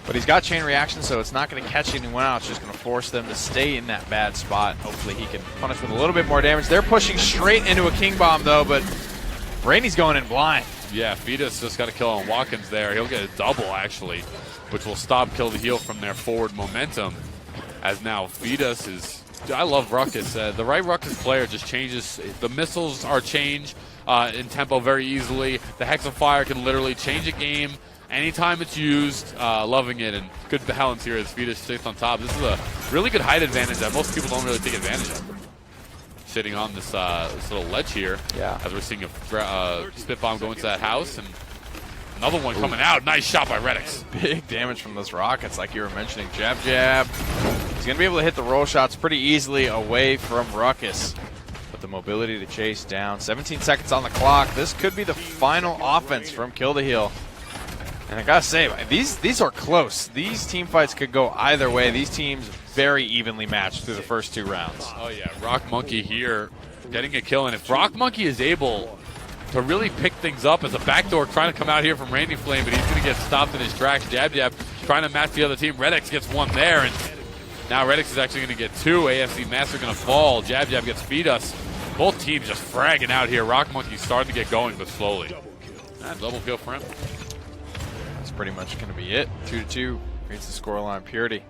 But he's got chain reaction, so it's not going to catch anyone out. It's just going to force them to stay in that bad spot. Hopefully he can punish with a little bit more damage. They're pushing straight into a King Bomb, though, but Rainy's going in blind. Yeah, Fetus just got a kill on Watkins there. He'll get a double, actually, which will stop Kill the Heal from their forward momentum. As now Fetus is... I love Ruckus. The right Ruckus player just changes. The missiles are changed in tempo very easily. The Hex of Fire can literally change a game anytime it's used. Loving it, and good balance here as Fetus sits on top. This is a really good height advantage that most people don't really take advantage of. Sitting on this little ledge here, yeah. As we're seeing a spit bomb go into that house, and another one coming out. Nice shot by Redix. Big damage from those rockets, like you were mentioning. Jab Jab. He's going to be able to hit the roll shots pretty easily away from Ruckus. But the mobility to chase down. 17 seconds on the clock. This could be the final offense from Kill the Heal. And I gotta say, these are close. These team fights could go either way. These teams very evenly matched through the first 2 rounds. Oh yeah, Rock Monkey here getting a kill, and if Rock Monkey is able to really pick things up as a backdoor trying to come out here from Rainy Flame, but he's going to get stopped in his tracks. Jab Jab trying to match the other team. Redix gets one there, and now Redix is actually going to get 2. AFC Master going to fall. Jab Jab gets feed us. Both teams just fragging out here. Rock Monkey starting to get going, but slowly. Double kill for him. That's pretty much going to be it. 2-2 reads the scoreline. Purity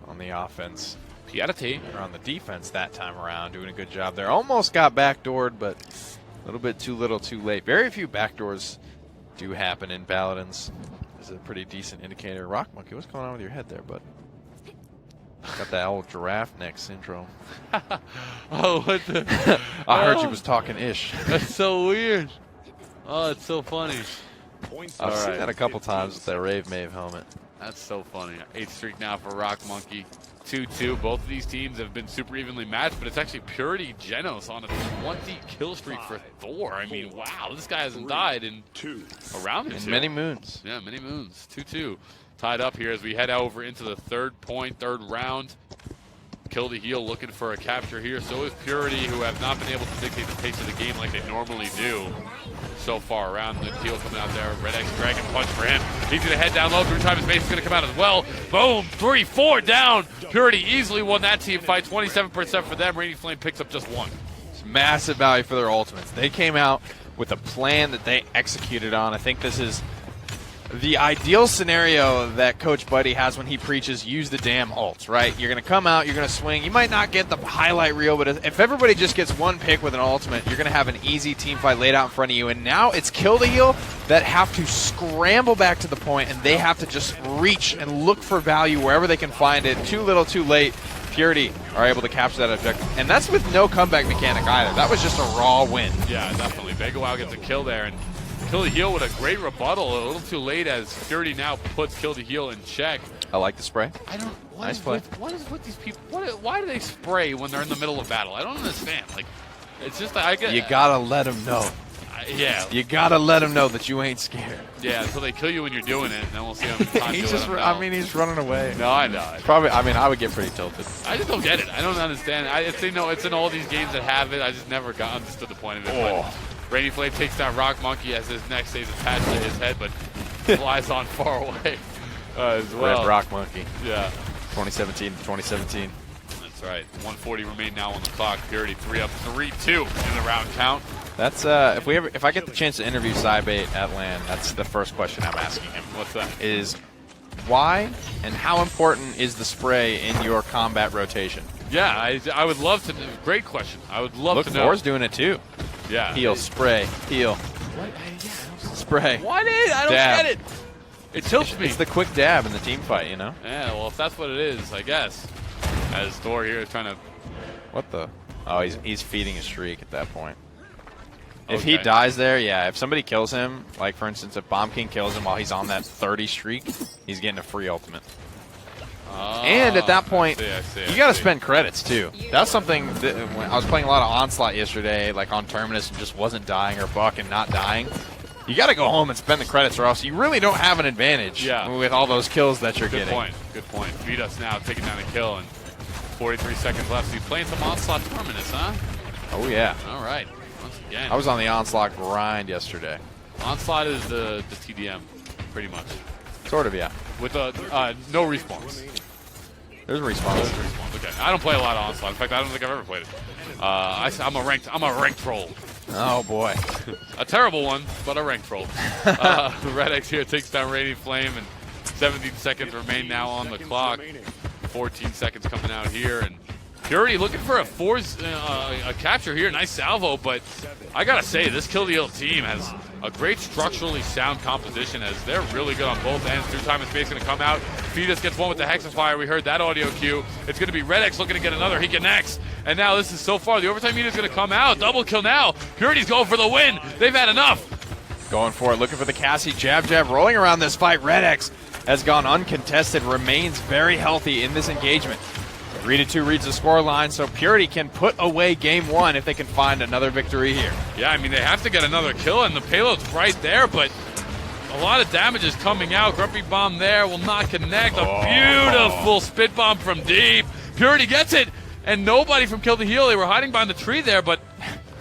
on the offense. Piatti. They're on the defense that time around, doing a good job there. Almost got backdoored, but a little bit too little, too late. Very few backdoors do happen in Paladins. This is a pretty decent indicator. Rock Monkey, what's going on with your head there, bud? Got that old giraffe neck syndrome. Oh, what the? I heard you was talking ish. That's so weird. Oh, it's so funny. I've seen that a couple times with that Rave Mave helmet. That's so funny. 8th streak now for Rock Monkey. 2-2. Both of these teams have been super evenly matched, but it's actually Purity Genos on a 20 kill streak for Thor. I mean, wow, this guy hasn't died in around in many moons. Yeah, many moons. 2-2. Tied up here as we head over into the third round. Kill the heel looking for a capture here. So is Purity, who have not been able to dictate the pace of the game like they normally do so far around. The heel coming out there. Red X Dragon Punch for him. He's going to head down low. Through time, his base is going to come out as well. Boom. 3-4 down. Purity easily won that team fight. 27% for them. Raging Flame picks up just 1. It's massive value for their ultimates. They came out with a plan that they executed on. I think this is the ideal scenario that Coach Buddy has when he preaches use the damn ults, right? You're going to come out, you're going to swing. You might not get the highlight reel, but if everybody just gets one pick with an ultimate, you're going to have an easy team fight laid out in front of you. And now it's Kill the Heel that have to scramble back to the point, and they have to just reach and look for value wherever they can find it. Too little, too late. Purity are able to capture that objective. And that's with no comeback mechanic either. That was just a raw win. Yeah, definitely. Begawau gets a kill there, and Kill the Heel with a great rebuttal. A little too late as Purity now puts Kill the Heel in check. I like the spray. I don't. Nice play. What is with these people? Why do they spray when they're in the middle of battle? I don't understand. Like, it's just I get. You gotta let them know. Yeah. You gotta let them know that you ain't scared. Yeah. Until they kill you when you're doing it, and then we'll see how much time He's you just. let them I mean, he's running away. No, I know. Probably. I mean, I would get pretty tilted. I just don't get it. I don't understand. It's in all these games that have it. I just never understood the point of it. Oh. Raging Flame takes down Rock Monkey as his neck stays attached to his head, but flies on far away as well. Red Rock Monkey. Yeah. 2017 to 2017. That's right. 140 remain now on the clock. Purity 3-up, 3-2 in the round count. That's if I get the chance to interview Cybate at LAN, that's the first question I'm asking him. What's that? Is why and how important is the spray in your combat rotation? Yeah, I would love to. Great question. I would love to know. Look, Thor's doing it too. Yeah. Heal, spray, heal, spray. What is? I don't Dab. get it. It tilts me. It's the quick dab in the team fight, you know? Yeah, well, if that's what it is, I guess. As Thor here is trying to. What the? Oh, he's feeding a streak at that point. If Okay. he dies there, yeah, if somebody kills him, like for instance, if Bomb King kills him while he's on that 30 streak, he's getting a free ultimate. And at that point, I see, you got to spend credits too. That's something that when I was playing a lot of Onslaught yesterday, like on Terminus, and just wasn't dying or Buck and not dying. You got to go home and spend the credits, or else you really don't have an advantage with all those kills that you're getting. Good point. Beat us now, taking down a kill, and 43 seconds left. So you playing some Onslaught Terminus, huh? Oh yeah. All right. Once again, I was on the Onslaught grind yesterday. Onslaught is the TDM, pretty much. Sort of, yeah. With no respawns. There's a response. Okay. I don't play a lot of Onslaught. In fact, I don't think I've ever played it. I'm a ranked troll. Oh boy. A terrible one, but a ranked troll. Red X here takes down Raging Flame, and 17 seconds remain now on the clock. 14 seconds coming out here, and Purity looking for a capture here. Nice salvo, but I gotta say, this Kill the Heel team has a great structurally sound composition, as they're really good on both ends. Through time and space going to come out. Fetus gets one with the Hexafire. We heard that audio cue. It's going to be Red X looking to get another. He connects. And now this is so far. The overtime unit is going to come out. Double kill now. Purity's going for the win. They've had enough. Going for it, looking for the Cassie jab, rolling around this fight. Red X has gone uncontested, remains very healthy in this engagement. 3-2 reads the score line, so Purity can put away game one if they can find another victory here. Yeah, I mean, they have to get another kill, and the payload's right there, but a lot of damage is coming out. Grumpy Bomb there will not connect. A beautiful spit bomb from deep. Purity gets it, and nobody from Kill the Heel. They were hiding behind the tree there, but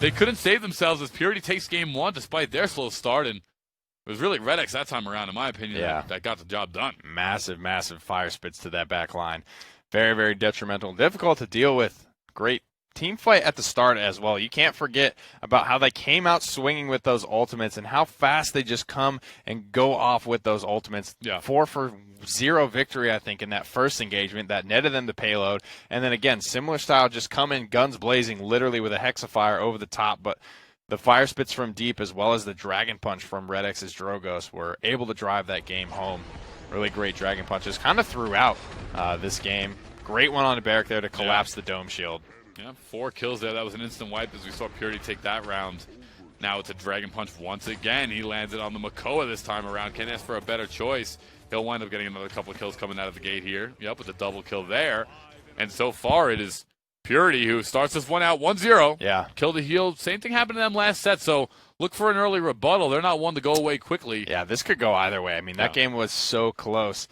they couldn't save themselves as Purity takes game one despite their slow start, and it was really Red X that time around, in my opinion, that got the job done. Massive fire spits to that back line. Very, very detrimental. Difficult to deal with. Great team fight at the start as well. You can't forget about how they came out swinging with those ultimates and how fast they just come and go off with those ultimates. Yeah. 4-for-0 victory, I think, in that first engagement. That netted them the payload. And then again, similar style, just come in guns blazing, literally with a Hexafire over the top. But the fire spits from deep as well as the Dragon Punch from Red X's Drogos were able to drive that game home. Really great Dragon Punches kind of throughout this game. Great one on the Barrack there to collapse the Dome Shield. Yeah, 4 kills there. That was an instant wipe as we saw Purity take that round. Now it's a Dragon Punch once again. He lands it on the Makoa this time around. Can't ask for a better choice. He'll wind up getting another couple of kills coming out of the gate here. Yep, with a double kill there. And so far it is Purity who starts this one out 1-0. Yeah. Kill the Heel. Same thing happened to them last set, so look for an early rebuttal. They're not one to go away quickly. Yeah, this could go either way. I mean, that game was so close.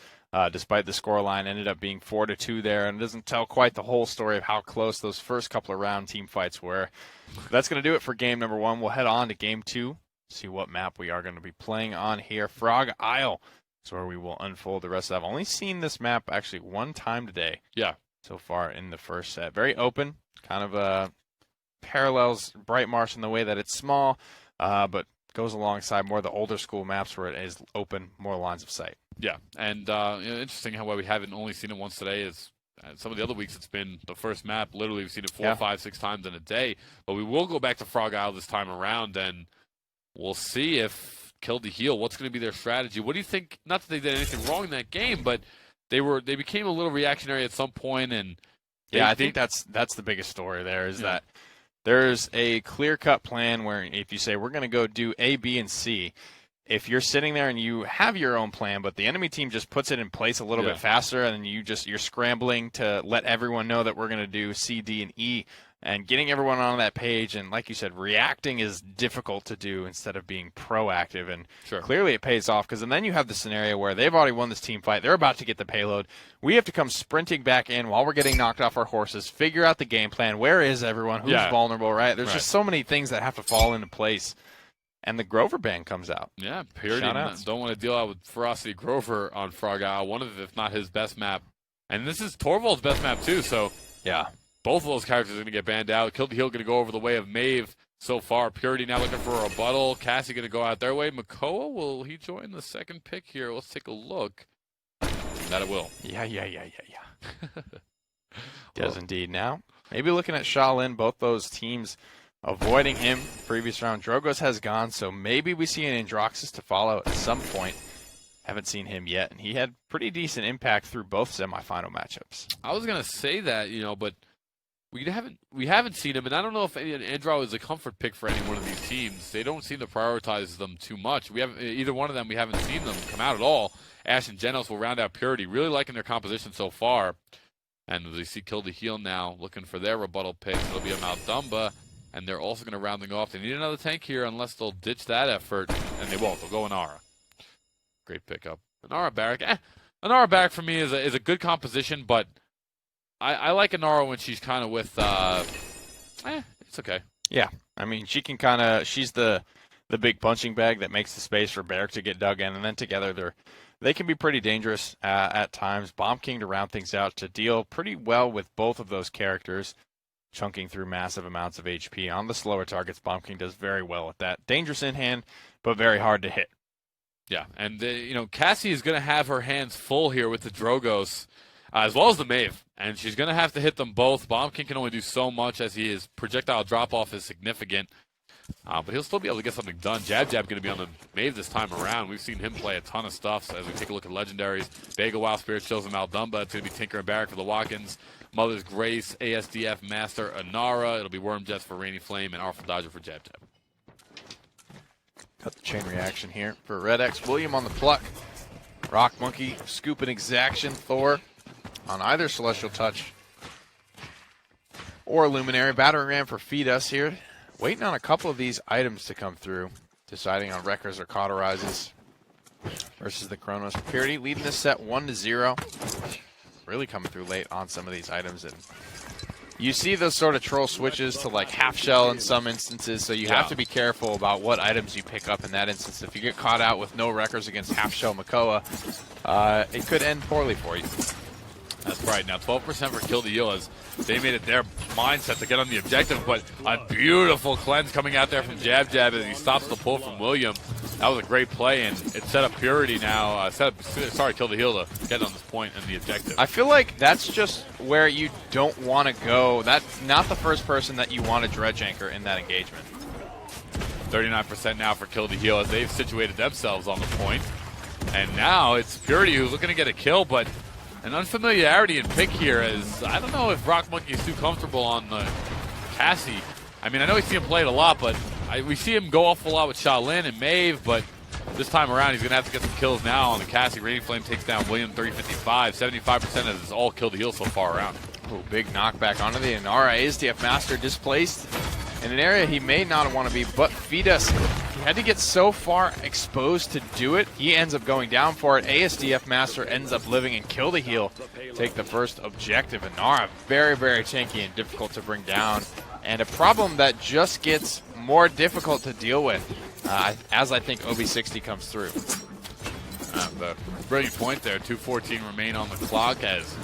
despite the scoreline. Ended up being 4-2 there, and it doesn't tell quite the whole story of how close those first couple of round team fights were. That's going to do it for game number 1. We'll head on to game 2, see what map we are going to be playing on here. Frog Isle is where we will unfold the rest of that. I've only seen this map actually one time today. Yeah. So far in the first set. Very open, kind of parallels Bright Marsh in the way that it's small, but goes alongside more of the older school maps where it is open, more lines of sight. Yeah, and interesting how we haven't only seen it once today is some of the other weeks it's been the first map. Literally, we've seen it 4, 5, 6 times in a day. But we will go back to Frog Isle this time around, and we'll see if Kill the Heal, what's going to be their strategy. What do you think? Not that they did anything wrong in that game, but they became a little reactionary at some point, and I think that's the biggest story there is that there's a clear-cut plan where if you say we're going to go do A, B, and C, if you're sitting there and you have your own plan, but the enemy team just puts it in place a little bit faster, and you're scrambling to let everyone know that we're going to do C, D, and E, and getting everyone on that page, and like you said, reacting is difficult to do instead of being proactive, and clearly it pays off, because then you have the scenario where they've already won this team fight, they're about to get the payload, we have to come sprinting back in while we're getting knocked off our horses, figure out the game plan, where is everyone, who's vulnerable, right? There's just so many things that have to fall into place. And the Grover band comes out. Yeah, Purity don't want to deal out with Ferocity Grover on Frog Isle. One of, if not his best map. And this is Torvald's best map, too. So, both of those characters are going to get banned out. Kill the Heal going to go over the way of Maeve so far. Purity now looking for a rebuttal. Cassie going to go out their way. Makoa, will he join the second pick here? Let's take a look. That it will. Yeah. Does indeed. Now, maybe looking at Shaolin, both those teams avoiding him previous round. Drogos has gone, so maybe we see an Androxus to follow at some point. Haven't seen him yet, and he had pretty decent impact through both semifinal matchups. I was gonna say that, but we haven't seen him, and I don't know if Andro is a comfort pick for any one of these teams. They don't seem to prioritize them too much. We haven't either one of them. We haven't seen them come out at all. Ash and Genos will round out Purity. Really liking their composition so far, and we see Kill the Heal now looking for their rebuttal picks. It'll be a Maldumba. And they're also going to rounding off. They need another tank here unless they'll ditch that effort. And they won't. They'll go Inara. Great pickup. Inara Barrack. Inara Barrack for me is a good composition, but I like Inara when she's kind of with it's okay. Yeah. I mean, she can she's the big punching bag that makes the space for Barrack to get dug in. And then together they can be pretty dangerous at times. Bomb King to round things out to deal pretty well with both of those characters. Chunking through massive amounts of HP on the slower targets. Bomb King does very well at that. Dangerous in hand, but very hard to hit. Yeah, and Cassie is going to have her hands full here with the Drogos, as well as the Maeve, and she's going to have to hit them both. Bomb King can only do so much as his projectile drop-off is significant, but he'll still be able to get something done. Jab going to be on the Maeve this time around. We've seen him play a ton of stuff, so as we take a look at Legendaries, Vega Wild Spirit shows him Maldumba. It's going to be Tinker and Barrack for the Watkins. Mother's Grace, ASDF Master, Inara. It'll be Worm Jets for Rainy Flame, and Artful Dodger for Jab. Got the chain reaction here for Red X. William on the pluck. Rock Monkey, Scoop and Exaction. Thor on either Celestial Touch or Luminary. Battering Ram for Feed Us here. Waiting on a couple of these items to come through. Deciding on Wreckers or Cauterizes versus the Chronos. Purity leading this set 1-0. Really coming through late on some of these items, and you see those sort of troll switches to like half shell in some instances, so you have to be careful about what items you pick up in that instance. If you get caught out with no Wreckers against half shell Makoa, it could end poorly for you. That's right. Now 12% for Kill the Heal as they made it their mindset to get on the objective, but a beautiful cleanse coming out there from Jab as he stops the pull from William. That was a great play, and it set up Purity now. Kill the Heal to get on this point and the objective. I feel like that's just where you don't want to go. That's not the first person that you want to dredge anchor in that engagement. 39% now for Kill the Heal as they've situated themselves on the point. And now it's Purity who's looking to get a kill, but an unfamiliarity in pick here is, I don't know if Rock Monkey is too comfortable on Cassie. I mean, I know we see him play it a lot, but we see him go off a lot with Shaolin and Maeve, but this time around he's going to have to get some kills now on the Cassie. Raining Flame takes down William 355. 75% is all Kill the Heal so far around. Oh, big knockback onto the Inara. ASDF Master displaced in an area he may not want to be, but Feed Us had to get so far exposed to do it. He ends up going down for it. ASDF Master ends up living and Kill the Heal. Take the first objective. And Nara, very, very tanky and difficult to bring down. And a problem that just gets more difficult to deal with as I think OB60 comes through. The brilliant point there. 2:14 remain on the clock as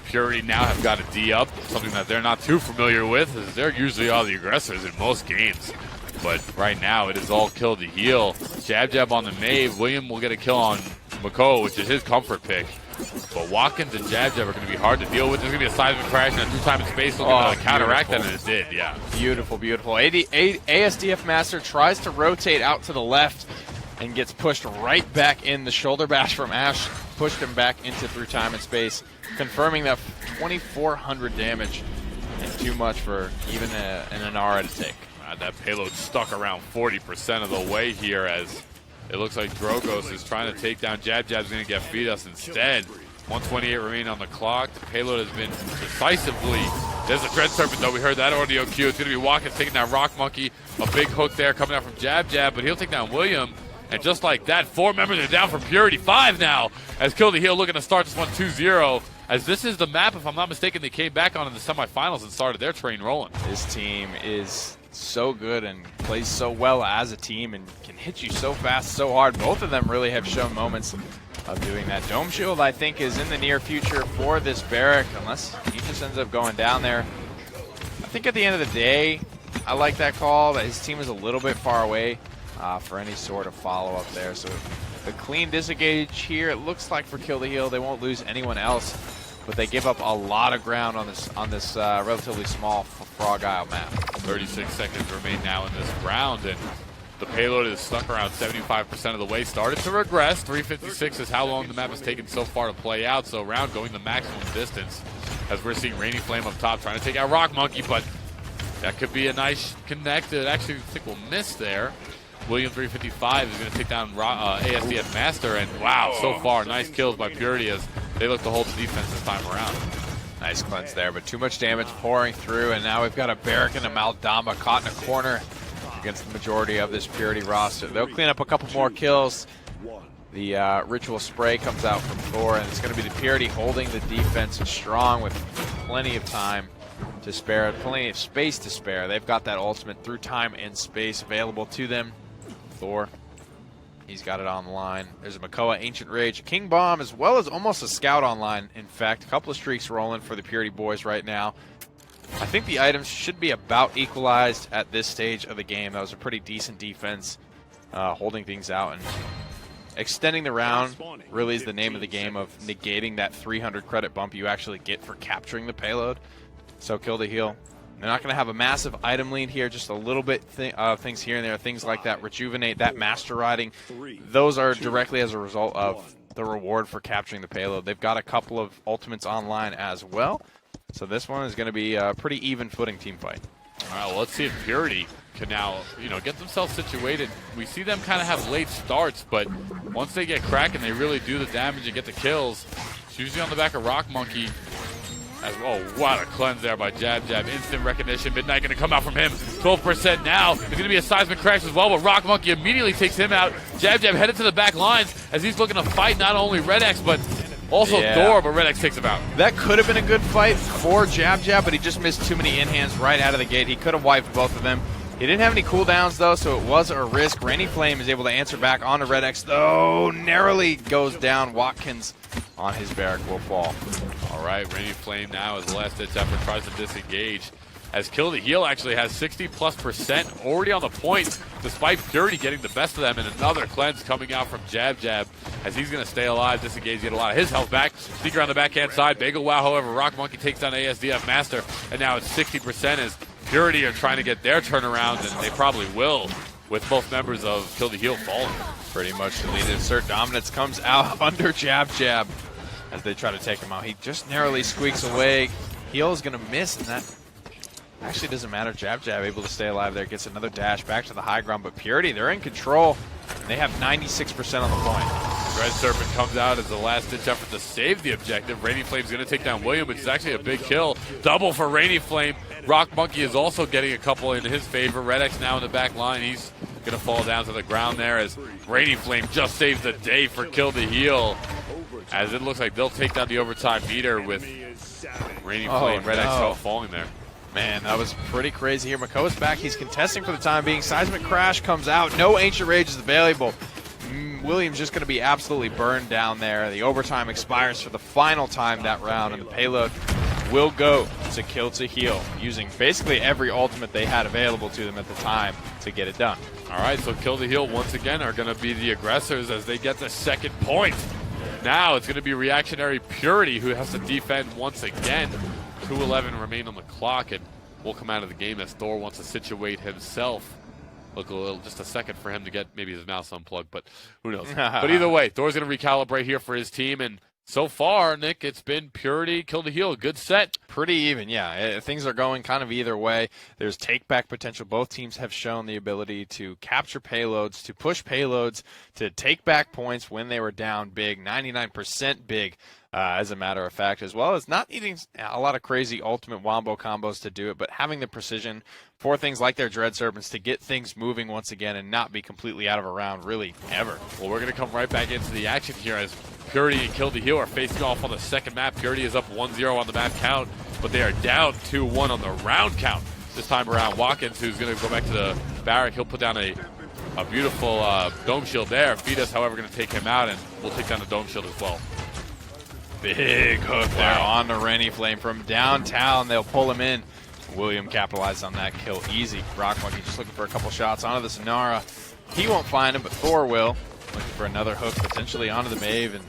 Purity now have got a D up, something that they're not too familiar with, as they're usually all the aggressors in most games. But right now, it is all Kill the Heal. Jab on the Maeve. William will get a kill on Mako, which is his comfort pick. But Watkins and Jab are going to be hard to deal with. There's going to be a seismic crash and a 2-time in space looking to counteract that, and it did, yeah. Beautiful, beautiful. ASDF Master tries to rotate out to the left and gets pushed right back in. The shoulder bash from Ash pushed him back into through time and space, confirming that 2,400 damage and too much for even an Inara to take. That payload stuck around 40% of the way here as it looks like Drogos is trying to take down Jab. Jab's going to get feed us instead. 128 remaining on the clock. The payload has been decisively. There's a Dread Serpent, though. We heard that audio cue. It's going to be Watkins taking down Rock Monkey. A big hook there coming out from Jab, but he'll take down William. And just like that, 4 members are down from Purity. 5 now as Kill the Heal looking to start this one 2-0. As this is the map, if I'm not mistaken, they came back on in the semifinals and started their train rolling. This team is so good and plays so well as a team and can hit you so fast, so hard. Both of them really have shown moments of doing that. Dome Shield, I think, is in the near future for this Barrack, unless he just ends up going down there. I think at the end of the day, I like that call, that his team is a little bit far away for any sort of follow-up there. So the clean disengage here, it looks like for Kill the Heal, they won't lose anyone else, but they give up a lot of ground on this relatively small Frog Isle map. 36 seconds remain now in this round, and the payload is stuck around 75% of the way. Started to regress. 356 is how long the map has taken so far to play out, so round going the maximum distance as we're seeing Rainy Flame up top trying to take out Rock Monkey, but that could be a nice connect. I actually think we'll miss there. William 355 is going to take down ASDF Master, and wow, so far, nice kills by Purity as they look to hold the defense this time around. Nice cleanse there, but too much damage pouring through, and now we've got a Barrack and a Maldama caught in a corner against the majority of this Purity roster. They'll clean up a couple more kills. The Ritual Spray comes out from Thor, and it's going to be the Purity holding the defense strong with plenty of time to spare, plenty of space to spare. They've got that ultimate through time and space available to them. Thor, he's got it on the line. There's a Makoa, Ancient Rage, King Bomb, as well as almost a Scout online. In fact, a couple of streaks rolling for the Purity boys right now. I think the items should be about equalized at this stage of the game. That was a pretty decent defense, holding things out and extending the round. Really is the name of the game of negating that 300 credit bump you actually get for capturing the payload. So Kill the Heal. They're not going to have a massive item lead here, just a little bit things here and there, things like that Rejuvenate, that Master Riding. Those are directly as a result of the reward for capturing the payload. They've got a couple of ultimates online as well. So this one is going to be a pretty even footing team fight. All right, well, let's see if Purity can now, get themselves situated. We see them kind of have late starts, but once they get cracking, they really do the damage and get the kills. It's usually on the back of Rock Monkey. Oh, what a cleanse there by Jab. Instant recognition. Midnight going to come out from him. 12% now. There's going to be a seismic crash as well, but Rock Monkey immediately takes him out. Jab headed to the back lines as he's looking to fight not only Red X, but also Thor, but Red X takes him out. That could have been a good fight for Jab, but he just missed too many in-hands right out of the gate. He could have wiped both of them. He didn't have any cooldowns, though, so it was a risk. Rainy Flame is able to answer back onto Red X, though narrowly goes down. Watkins on his Barrack will fall. All right, Rainy Flame now as the last-ditch effort tries to disengage. As Kill the Heal actually has 60+% already on the point, despite Purity getting the best of them, and another cleanse coming out from Jab as he's going to stay alive, disengage, get a lot of his health back. Sneaker on the backhand side, Bagel Wow, however, Rock Monkey takes down ASDF Master, and now it's 60% as Purity are trying to get their turnaround, and they probably will, with both members of Kill the Heal falling. Pretty much the lead. Assert Dominance comes out under Jab as they try to take him out. He just narrowly squeaks away. Heal is going to miss, and that actually doesn't matter. Jab able to stay alive there, gets another dash back to the high ground, but Purity, they're in control, and they have 96% on the point. Red Serpent comes out as the last-ditch effort to save the objective. Rainy Flame's going to take down William, which is actually a big kill. Double for Rainy Flame. Rock Monkey is also getting a couple in his favor. Red X now in the back line. He's going to fall down to the ground there as Rainy Flame just saves the day for Kill the Heel. As it looks like they'll take down the overtime meter with Rainy Flame Red XL falling there. Man, that was pretty crazy here. Makoa's back. He's contesting for the time being. Seismic Crash comes out. No Ancient Rage is available. William's just going to be absolutely burned down there. The overtime expires for the final time that round, and the payload will go to Kill to Heal, using basically every ultimate they had available to them at the time to get it done. All right, so Kill the Heal once again are going to be the aggressors as they get the second point. Now it's going to be Reactionary Purity who has to defend once again. 2:11 remain on the clock, and we'll come out of the game as Thor wants to situate himself. Look a little, just a second for him to get maybe his mouse unplugged, but who knows. But either way, Thor's going to recalibrate here for his team, and so far, Nick, it's been Purity, Kill the Heal, good set. Pretty even, yeah. Things are going kind of either way. There's take-back potential. Both teams have shown the ability to capture payloads, to push payloads, to take back points when they were down big, 99% big. As a matter of fact, as well as not needing a lot of crazy ultimate wombo combos to do it, but having the precision for things like their Dread Serpents to get things moving once again and not be completely out of a round really ever. Well, we're going to come right back into the action here as Purity and Kill the Heal are facing off on the second map. Purity is up 1-0 on the map count, but they are down 2-1 on the round count. This time around, Watkins, who's going to go back to the barrack, he'll put down a beautiful dome shield there. Fetus, however, going to take him out, and we'll take down the dome shield as well. Big hook there on the Rainy Flame from downtown. They'll pull him in. William capitalized on that kill easy. Rock Monkey just looking for a couple shots onto the Sonara. He won't find him, but Thor will. Looking for another hook potentially onto the Maeve. And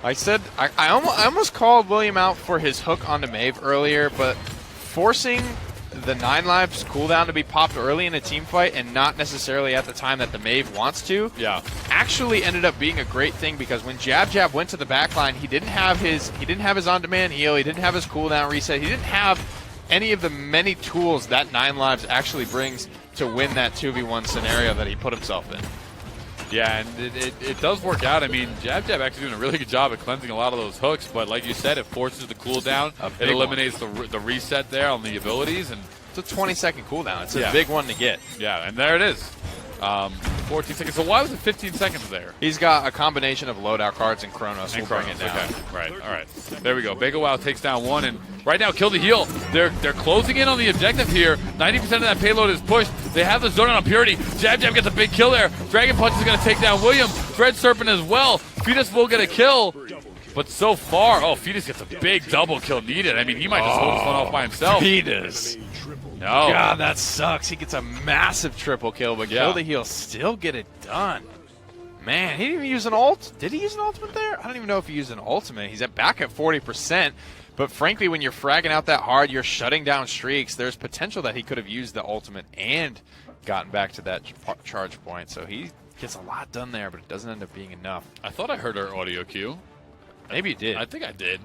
like I said, I almost called William out for his hook onto Maeve earlier, but forcing the 9 lives cooldown to be popped early in a team fight and not necessarily at the time that the Maeve wants to, actually ended up being a great thing, because when Jab Jab went to the backline, he didn't have his on-demand heal, he didn't have his cooldown reset, he didn't have any of the many tools that 9 lives actually brings to win that 2v1 scenario that he put himself in. Yeah, and it does work out. I mean, Jab Jab actually doing a really good job at cleansing a lot of those hooks, but like you said, it forces the cooldown. It eliminates the reset there on the abilities. And it's a 20-second cooldown. It's a big one to get. Yeah, and there it is. 14 seconds. So why was it 15 seconds there? He's got a combination of loadout cards and Chronos. And Chronos, bring it down. Okay. Right, all right. There we go. Bega Wow takes down one, and right now, Kill the Heal. They're closing in on the objective here. 90% of that payload is pushed. They have the zone on Purity. Jab Jab gets a big kill there. Dragon Punch is going to take down William. Dread Serpent as well. Fetus will get a kill. But so far, Fetus gets a big double kill needed. I mean, he might just hold this one off by himself. Fetus. No. God, that sucks. He gets a massive triple kill, but Kill the Heal still get it done. Man, he didn't even use an ult. Did he use an ultimate there? I don't even know if he used an ultimate. He's back at 40%. But frankly, when you're fragging out that hard, you're shutting down streaks. There's potential that he could have used the ultimate and gotten back to that charge point. So he gets a lot done there, but it doesn't end up being enough. I thought I heard our audio cue. Maybe you did. I think I did.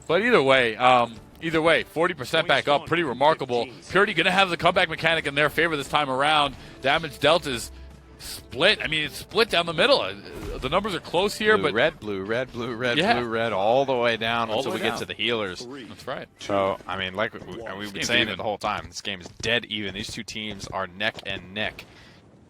But either way, 40% back up, pretty remarkable. Purity going to have the comeback mechanic in their favor this time around. Damage dealt is split. I mean, it's split down the middle. The numbers are close here, blue, but red, blue, red, blue, red, blue, red, all the way down until we get to the healers. That's right. So, I mean, like we've been saying it the whole time, this game is dead even. These two teams are neck and neck.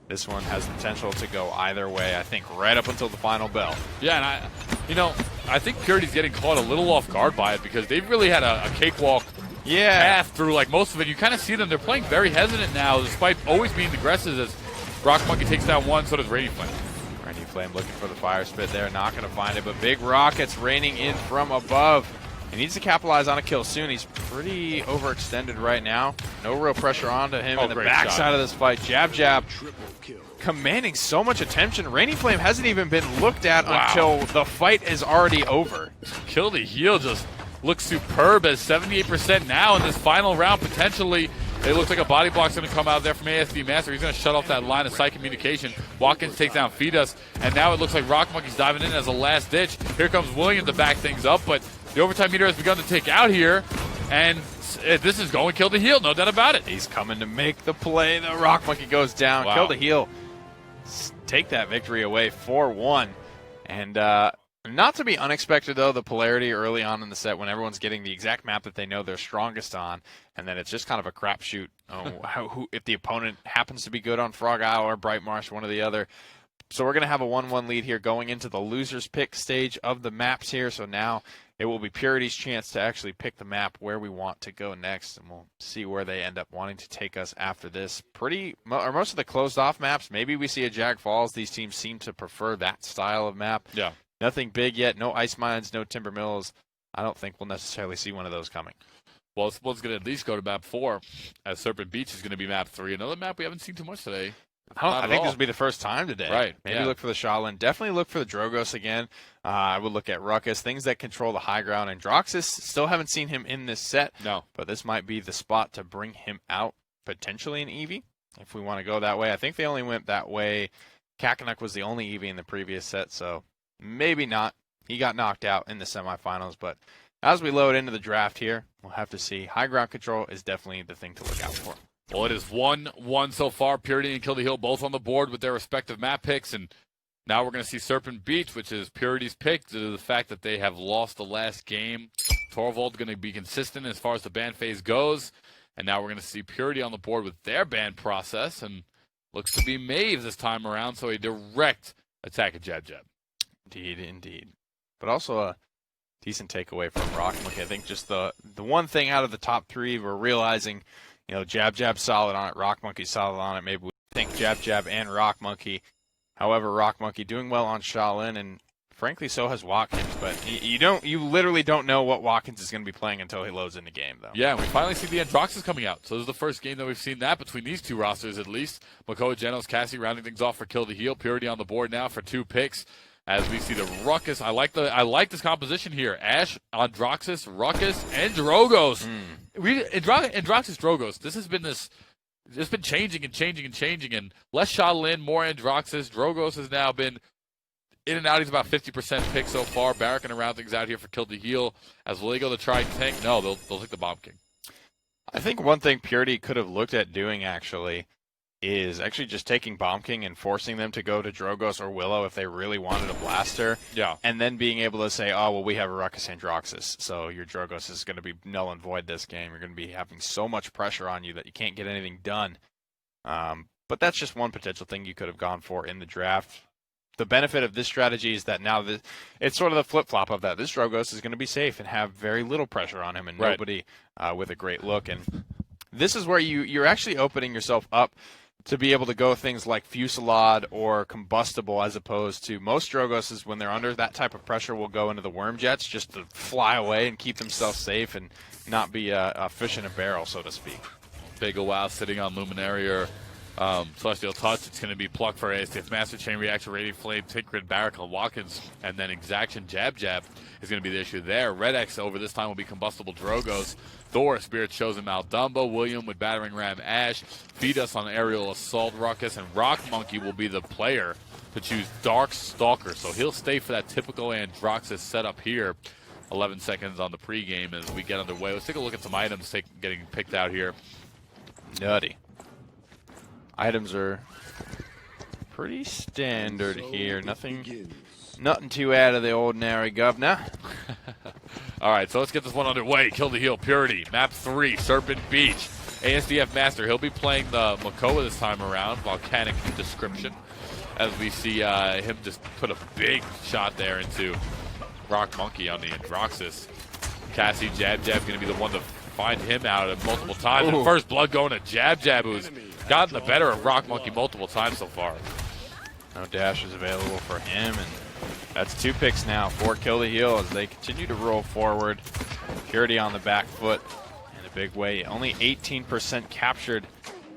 This one has the potential to go either way, I think, right up until the final bell. Yeah, and I think Purity's getting caught a little off guard by it, because they've really had a cakewalk path through like most of it. You kind of see them; they're playing very hesitant now, despite always being aggressive. As Rock Monkey takes down one, so does Rainy Flame. Rainy Flame looking for the fire spit there, not going to find it, but big rockets raining in from above. He needs to capitalize on a kill soon. He's pretty overextended right now. No real pressure onto him in the backside of this fight. Jab Jab commanding so much attention. Rainy Flame hasn't even been looked at until the fight is already over. Kill the Heal just looks superb as 78% now in this final round potentially. It looks like a body block's going to come out there from ASD Master. He's going to shut off that line of sight communication. Watkins takes down Fetus, and now it looks like Rock Monkey's diving in as a last ditch. Here comes William to back things up, but the overtime meter has begun to take out here, and this is going Kill the Heal, no doubt about it. He's coming to make the play. The Rock Monkey goes down. Kill the Heal take that victory away 4-1. And Not to be unexpected, though, the polarity early on in the set when everyone's getting the exact map that they know they're strongest on, and then it's just kind of a crapshoot. If the opponent happens to be good on Frog Isle or Bright Marsh, one or the other. So we're going to have a 1-1 lead here going into the loser's pick stage of the maps here. So now it will be Purity's chance to actually pick the map where we want to go next, and we'll see where they end up wanting to take us after this. Most of the closed-off maps, maybe we see a Jag Falls. These teams seem to prefer that style of map. Yeah. Nothing big yet. No ice mines, no timber mills. I don't think we'll necessarily see one of those coming. Well, it's going to at least go to map 4, as Serpent Beach is going to be map 3. Another map we haven't seen too much today. I think this will be the first time today. Right. Maybe look for the Shaolin. Definitely look for the Drogos again. I would look at Ruckus, things that control the high ground. And Droxus, still haven't seen him in this set. No. But this might be the spot to bring him out, potentially in Eevee, if we want to go that way. I think they only went that way. Kakanuk was the only Eevee in the previous set, so maybe not. He got knocked out in the semifinals, but as we load into the draft here, we'll have to see. High ground control is definitely the thing to look out for. Well, it is 1-1 so far. Purity and Kill the Hill both on the board with their respective map picks, and now we're going to see Serpent Beach, which is Purity's pick due to the fact that they have lost the last game. Torvald going to be consistent as far as the ban phase goes, and now we're going to see Purity on the board with their ban process, and looks to be Maeve this time around, so a direct attack at Jab Jab. Indeed. But also a decent takeaway from Rockmonkey. I think just the one thing out of the top 3 we're realizing, Jab Jab solid on it, Rockmonkey solid on it. Maybe we think Jab Jab and Rockmonkey. However, Rockmonkey doing well on Shaolin, and frankly, so has Watkins. But you literally don't know what Watkins is going to be playing until he loads in the game, though. Yeah, we finally see the Androxus coming out. So this is the first game that we've seen that between these two rosters, at least. Makoa, Genos, Cassie rounding things off for Kill the Heal. Purity on the board now for 2 picks. As we see the Ruckus, I like this composition here. Ash, Androxus, Ruckus, and Drogos. Androxus, Drogos. This has been it's been changing and less Shaolin, more Androxus. Drogos has now been in and out. He's about 50% pick so far. Barracking around things out here for Kill the Heal. As will they go to try and tank? No, they'll take the Bomb King. I think one thing Purity could have looked at doing is actually just taking Bomb King and forcing them to go to Drogos or Willow if they really wanted a blaster. Yeah. And then being able to say, oh, well, we have a Ruckus Androxus, so your Drogos is going to be null and void this game. You're going to be having so much pressure on you that you can't get anything done. But that's just one potential thing you could have gone for in the draft. The benefit of this strategy is that now it's sort of the flip-flop of that. This Drogos is going to be safe and have very little pressure on him and nobody with a great look. And this is where you're actually opening yourself up to be able to go things like Fusillade or Combustible, as opposed to most Drogoses, when they're under that type of pressure, will go into the Worm Jets just to fly away and keep themselves safe and not be a fish in a barrel, so to speak. Big wow sitting on Luminaria. Celestial Touch, it's going to be Pluck for ASTF Master, Chain Reaction, Radiant Flame, Tinkrid, Barrack, Watkins, and then Exaction, Jab Jab is going to be the issue there. Red X over this time will be Combustible Drogos. Thor, Spirit Chosen, Maldumbo. William with Battering Ram, Ash. Feed Us on Aerial Assault, Ruckus. And Rock Monkey will be the player to choose Dark Stalker. So he'll stay for that typical Androxus setup here. 11 seconds on the pregame as we get underway. Let's take a look at some items getting picked out here. Nutty. Items are pretty standard here. Nothing too out of the ordinary, governor. All right, so let's get this one underway. Kill the Heal, Purity, Map 3, Serpent Beach. ASDF Master, he'll be playing the Makoa this time around, Volcanic Description, as we see him just put a big shot there into Rock Monkey on the Androxus. Cassie, Jab Jab going to be the one to find him out multiple times. And first blood going to Jab Jab, who's gotten the better of Rock Monkey multiple times so far. No dash is available for him, and that's 2 picks now for Kill the Heal as they continue to roll forward. Purity on the back foot in a big way. Only 18% captured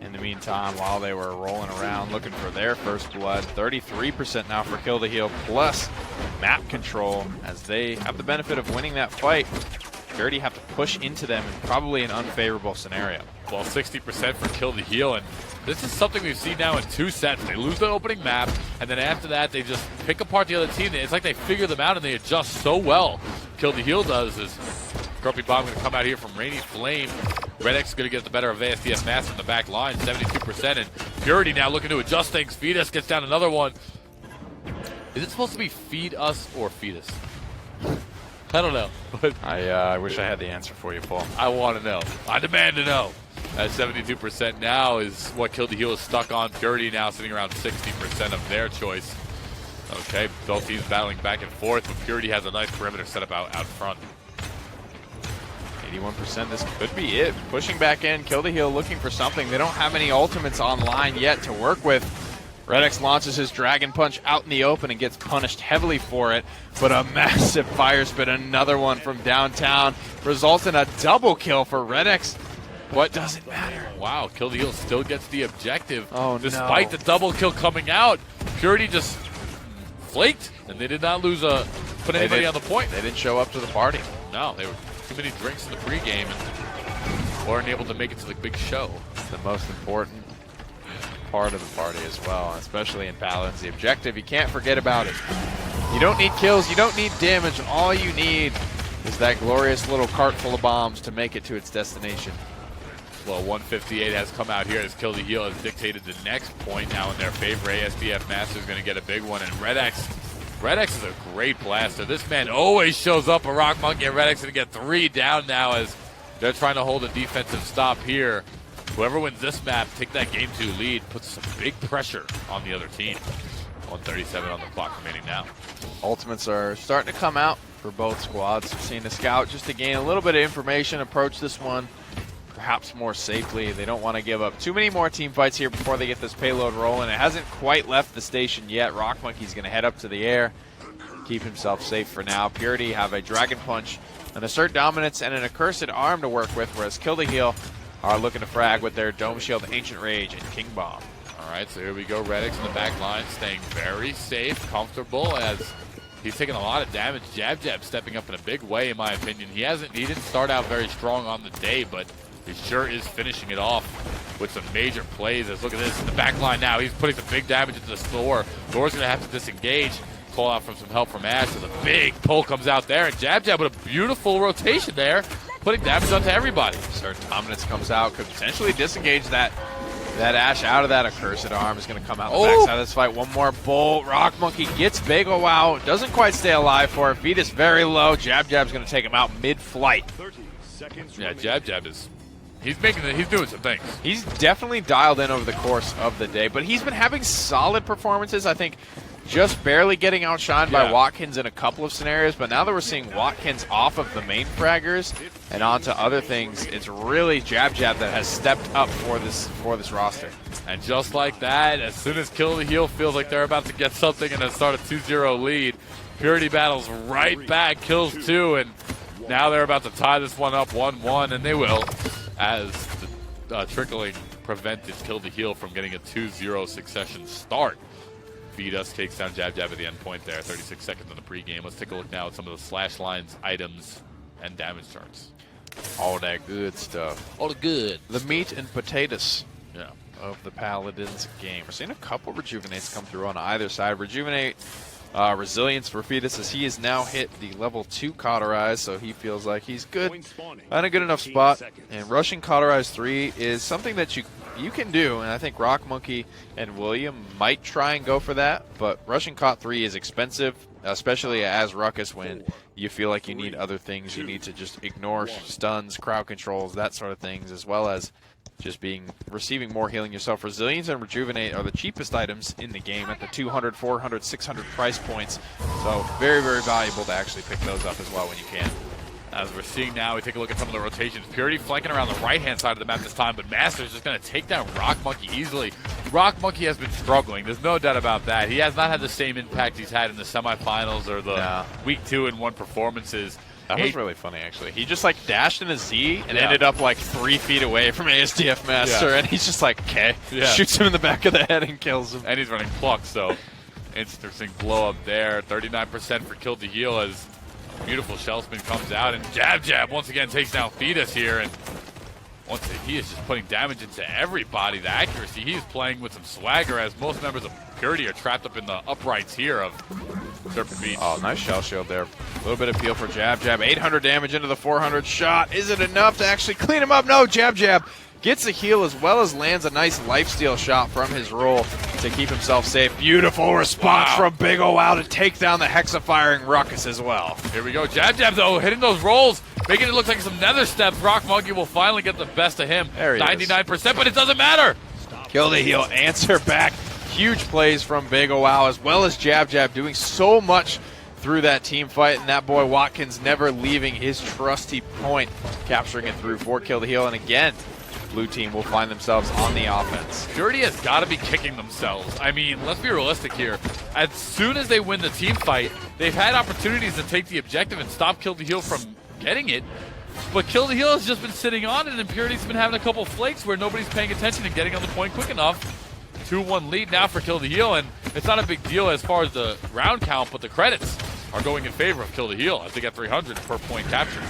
in the meantime while they were rolling around looking for their first blood. 33% now for Kill the Heal, plus map control as they have the benefit of winning that fight. Purity have to push into them in probably an unfavorable scenario. Well, 60% for Kill the Heal, and this is something we've seen now in 2 sets. They lose the opening map, and then after that, they just pick apart the other team. It's like they figure them out, and they adjust so well. Kill the Heal does is Grumpy Bomb going to come out here from Rainy Flame. Red X is going to get the better of ASDF Master in the back line, 72%, and Purity now looking to adjust things. Fetus gets down another one. Is it supposed to be feed us or fetus? I don't know. But I wish I had the answer for you, Paul. I want to know. I demand to know. At 72% now is what Kill the Heel is stuck on. Purity now sitting around 60% of their choice. Okay, both teams battling back and forth, but Purity has a nice perimeter set up out front. 81%, this could be it. Pushing back in, Kill the Heel looking for something. They don't have any ultimates online yet to work with. Red X launches his Dragon Punch out in the open and gets punished heavily for it, but a massive fire spit, another one from downtown, results in a double kill for Red X. What doesn't matter? Wow, Kill the Heel still gets the objective. Oh, despite the double kill coming out, Purity just flaked, and they did not put anybody on the point. They didn't show up to the party. No, they were too many drinks in the pregame and weren't able to make it to the big show. It's the most important part of the party as well, especially in Paladins. The objective, you can't forget about it. You don't need kills, you don't need damage. All you need is that glorious little cart full of bombs to make it to its destination. Well, 158 has come out here as Kill the Heel has dictated the next point now in their favor. ASDF Master is going to get a big one, and Red X is a great blaster. This man always shows up a Rock Monkey, and Red X is going to get 3 down now as they're trying to hold a defensive stop here. Whoever wins this map, take that game 2 lead, puts some big pressure on the other team. 137 on the clock remaining now. Ultimates are starting to come out for both squads. We're seeing the scout just to gain a little bit of information, approach this one perhaps more safely. They don't want to give up too many more team fights here before they get this payload rolling. It hasn't quite left the station yet. Rock Monkey's going to head up to the air, keep himself safe for now. Purity have a Dragon Punch, an Assert Dominance, and an Accursed Arm to work with, whereas Kill the Heel are looking to frag with their Dome Shield, Ancient Rage, and King Bomb. All right, so here we go. Red X in the back line, staying very safe, comfortable, as he's taking a lot of damage. Jab stepping up in a big way, in my opinion. He didn't start out very strong on the day, but he sure is finishing it off with some major plays. As look at this in the back line now. He's putting some big damage into the Thor. Thor's going to have to disengage. Call out from some help from Ash as a big pull comes out there. And Jab with a beautiful rotation there, putting damage onto everybody. Assert Dominance comes out, could potentially disengage that Ash out of that Accursed Arm. Is going to come out the backside of this fight. One more bolt. Rock Monkey gets big. Oh, wow. Doesn't quite stay alive for it. Beat is very low. Jab's going to take him out mid-flight. Yeah, Jab is... He's doing some things. He's definitely dialed in over the course of the day, but he's been having solid performances. I think just barely getting outshined by Watkins in a couple of scenarios, but now that we're seeing Watkins off of the main fraggers and onto other things, it's really Jab that has stepped up for this roster. And just like that, as soon as Kill the Heel feels like they're about to get something and then start a 2-0 lead, Purity battles right back, kills 2, and now they're about to tie this one up 1-1, and they will, as the trickling prevented Kill the Heel from getting a 2-0 succession start. Beat Us takes down Jab at the end point there, 36 seconds in the pregame. Let's take a look now at some of the slash lines, items, and damage charts. All that good stuff. All the good. The meat and potatoes of the Paladins game. We're seeing a couple Rejuvenates come through on either side. Rejuvenate, Resilience for Fetus, as he has now hit the level 2 Cauterize, so he feels like he's good in a good enough spot. And rushing Cauterize 3 is something that you can do, and I think Rock Monkey and William might try and go for that, but rushing Caut 3 is expensive, especially as Ruckus when you feel like you need other things. You need to just ignore stuns, crowd controls, that sort of things, as well as just receiving more healing yourself. Resilience and Rejuvenate are the cheapest items in the game at the 200, 400, 600 price points. So very, very valuable to actually pick those up as well when you can. As we're seeing now, we take a look at some of the rotations. Purity flanking around the right-hand side of the map this time, but Master's just going to take down Rock Monkey easily. Rock Monkey has been struggling. There's no doubt about that. He has not had the same impact he's had in the semifinals or the week 2 and 1 performances. That was really funny, actually. He just, dashed in a Z and ended up, 3 feet away from ASDF Master, and he's just okay. Shoots him in the back of the head and kills him. And he's running Pluck, so interesting blow up there. 39% for Kill the Heel as beautiful shell spin comes out, and Jab once again takes down Fetus here, and he is just putting damage into everybody. The accuracy, he's playing with some swagger as most members of Purity are trapped up in the uprights here of Serpent Beach. Oh, nice shell shield there. A little bit of peel for Jab. 800 damage into the 400 shot. Is it enough to actually clean him up? No, Jab gets a heal as well as lands a nice lifesteal shot from his roll to keep himself safe. Beautiful response from Big O Wow to take down the Hexa-firing Ruckus as well. Here we go. Jab Jab, though, hitting those rolls, making it look like some nether steps. Rock Monkey will finally get the best of him. There he 99%, but it doesn't matter. Kill the heal, answer back. Huge plays from Big O Wow as well as Jab Jab doing so much through that team fight, and that boy Watkins never leaving his trusty point, capturing it through for Kill the Heal. And again, blue team will find themselves on the offense. Purity has got to be kicking themselves. I mean, let's be realistic here. As soon as they win the team fight, they've had opportunities to take the objective and stop Kill the Heal from getting it. But Kill the Heal has just been sitting on it, and Purity's been having a couple flakes where nobody's paying attention and getting on the point quick enough. 2-1 lead now for Kill the Heal, and it's not a big deal as far as the round count, but the credits are going in favor of Kill the Heal as they get 300 per point captured.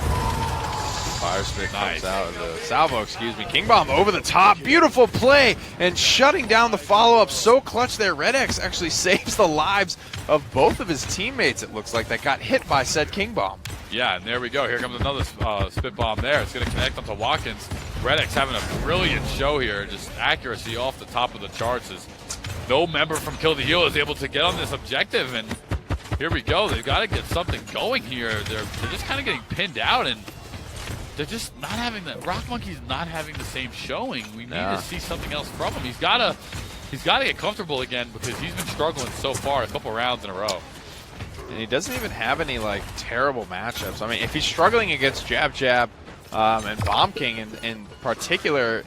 Fire Spit comes out of the salvo, King Bomb over the top. Beautiful play and shutting down the follow-up. So clutch there. Red X actually saves the lives of both of his teammates, it looks like, that got hit by said King Bomb. Yeah, and there we go. Here comes another spit bomb there. It's going to connect onto Watkins. Red X having a brilliant show here. Just accuracy off the top of the charts as no member from Kill the Heal is able to get on this objective. And here we go. They've got to get something going here. They're just kind of getting pinned out, and they're just not having that. Rock Monkey's not having the same showing. We need to see something else from him. He's got to get comfortable again because he's been struggling so far a couple rounds in a row. And he doesn't even have any like terrible matchups. I mean, if he's struggling against Jab Jab and Bomb King in particular,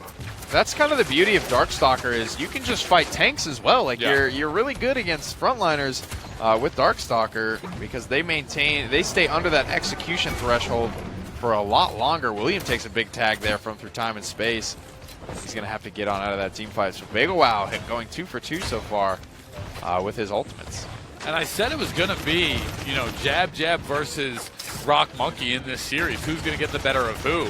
that's kind of the beauty of Darkstalker is you can just fight tanks as well. Like you're really good against frontliners with Darkstalker because they stay under that execution threshold for a lot longer. William takes a big tag there from through time and space. He's going to have to get on out of that team fight. So Big O Wow going 2 for 2 so far with his ultimates. And I said it was going to be, Jab Jab versus Rock Monkey in this series. Who's going to get the better of who?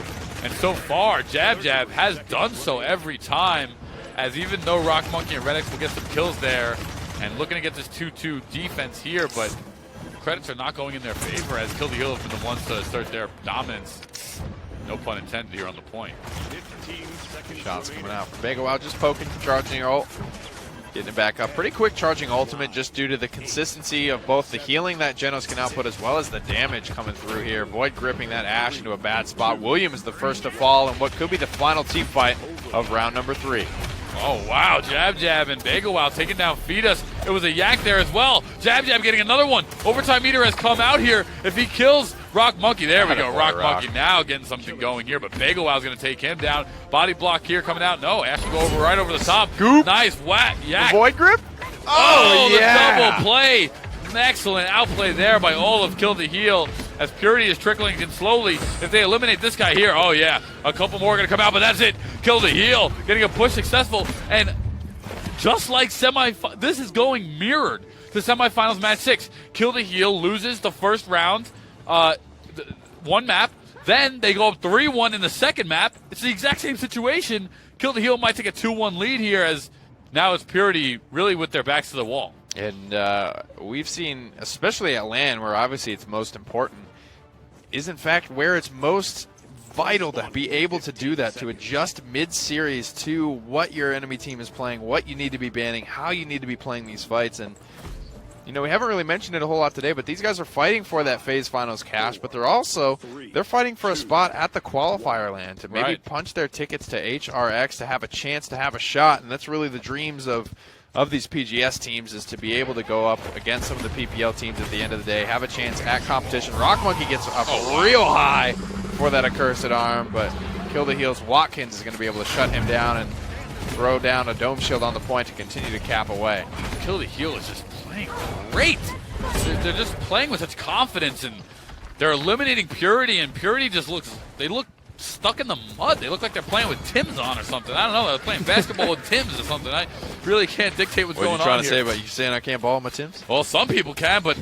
And so far, Jab Jab has done so every time, as even though Rock Monkey and Red X will get some kills there, and looking to get this 2-2 defense here, but credits are not going in their favor as Kill the Heal have been the ones to assert their dominance. No pun intended here on the point. Shots coming out from Big O Wow, just poking, charging your ult. Getting it back up. Pretty quick charging ultimate just due to the consistency of both the healing that Genos can output as well as the damage coming through here. Void gripping that Ashe into a bad spot. William is the first to fall in what could be the final team fight of round number 3. Oh, wow. Jab Jab and Big O Wow taking down Fetus. It was a yak there as well. Jab Jab getting another one. Overtime meter has come out here. If he kills Rock Monkey, there we go. Rock Monkey now getting something going here, but Big O Wow is going to take him down. Body block here coming out. No, Ashe will go right over the top. Goop. Nice whack. Yak. The void grip? Oh, the double play. Excellent outplay there by all of Kill the Heal as Purity is trickling in slowly. If they eliminate this guy here, oh yeah, a couple more are going to come out, but that's it. Kill the Heal getting a push successful, and just like this is going mirrored to semifinals match 6. Kill the Heal loses the first round, one map, then they go up 3-1 in the second map. It's the exact same situation. Kill the Heal might take a 2-1 lead here as now it's Purity really with their backs to the wall. And we've seen, especially at LAN, where obviously it's most important, is in fact where it's most vital to be able to do that, to adjust mid-series to what your enemy team is playing, what you need to be banning, how you need to be playing these fights. And, we haven't really mentioned it a whole lot today, but these guys are fighting for that phase finals cash, but they're fighting for a spot at the qualifier LAN to maybe punch their tickets to HRX to have a chance to have a shot. And that's really the dreams of these PGS teams, is to be able to go up against some of the PPL teams at the end of the day, have a chance at competition. Rock Monkey gets up real high for that accursed arm, but Kill the Heal's Watkins is going to be able to shut him down and throw down a dome shield on the point to continue to cap away. Kill the Heal is just playing great. They're just playing with such confidence, and they're eliminating Purity, and Purity just they look stuck in the mud. They look like they're playing with Timbs on or something. I don't know. They're playing basketball with Timbs or something. really can't dictate what's going on What are you trying to here. say about you saying I can't ball my Tims? Well, some people can, but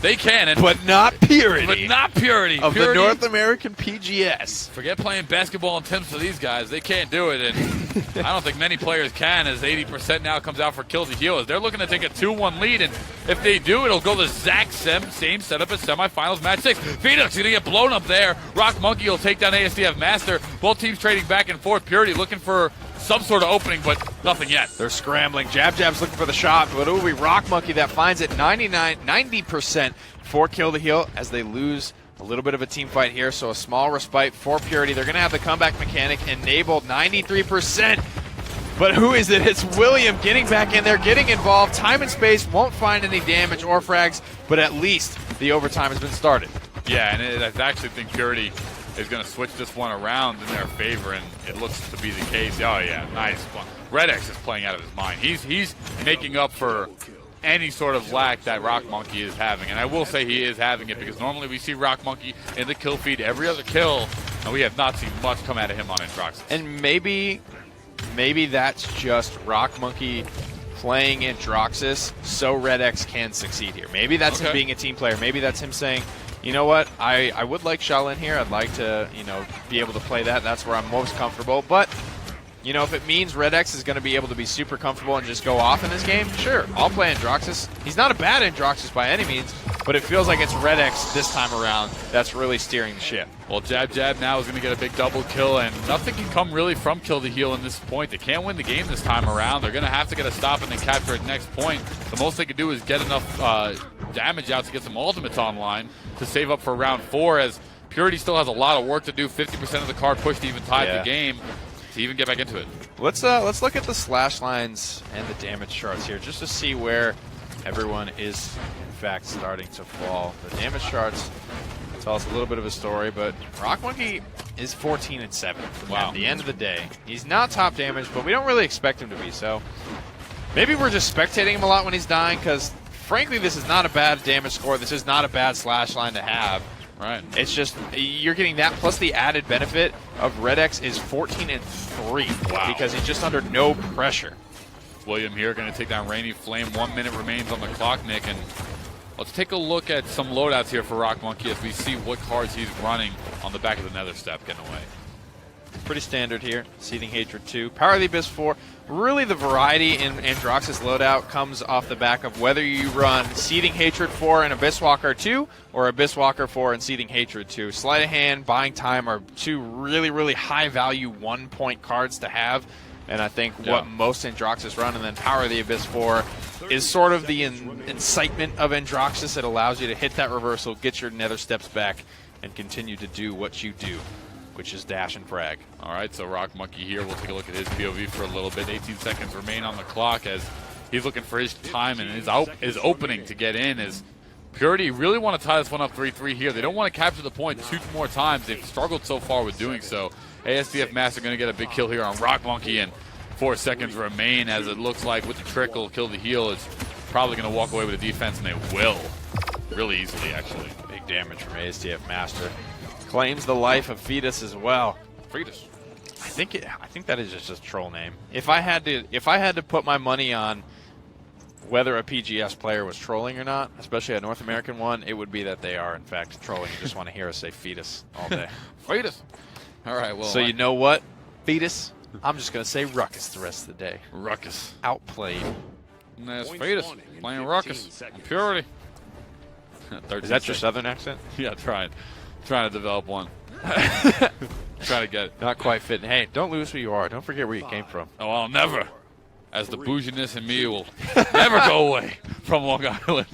they can. And But not Purity. But not Purity. Of Purity, the North American PGS. Forget playing basketball and Tims for these guys. They can't do it, and I don't think many players can, as 80% now comes out for Kill the Heal. As they're looking to take a 2-1 lead, and if they do, it'll go the exact same setup as semifinals match 6. Phoenix going to get blown up there. Rock Monkey will take down ASDF Master. Both teams trading back and forth. Purity looking for some sort of opening, but nothing yet. They're scrambling. Jab's looking for the shot, but it will be Rock Monkey that finds it. 90% for Kill the Heal as they lose a little bit of a team fight here, so a small respite for Purity. They're going to have the comeback mechanic enabled. 93%. But who is it? It's William getting back in there, getting involved. Time and space won't find any damage or frags, but at least the overtime has been started. Yeah, and I actually think Purity is going to switch this one around in their favor, and it looks to be the case. Oh, yeah, nice one. Red X is playing out of his mind. He's making up for any sort of lack that Rock Monkey is having, and I will say he is having it because normally we see Rock Monkey in the kill feed every other kill, and we have not seen much come out of him on Androxus. And maybe that's just Rock Monkey playing Androxus so Red X can succeed here. Maybe that's him being a team player. Maybe that's him saying, you know what, I would like Shaolin here. I'd like to, be able to play that. That's where I'm most comfortable. But, if it means Red X is going to be able to be super comfortable and just go off in this game, sure, I'll play Androxus. He's not a bad Androxus by any means, but it feels like it's Red X this time around that's really steering the ship. Well, Jab now is going to get a big double kill, and nothing can come really from Kill the Heal in this point. They can't win the game this time around. They're going to have to get a stop and then capture at next point. The most they can do is get enough damage out to get some ultimates online to save up for round 4, as Purity still has a lot of work to do. 50% of the card push to even tie the game to even get back into it. Let's look at the slash lines and the damage charts here just to see where everyone is in fact starting to fall. The damage charts tell us a little bit of a story, but Rock Monkey is 14-7. Wow. At the end of the day, he's not top damage, but we don't really expect him to be. So maybe we're just spectating him a lot when he's dying, because frankly, this is not a bad damage score. This is not a bad slash line to have. Right. It's just you're getting that plus the added benefit of Red X is 14-3. Wow. Because he's just under no pressure. William here going to take down Rainy Flame. 1 minute remains on the clock, Nick, and let's take a look at some loadouts here for Rock Monkey as we see what cards he's running on the back of the Nether Step getting away. Pretty standard here. Seething Hatred 2. Power of the Abyss 4. Really the variety in Androxus loadout comes off the back of whether you run Seething Hatred 4 and Abyss Walker 2 or Abyss Walker 4 and Seething Hatred 2. Sleight of Hand, Buying Time are two really high value 1-point cards to have. And I think what most Androxus run, and then Power of the Abyss 4 is sort of the incitement of Androxus. It allows you to hit that reversal, get your Nether Steps back, and continue to do what you do, which is dash and frag. All right, so Rock Monkey here. We'll take a look at his POV for a little bit. 18 seconds remain on the clock as he's looking for his time and his opening to get in. As Purity really want to tie this one up 3-3 here. They don't want to capture the point 2 more times. They've struggled so far with doing so. ASDF Master going to get a big kill here on Rock Monkey, and 4 seconds remain as it looks like with the trickle, Kill the Heal is probably going to walk away with a defense, and they will. Really easily, actually. Big damage from ASDF Master. Claims the life of Fetus as well. Fetus. I think that is just a troll name. If I had to put my money on whether a PGS player was trolling or not, especially a North American one, it would be that they are in fact trolling and just want to hear us say Fetus all day. Fetus. All right, well. So you know what, Fetus? I'm just going to say Ruckus the rest of the day. Ruckus. Outplayed. And there's Fetus playing Ruckus. Purity. Is that your southern accent? Yeah, trying to develop one. Trying to get it. Not quite fitting. Hey, don't lose who you are. Don't forget where you came from. Oh, I'll never. As the bouginess in me will never go away from Long Island.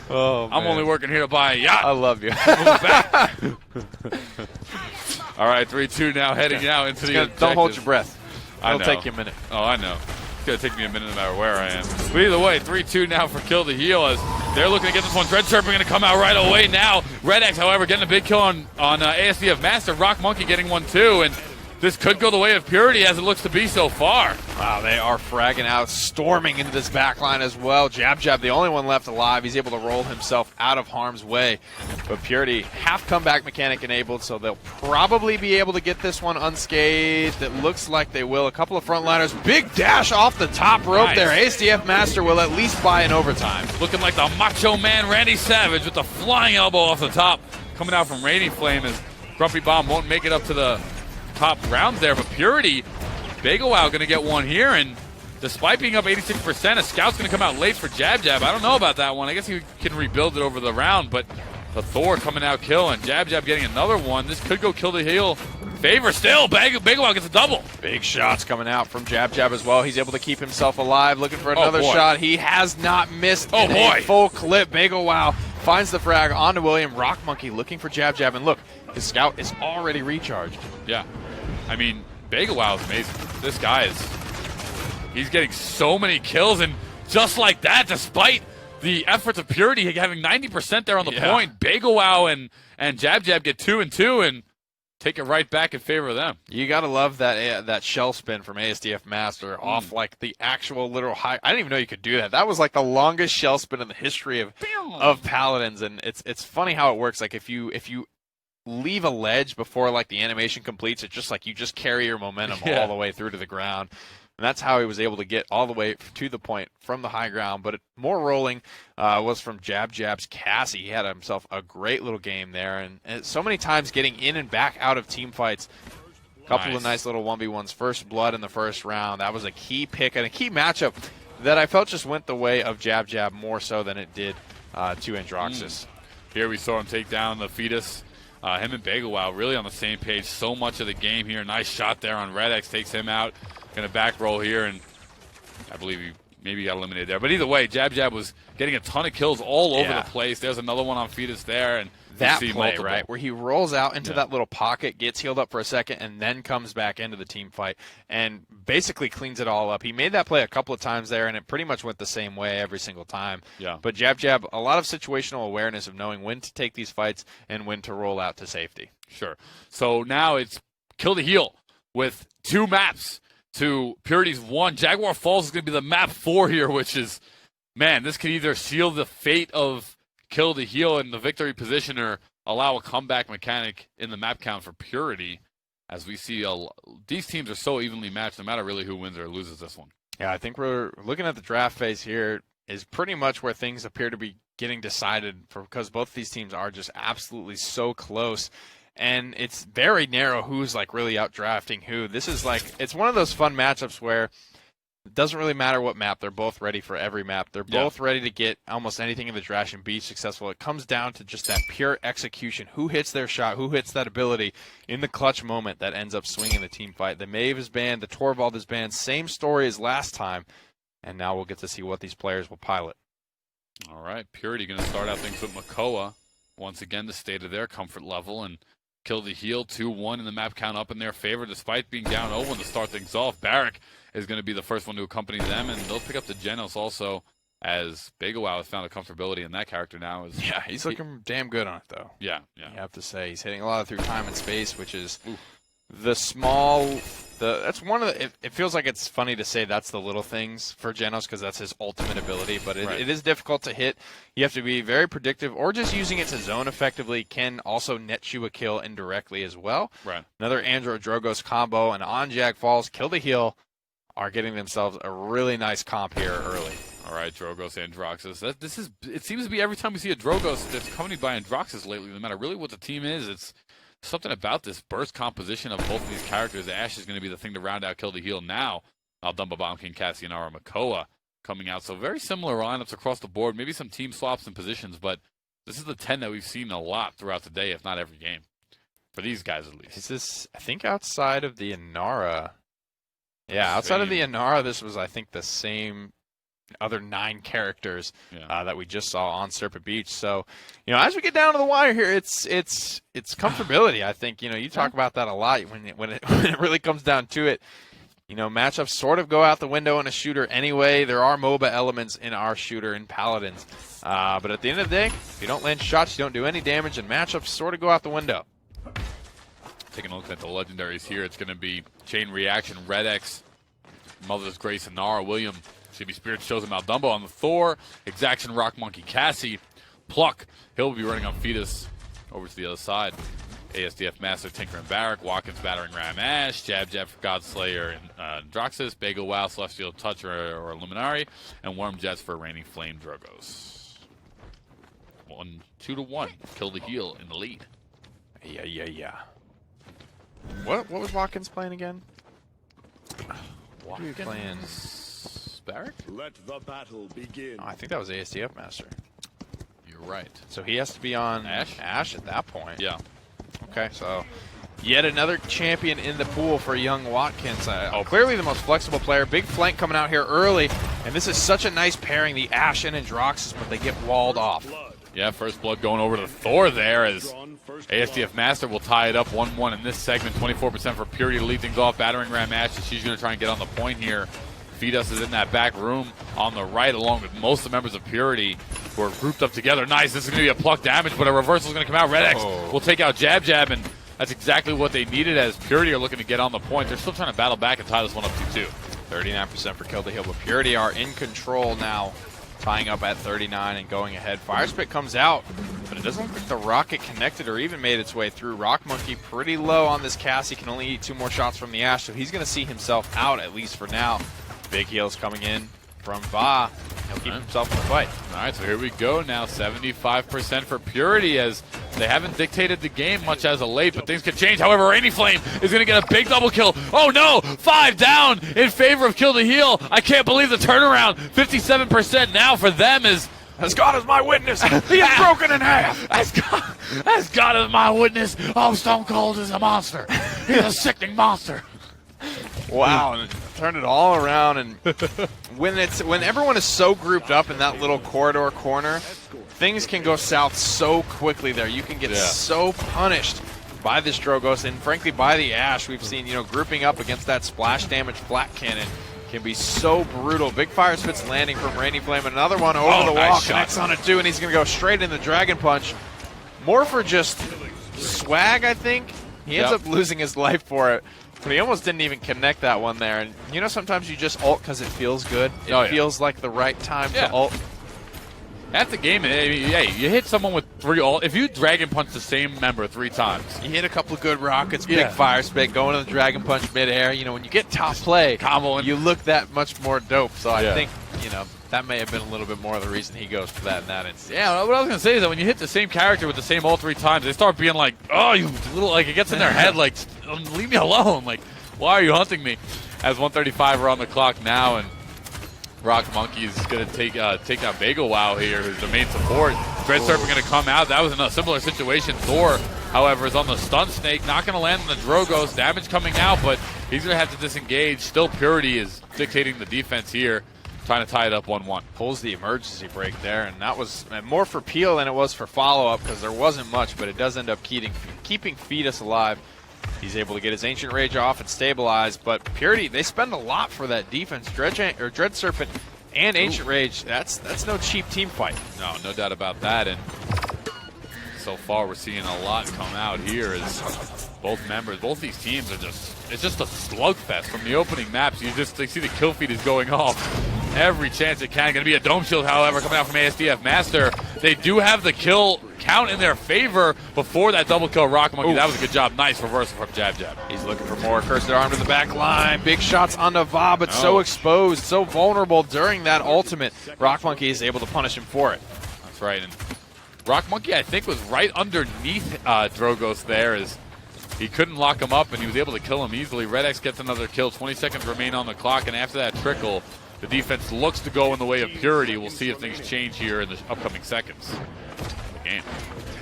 Oh, I'm only working here to buy a yacht. I love you. All right, 3-2 now, heading out into the objective. Don't hold your breath. It'll take you a minute. Oh, I know. It's going to take me a minute no matter where I am. But either way, 3-2 now for Kill the Heal as they're looking to get this one. Dread Serpent going to come out right away now. Red X, however, getting a big kill on ASDF Master. Rock Monkey getting one too. And this could go the way of Purity as it looks to be so far. Wow, they are fragging out, storming into this back line as well. Jab, the only one left alive. He's able to roll himself out of harm's way. But Purity, half comeback mechanic enabled, so they'll probably be able to get this one unscathed. It looks like they will. A couple of frontliners. Big dash off the top rope there. ASDF Master will at least buy an overtime. Looking like the Macho Man Randy Savage with the flying elbow off the top. Coming out from Raining Flame as Grumpy Bomb won't make it up to the top rounds there, but Purity, Bagel going to get one here, and despite being up 86%, a Scout's going to come out late for Jab. I don't know about that one. I guess he can rebuild it over the round, but the Thor coming out kill, and Jab getting another one. This could go kill the heel. Favor still. Bagel gets a double. Big shots coming out from Jab as well. He's able to keep himself alive, looking for another shot. He has not missed a full clip. Bagel finds the frag onto William. Rock Monkey looking for Jab, and look, his Scout is already recharged. Yeah. I mean, Bagel is amazing. This guy he's getting so many kills, and just like that, despite the efforts of Purity having 90% there on the point, Bagel and Jab get 2 and 2 and take it right back in favor of them. You got to love that shell spin from ASDF Master off like the actual literal high. I didn't even know you could do that. That was like the longest shell spin in the history of Paladins, and it's funny how it works. Like if you leave a ledge before like the animation completes, it's just like you just carry your momentum all the way through to the ground. And that's how he was able to get all the way to the point from the high ground. But more rolling was from Jab's Cassie. He had himself a great little game there. And so many times getting in and back out of team fights. A couple of nice little 1v1s. First blood in the first round. That was a key pick and a key matchup that I felt just went the way of Jab more so than it did to Androxus. Here we saw him take down the Fetus. Him and Bagel really on the same page so much of the game here. Nice shot there on Red X, takes him out. Going to back roll here, and I believe he maybe got eliminated there. But either way, Jab was getting a ton of kills all over the place. There's another one on Fetus there. And that play, right, where he rolls out into that little pocket, gets healed up for a second, and then comes back into the team fight and basically cleans it all up. He made that play a couple of times there, and it pretty much went the same way every single time. Yeah. But Jab, a lot of situational awareness of knowing when to take these fights and when to roll out to safety. Sure. So now it's kill the heel with 2 maps to Purity's 1. Jaguar Falls is going to be the map 4 here, which is, man, this could either seal the fate of kill the heel in the victory position or allow a comeback mechanic in the map count for Purity. As we see, these teams are so evenly matched, no matter really who wins or loses this one. Yeah, I think we're looking at the draft phase here is pretty much where things appear to be getting decided because both these teams are just absolutely so close. And it's very narrow who's like really out drafting who. This is like, it's one of those fun matchups where it doesn't really matter what map. They're both ready for every map. They're both ready to get almost anything in the draft and be successful. It comes down to just that pure execution. Who hits their shot? Who hits that ability in the clutch moment that ends up swinging the team fight? The Maeve is banned. The Torvald is banned. Same story as last time. And now we'll get to see what these players will pilot. All right. Purity going to start out things with Makoa. Once again, the state of their comfort level. And kill the heel 2-1 in the map count up in their favor despite being down 0-1 to start things off. Barrack is going to be the first one to accompany them, and they'll pick up the Genos also as Bagel has found a comfortability in that character now. Yeah, he's looking damn good on it, though. Yeah. You have to say. He's hitting a lot through time and space, which is that's one of the, it feels like it's funny to say that's the little things for Genos because that's his ultimate ability, but it is difficult to hit. You have to be very predictive, or just using it to zone effectively can also net you a kill indirectly as well. Right. Another Andro Drogos combo, and on Jag Falls, kill the heel, are getting themselves a really nice comp here early. All right, Drogos, Androxus. It seems to be every time we see a Drogos that's accompanied by Androxus lately, no matter really what the team is, it's something about this burst composition of both of these characters. Ash is going to be the thing to round out kill the heel now. Aldumba Bomb King, Cassianara, Makoa coming out. So very similar lineups across the board. Maybe some team swaps in positions, but this is the 10 that we've seen a lot throughout the day, if not every game. For these guys, at least. Is this, I think, outside of the Inara? Yeah, outside of the Inara, this was, I think, the same other 9 characters that we just saw on Serpent Beach. So, as we get down to the wire here, it's comfortability. I think, you talk about that a lot when it really comes down to it. Matchups sort of go out the window in a shooter anyway. There are MOBA elements in our shooter in Paladins. But at the end of the day, if you don't land shots, you don't do any damage, and matchups sort of go out the window. Taking a look at the legendaries here, it's going to be Chain Reaction, Red X, Mother's Grace, and Nara. William, CB Spirit shows him Dumbo on the Thor, Exaction, Rock Monkey, Cassie, Pluck. He'll be running on Fetus over to the other side. ASDF Master, Tinker and Barrack, Watkins, Battering Ram Ash, Jab Jab for Godslayer and Droxus, Bagel Wow, Celestial Touch or Luminari, and Worm Jets for Raining Flame Drogos. 2-1. Kill the Heal in the lead. Yeah. What was Watkins playing again? Watkins playing Barrack? Let the battle begin. Oh, I think that was ASDF Master. You're right. So he has to be on Ash at that point. Yeah. Okay, so yet another champion in the pool for young Watkins. Clearly the most flexible player. Big flank coming out here early, and this is such a nice pairing, the Ashen and Droxus, but they get walled off. Yeah, first blood going over to the Thor there as ASDF Master will tie it up 1-1 in this segment. 24% for Purity to lead things off. Battering Ram Ash, she's going to try and get on the point here. Fetus is in that back room on the right, along with most of the members of Purity who are grouped up together. Nice. This is going to be a pluck damage, but a reversal is going to come out. Red X will take out Jab Jab, and that's exactly what they needed as Purity are looking to get on the point. They're still trying to battle back and tie this one up 2-2. 39% for Kill the Heal, but Purity are in control now, tying up at 39 and going ahead. Fire Spit comes out, but it doesn't look like the rocket connected or even made its way through. Rock Monkey pretty low on this cast. He can only eat 2 more shots from the Ash, so he's going to see himself out, at least for now. Big heals coming in from Va. He'll keep himself in the fight. All right, so here we go now. 75% for Purity as they haven't dictated the game much as of late, but things could change. However, Rainy Flame is going to get a big double kill. Oh no, 5 down in favor of Kill the Heal. I can't believe the turnaround. 57% now for them is... As God is my witness, he is broken in half. As God is my witness, oh, Stone Cold is a monster. He's a sickening monster. Wow, and turn it all around, and when everyone is so grouped up in that little corridor corner, things can go south so quickly there. You can get so punished by this Drogos, and frankly by the Ash. We've seen, grouping up against that splash damage flat cannon can be so brutal. Big Fire Spit's landing from Rainy Flame, and another one over the wall, connects on it too, and he's going to go straight in the Dragon Punch. More for just swag, I think. He ends up losing his life for it. But he almost didn't even connect that one there. And sometimes you just ult because it feels good. It feels like the right time to ult. At the game, hey, you hit someone with 3 ult. If you Dragon Punch the same member 3 times. You hit a couple of good rockets, big Fire Spit, going to the Dragon Punch midair. When you get top play, you look that much more dope. So I think, that may have been a little bit more of the reason he goes for that in that instance. Yeah, what I was going to say is that when you hit the same character with the same ult 3 times, they start being like, oh, you little, it gets in their head, leave me alone. Why are you hunting me? As 1:35 are on the clock now, and Rock Monkey is going to take down Bagel Wow here, who's the main support. Dread Serpent going to come out. That was in a similar situation. Thor, however, is on the Stun Snake, not going to land on the Drogos. Damage coming out, but he's going to have to disengage. Still, Purity is dictating the defense here, trying to tie it up 1-1. Pulls the emergency break there, and that was more for peel than it was for follow-up because there wasn't much, but it does end up keeping Fetus alive. He's able to get his Ancient Rage off and stabilize, but Purity, they spend a lot for that defense. Dread Serpent and Ancient Rage, that's no cheap team fight. No doubt about that, and so far we're seeing a lot come out here as both these teams are it's just a slugfest from the opening maps. They see the kill feed is going off every chance it can. Going to be a Dome Shield, however, coming out from ASDF Master. They do have the kill count in their favor before that double kill Rock Monkey. That was a good job. Nice reversal from Jab Jab. He's looking for more. Cursed Arm to the back line. Big shots onto Va, but so exposed, so vulnerable during that ultimate. Rock Monkey is able to punish him for it. That's right. And Rock Monkey, I think, was right underneath Drogos there as he couldn't lock him up, and he was able to kill him easily. Red X gets another kill. 20 seconds remain on the clock, and after that trickle, the defense looks to go in the way of Purity. We'll see if things change here in the upcoming seconds of the game.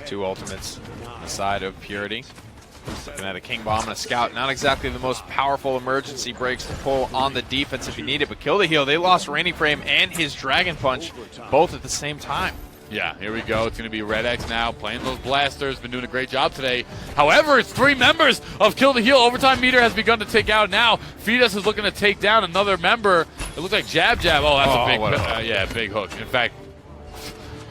2 ultimates on the side of Purity. Looking at a King Bomb and a Scout. Not exactly the most powerful emergency breaks to pull on the defense if you need it, but Kill the Heal, they lost Rainy Frame and his Dragon Punch both at the same time. Yeah, here we go. It's going to be Red X now playing those blasters. Been doing a great job today. However, it's 3 members of Kill the Heal. Overtime meter has begun to take out now. Fetus is looking to take down another member. It looks like Jab Jab. Oh, that's a big, big hook. In fact,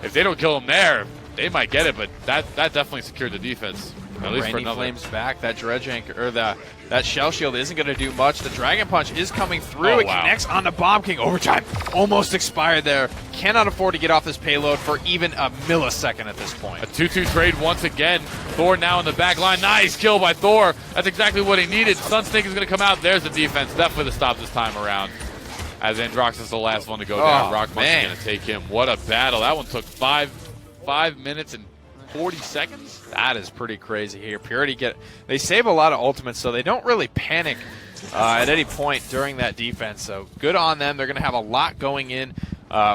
if they don't kill him there, they might get it, but that definitely secured the defense. At least for Rainy another. Flames back. That Dredge Anchor, or that Shell Shield isn't going to do much. The Dragon Punch is coming through. Oh, it wow. connects on the Bomb King. Overtime almost expired there. Cannot afford to get off this payload for even a millisecond at this point. A 2-2 trade once again. Thor now in the back line. Nice kill by Thor. That's exactly what he needed. Sun Snake is going to come out. There's the defense. Definitely the stop this time around. As Androx is the last one to go down. Rock Monkey's going to take him. What a battle. That one took 5 minutes and 40 seconds. That is pretty crazy here. Purity they save a lot of ultimates, so they don't really panic at any point during that defense. So good on them. They're going to have a lot going in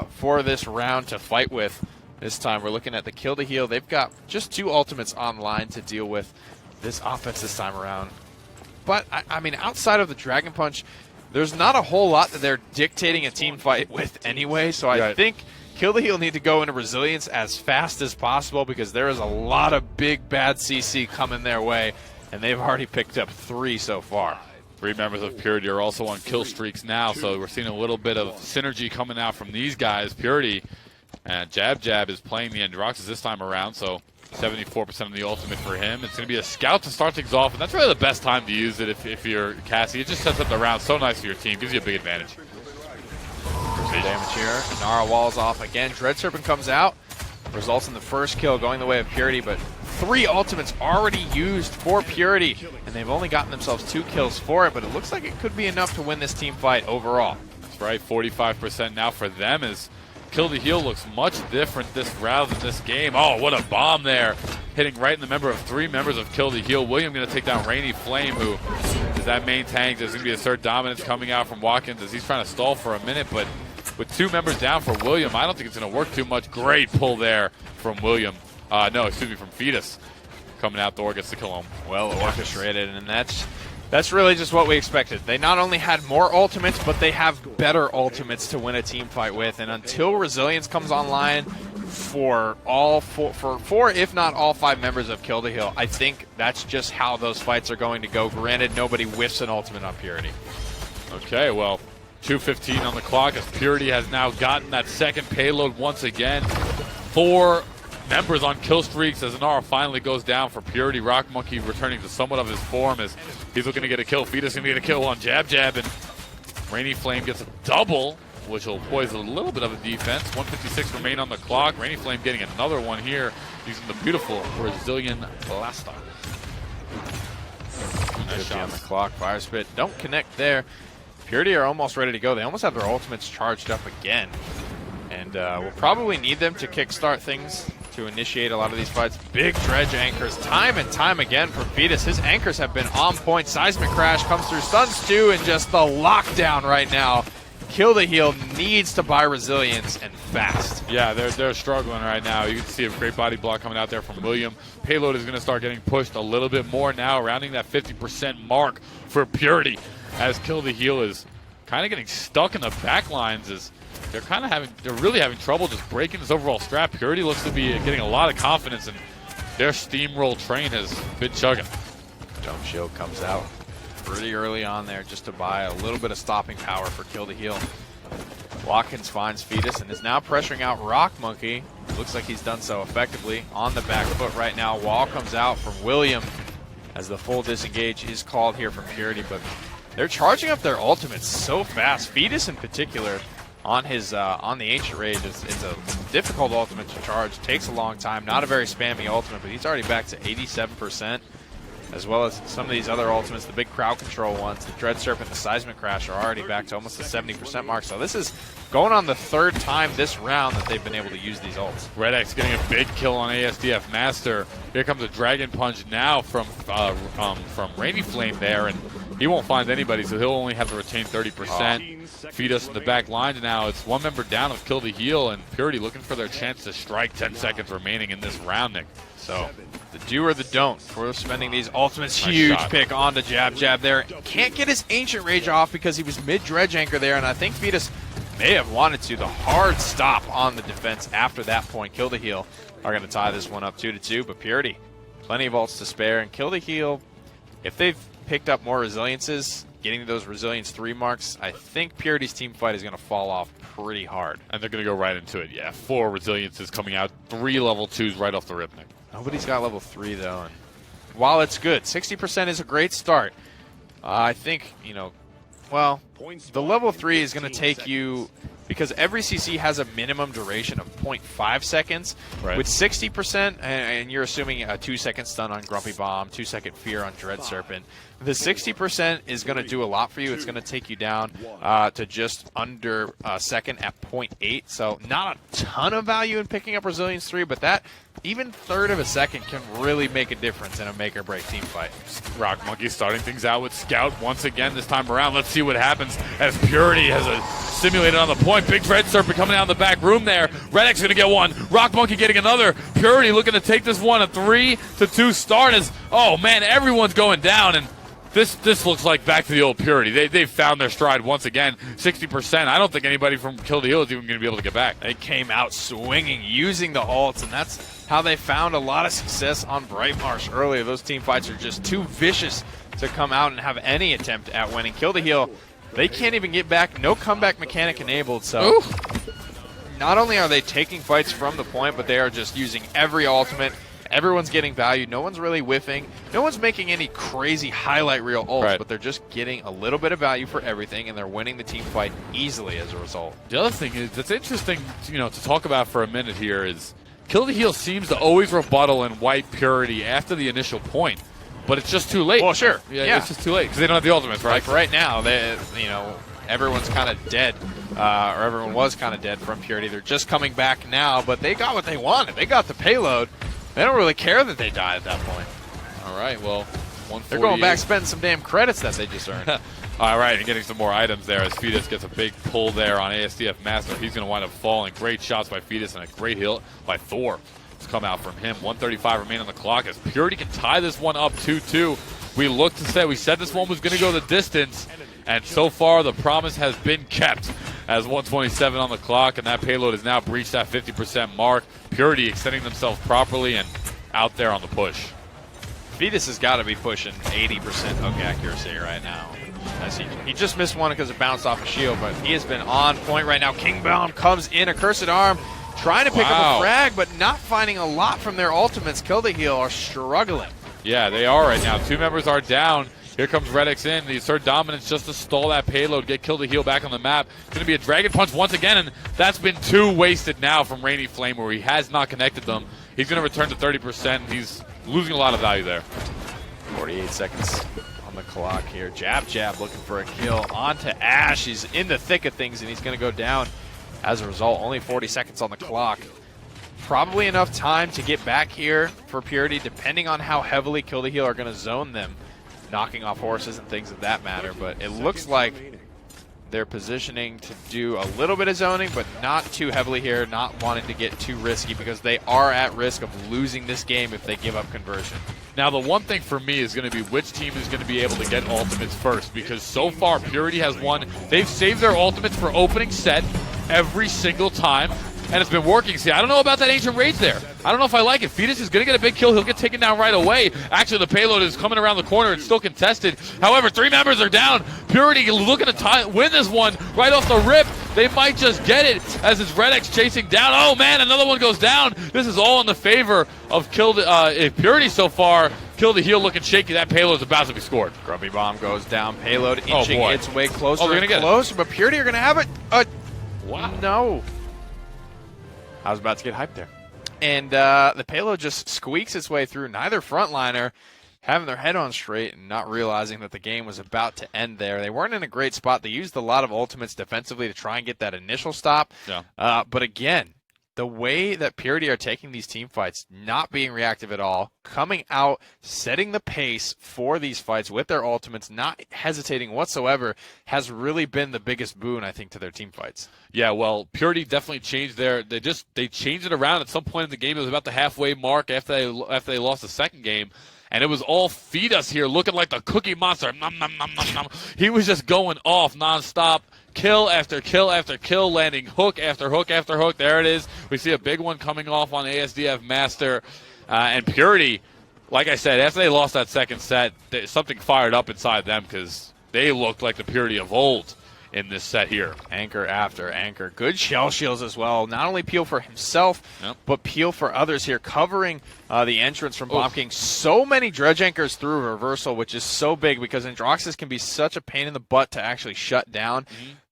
for this round to fight with. This time we're looking at the kill to heal. They've got just 2 ultimates online to deal with this offense this time around. But, I mean, outside of the Dragon Punch, there's not a whole lot that they're dictating a team fight with anyway. So I think Kill the Heal need to go into Resilience as fast as possible because there is a lot of big bad CC coming their way, and they've already picked up 3 so far. 3 members of Purity are also on kill streaks now, so we're seeing a little bit of synergy coming out from these guys. Purity and Jab is playing the Androxus this time around, so 74% of the ultimate for him. It's going to be a scout to start things off, and that's really the best time to use it if you're Cassie. It just sets up the round so nice for your team, gives you a big advantage. Damage here. Nara walls off again. Dread Serpent comes out. Results in the first kill going the way of Purity, but 3 ultimates already used for Purity, and they've only gotten themselves 2 kills for it, but it looks like it could be enough to win this team fight overall. That's right, 45% now for them as Kill the Heal looks much different this round than this game. Oh, what a bomb there. Hitting right in the member of 3 members of Kill the Heal. William going to take down Rainy Flame, who is that main tank. There's going to be a third dominance coming out from Watkins as he's trying to stall for a minute, but with 2 members down for William, I don't think it's going to work too much. Great pull there from William. From Fetus. Coming out, Thor gets to kill him. Well orchestrated, and that's really just what we expected. They not only had more ultimates, but they have better ultimates to win a team fight with. And until Resilience comes online for all 4, if not all 5 members of Kill the Heal, I think that's just how those fights are going to go. Granted, nobody whiffs an ultimate on Purity. Okay, well, 2:15 on the clock as Purity has now gotten that second payload once again. 4 members on kill streaks as Nara finally goes down for Purity. Rock Monkey returning to somewhat of his form as he's looking to get a kill. Fetus going to get a kill on Jab, and Rainy Flame gets a double, which will poise a little bit of a defense. 1:56 remain on the clock. Rainy Flame getting another one here using the beautiful Brazilian Blaster. Nice shot on the clock. Fire Spit don't connect there. Purity are almost ready to go. They almost have their ultimates charged up again. And we'll probably need them to kickstart things to initiate a lot of these fights. Big Dredge Anchors time and time again for Fetus. His anchors have been on point. Seismic Crash comes through. Stuns 2 and just the lockdown right now. Kill the Heal needs to buy Resilience and fast. Yeah, they're struggling right now. You can see a great body block coming out there from William. Payload is going to start getting pushed a little bit more now, rounding that 50% mark for Purity. As Kill the Heal is kind of getting stuck in the back lines as they're really having trouble just breaking this overall strat. Purity looks to be getting a lot of confidence, and their steamroll train has been chugging. Dome Shield comes out pretty early on there just to buy a little bit of stopping power for Kill the Heal. Watkins finds Fetus and is now pressuring out Rock Monkey. Looks like he's done so effectively on the back foot right now. Wall comes out from William as the full disengage is called here from Purity, but they're charging up their ultimates so fast. Fetus in particular on his on the Ancient Rage is a difficult ultimate to charge. Takes a long time. Not a very spammy ultimate, but he's already back to 87%, as well as some of these other ultimates, the big crowd control ones, the Dread Serpent, the Seismic Crash are already back to almost the 70% mark. So this is going on the 3rd time this round that they've been able to use these ults. Red X getting a big kill on ASDF Master. Here comes a Dragon Punch now from Rainy Flame there, and he won't find anybody, so he'll only have to retain 30%. Feed us in the back line now. It's 1 member down of Kill the Heal, and Purity looking for their chance to strike. 10 seconds remaining in this round, Nick. So the do or the don't for spending these ultimates. Nice Huge shot. pick onto Jab there. Can't get his Ancient Rage off because he was mid-Dredge Anchor there, and I think Fetus may have wanted to. The hard stop on the defense after that point. Kill the Heal are going to tie this one up 2-2, but Purity, plenty of ults to spare, and Kill the Heal, if they've picked up more resiliences, getting to those Resilience 3 marks, I think Purity's team fight is going to fall off pretty hard. And they're going to go right into it, yeah. 4 Resiliences coming out, 3 level 2s right off the rip, Nick. Nobody's got level 3, though, and while it's good, 60% is a great start. I think, well, the level 3 is going to take you, because every CC has a minimum duration of 0.5 seconds. Right. With 60%, and you're assuming a 2-second stun on Grumpy Bomb, 2-second fear on Dread Serpent, the 60% is going to do a lot for you. It's going to take you down to just under a second at 0.8. So not a ton of value in picking up Resilience 3, but that even third of a second can really make a difference in a make-or-break team fight. Rock Monkey starting things out with Scout once again this time around. Let's see what happens as Purity has a simulated on the point. Big Dread Serpent coming out in the back room there. Redx going to get one. Rock Monkey getting another. Purity looking to take this one. A 3-2 start as, oh man, everyone's going down. And this looks like back to the old Purity. They've found their stride once again. 60%. I don't think anybody from Kill the Heal is even going to be able to get back. They came out swinging, using the ults, and that's how they found a lot of success on Bright Marsh earlier. Those team fights are just too vicious to come out and have any attempt at winning. Kill the Heal, they can't even get back. No comeback mechanic enabled, so Ooh. Not only are they taking fights from the point, but they are just using every ultimate. Everyone's getting value. No one's really whiffing. No one's making any crazy highlight reel ults, right, but they're just getting a little bit of value for everything, and they're winning the team fight easily as a result. The other thing is that's interesting, to talk about for a minute here is Kill the Heal seems to always rebuttal and wipe Purity after the initial point, but it's just too late. Well, sure. Yeah. It's just too late because they don't have the ultimates, right? Like right now, everyone's kind of dead, or everyone was kind of dead from Purity. They're just coming back now, but they got what they wanted. They got the payload. They don't really care that they died at that point. All right, well, they're going back spending some damn credits that they just earned. All right, and getting some more items there as Fetus gets a big pull there on ASDF Master. He's going to wind up falling. Great shots by Fetus and a great hit by Thor to come out from him. 1:35 remain on the clock as Purity can tie this one up 2-2. We said this one was going to go the distance, and so far the promise has been kept as 1:27 on the clock, and that payload has now breached that 50% mark. Purity extending themselves properly and out there on the push. Fetus has got to be pushing 80% hook accuracy right now. As he just missed one because it bounced off a shield, but he has been on point right now. King Bomb comes in, Accursed Arm, trying to pick up a frag, but not finding a lot from their ultimates. Kill the Heal are struggling. Yeah, they are right now. Two members are down. Here comes Redx in. The assert dominance just to stall that payload, get Kill the Heal back on the map. It's going to be a Dragon Punch once again, and that's been 2 wasted now from Rainy Flame where he has not connected them. He's going to return to 30%. He's losing a lot of value there. 48 seconds on the clock here. Jab looking for a kill onto Ash. He's in the thick of things, and he's going to go down as a result. Only 40 seconds on the clock. Probably enough time to get back here for Purity, depending on how heavily Kill the Heal are going to zone them, knocking off horses and things of that matter. But it looks like they're positioning to do a little bit of zoning, but not too heavily here, not wanting to get too risky because they are at risk of losing this game if they give up conversion. Now, the one thing for me is going to be which team is going to be able to get ultimates first, because so far Purity has won. They've saved their ultimates for opening set every single time, and it's been working. See, I don't know about that Ancient Rage there. I don't know if I like it. Fetus is going to get a big kill. He'll get taken down right away. Actually, the payload is coming around the corner. It's still contested. However, 3 members are down. Purity looking to win this one right off the rip. They might just get it as it's Redx chasing down. Oh, man, another one goes down. This is all in the favor of Purity so far. Kill the Heal looking shaky. That payload is about to be scored. Grumpy Bomb goes down. Payload inching its way closer and get closer, but Purity are going to have it. Wow. No. I was about to get hyped there. And the payload just squeaks its way through. Neither frontliner having their head on straight and not realizing that the game was about to end there. They weren't in a great spot. They used a lot of ultimates defensively to try and get that initial stop. Yeah. But again, the way that Purity are taking these team fights, not being reactive at all, coming out, setting the pace for these fights with their ultimates, not hesitating whatsoever, has really been the biggest boon, I think, to their team fights. Yeah, well, Purity definitely changed they changed it around at some point in the game. It was about the halfway mark after they lost the second game. And it was all Feed Us here looking like the Cookie Monster. Nom, nom, nom, nom, nom. He was just going off nonstop. Kill after kill after kill, landing hook after hook after hook. There it is. We see a big one coming off on ASDF Master. And Purity, like I said, after they lost that second set, something fired up inside them because they looked like the Purity of old in this set here. Anchor after anchor. Good shell shields as well. Not only peel for himself, but peel for others here, covering the entrance from Bomb King. So many dredge anchors through reversal, which is so big because Androxus can be such a pain in the butt to actually shut down.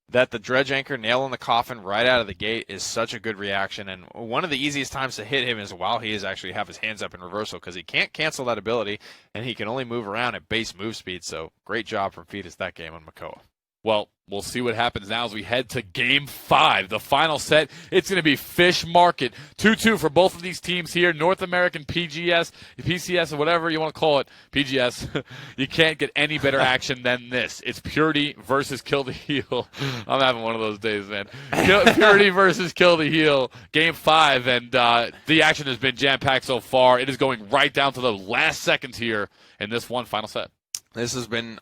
That the dredge anchor nail in the coffin right out of the gate is such a good reaction, and one of the easiest times to hit him is while he is actually have his hands up in reversal because he can't cancel that ability and he can only move around at base move speed. So great job from Fetus that game on Makoa. Well, we'll see what happens now as we head to Game 5, the final set. It's going to be Fish Market, 2-2 for both of these teams here. North American PGS, PCS, or whatever you want to call it, PGS. You can't get any better action than this. It's Purity versus Kill the Heal. I'm having one of those days, man. Purity versus Kill the Heal, Game 5, and the action has been jam-packed so far. It is going right down to the last seconds here in this one final set. This has been,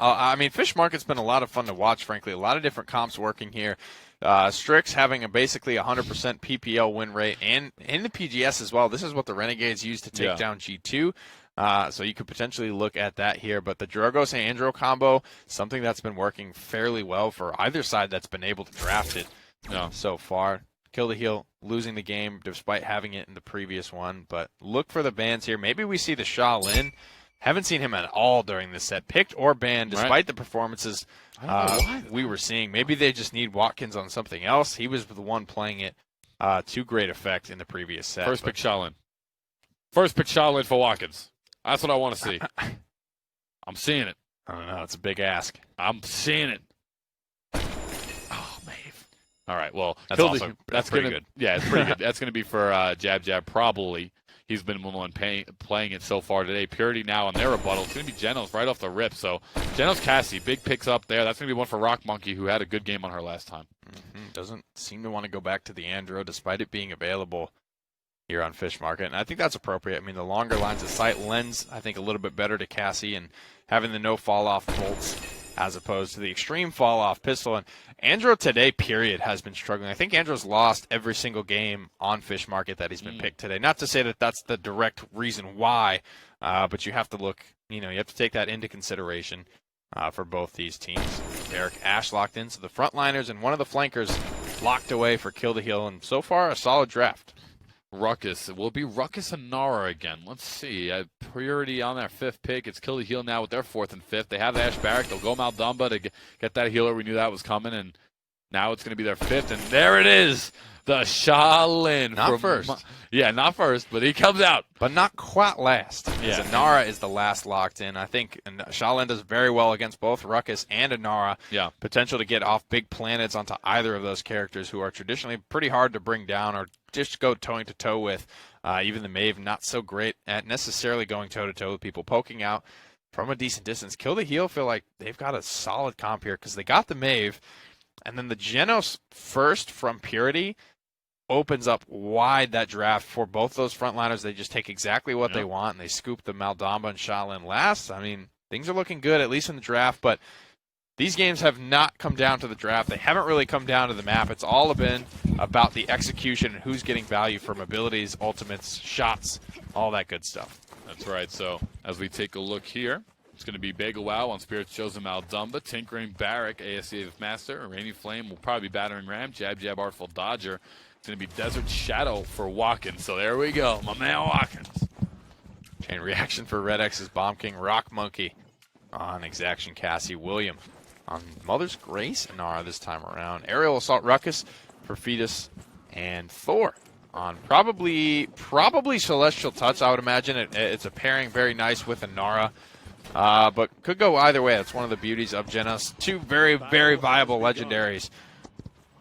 Fish Market's been a lot of fun to watch, frankly. A lot of different comps working here. Strix having basically 100% PPL win rate, and in the PGS as well. This is what the Renegades use to take down G2. So you could potentially look at that here. But the Drogos and Andro combo, something that's been working fairly well for either side that's been able to draft it so far. Kill the Heal losing the game despite having it in the previous one. But look for the bans here. Maybe we see the Shaolin. Haven't seen him at all during this set, picked or banned, despite the performances we were seeing. Maybe they just need Watkins on something else. He was the one playing it to great effect in the previous set. First pick Shaolin. First pick Shaolin for Watkins. That's what I want to see. I'm seeing it. I don't know. It's a big ask. I'm seeing it. Oh, Maeve. All right, well, that's pretty good. Yeah, it's pretty good. That's going to be for Jab Jab, probably. He's been the one playing it so far today. Purity now on their rebuttal. It's going to be Genos right off the rip. So Genos Cassie, big picks up there. That's going to be one for Rock Monkey, who had a good game on her last time. Doesn't seem to want to go back to the Andro despite it being available here on Fish Market. And I think that's appropriate. I mean, the longer lines of sight lends, I think, a little bit better to Cassie, and having the no fall-off bolts as opposed to the extreme fall-off pistol. And Andro today, period, has been struggling. I think Andro's lost every single game on Fish Market that he's been picked today. Not to say that that's the direct reason why, but you have to look, you have to take that into consideration for both these teams. Derek Ash locked in, so the frontliners and one of the flankers locked away for Kill the Heal, and so far a solid draft. Ruckus. It will be Ruckus and Nara again. Let's see. Purity on their 5th pick. It's Kill the Heal now with their 4th and 5th. They have Ash Barrack. They'll go Maldumba to get that healer. We knew that was coming, and now it's going to be their 5th. And there it is. The Shaolin. Not first. Yeah, not first, but he comes out. But not quite last. Yeah. Anara is the last locked in. I think Shaolin does very well against both Ruckus and Anara. Yeah. Potential to get off big planets onto either of those characters who are traditionally pretty hard to bring down or just go toe-to-toe with. Even the Maeve, not so great at necessarily going toe-to-toe with people, poking out from a decent distance. Kill the Heal feel like they've got a solid comp here because they got the Maeve, and then the Genos first from Purity opens up wide that draft for both those frontliners. They just take exactly what they want, and they scoop the Maldamba and Shaolin last. I mean, things are looking good, at least in the draft, but these games have not come down to the draft. They haven't really come down to the map. It's all been about the execution and who's getting value from abilities, ultimates, shots, all that good stuff. That's right. So as we take a look here, it's going to be Bagel Wow on Spirit's Chosen Maldumba, Tinkering Barrack, ASCA Master, Rainy Flame will probably be Battering Ram, Jab Jab Artful Dodger. It's going to be Desert Shadow for Watkins. So there we go, my man Watkins. Chain reaction for Red X's Bomb King, Rock Monkey on Exaction Cassie, William on Mother's Grace Anara this time around. Aerial Assault Ruckus for Fetus, and Thor on probably Celestial Touch. I would imagine it's a pairing very nice with Anara, but could go either way. That's one of the beauties of Genos. Two very, very viable legendaries.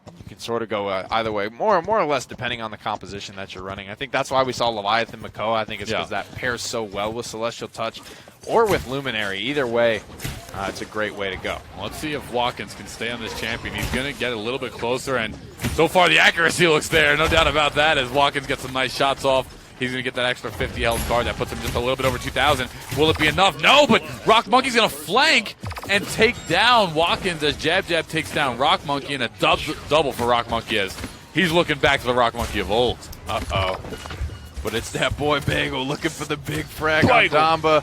You can sort of go either way, more or less depending on the composition that you're running. I think that's why we saw Leviathan Makoa. I think it's because that pairs so well with Celestial Touch or with Luminary. Either way, it's a great way to go. Let's see if Watkins can stay on this champion. He's going to get a little bit closer, and so far the accuracy looks there. No doubt about that as Watkins gets some nice shots off. He's going to get that extra 50 health card. That puts him just a little bit over 2,000. Will it be enough? No, but Rock Monkey's going to flank and take down Watkins as Jab Jab takes down Rock Monkey, and a double for Rock Monkey as he's looking back to the Rock Monkey of old. Uh-oh. But it's that boy Bagel looking for the big frag on Damba.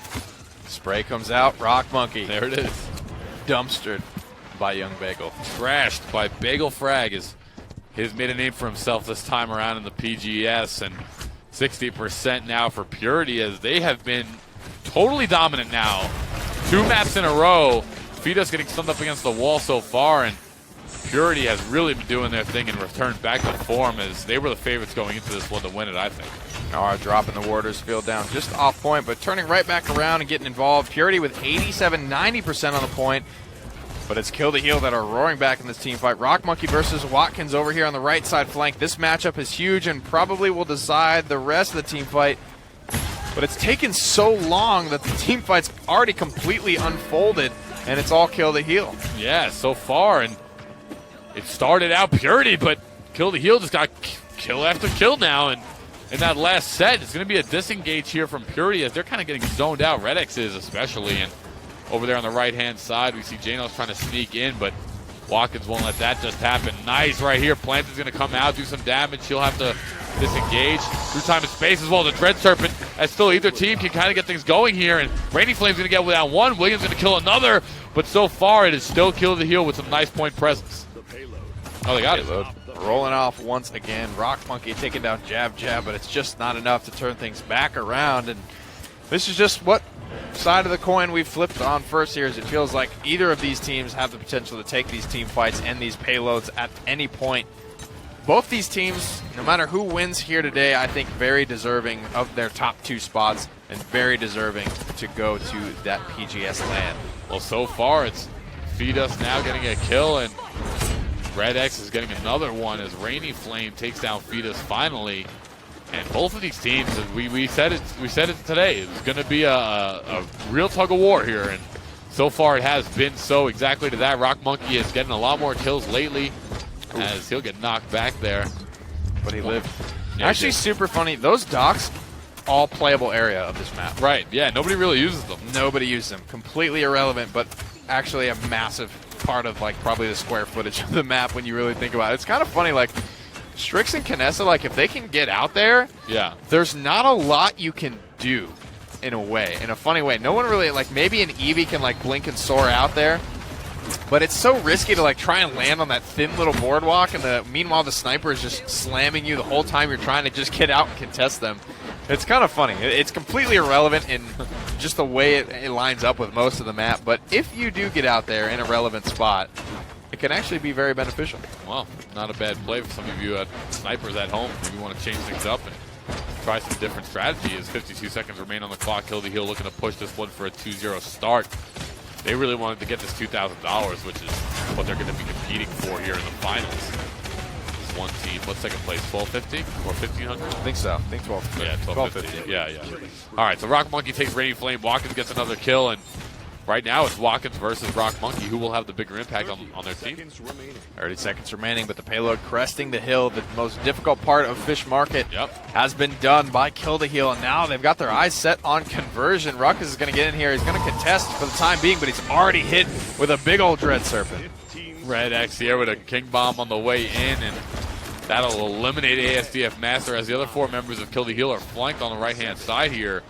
Spray comes out, Rock Monkey. There it is. Dumpstered by Young Bagel. Trashed by Bagel Frag. He's made a name for himself this time around in the PGS, and 60% now for Purity, as they have been totally dominant now. 2 maps in a row. Fidos getting stunned up against the wall so far, and Purity has really been doing their thing and returned back to form, as they were the favorites going into this one to win it, I think. Dropping the Warders field down just off point, but turning right back around and getting involved. Purity with 87-90% on the point, but it's Kill the Heel that are roaring back in this team fight. Rock Monkey versus Watkins over here on the right side flank. This matchup is huge and probably will decide the rest of the team fight, but it's taken so long that the team fight's already completely unfolded, and it's all Kill the Heel. Yeah, so far, and it started out Purity, but Kill the Heel just got kill after kill now, and in that last set, it's going to be a disengage here from Purity, as they're kind of getting zoned out. Red X is especially, and over there on the right-hand side, we see Janos trying to sneak in, but Watkins won't let that just happen. Nice right here. Planton's going to come out, do some damage. He'll have to disengage. Through time and space as well. The Dread Serpent, as still either team can kind of get things going here, and Rainy Flame's going to get without one. Williams going to kill another, but so far it is still Kill the Heel with some nice point presence. Oh, they got it. Rolling off once again. Rock Monkey taking down Jab Jab, but it's just not enough to turn things back around. And this is just what side of the coin we flipped on first here, as it feels like either of these teams have the potential to take these team fights and these payloads at any point. Both these teams, no matter who wins here today, I think very deserving of their top 2 spots and very deserving to go to that PGS land. Well, so far it's Feed Us now getting a kill, and Red X is getting another one as Rainy Flame takes down Feed Us finally. And both of these teams, we said it today, it's going to be a real tug of war here, and so far it has been so exactly to that. Rock Monkey is getting a lot more kills lately, as he'll get knocked back there. But he lived. Yeah, actually, super funny. Those docks, all playable area of this map. Right, yeah, nobody really uses them. Nobody uses them. Completely irrelevant, but actually a massive part of like probably the square footage of the map when you really think about it. It's kind of funny, like Strix and Kinessa, like if they can get out there, yeah, there's not a lot you can do in a way, in a funny way. No one really, like maybe an Eevee can like blink and soar out there, but it's so risky to like try and land on that thin little boardwalk, and meanwhile the sniper is just slamming you the whole time you're trying to just get out and contest them. It's kind of funny. It's completely irrelevant in just the way it lines up with most of the map, but if you do get out there in a relevant spot, it can actually be very beneficial. Well, not a bad play for some of you snipers at home. Maybe you want to change things up and try some different strategy. As 52 seconds remain on the clock, Kill the Heel looking to push this one for a 2-0 start. They really wanted to get this $2,000, which is what they're going to be competing for here in the finals. One team. What's second place? 1250 or 1500? I think so. I think 1250. Yeah, 1250. Yeah. All right, so Rock Monkey takes Rainy Flame. Watkins gets another kill, and right now it's Watkins versus Rock Monkey. Who will have the bigger impact on their team? 30 seconds remaining, but the payload cresting the hill, the most difficult part of Fish Market, has been done by Kill the Heel, and now they've got their eyes set on conversion. Ruckus is going to get in here. He's going to contest for the time being, but he's already hit with a big old Dread Serpent. Red X here with a King Bomb on the way in, and that'll eliminate ASDF Master, as the other 4 members of Kill the Heel are flanked on the right-hand side here.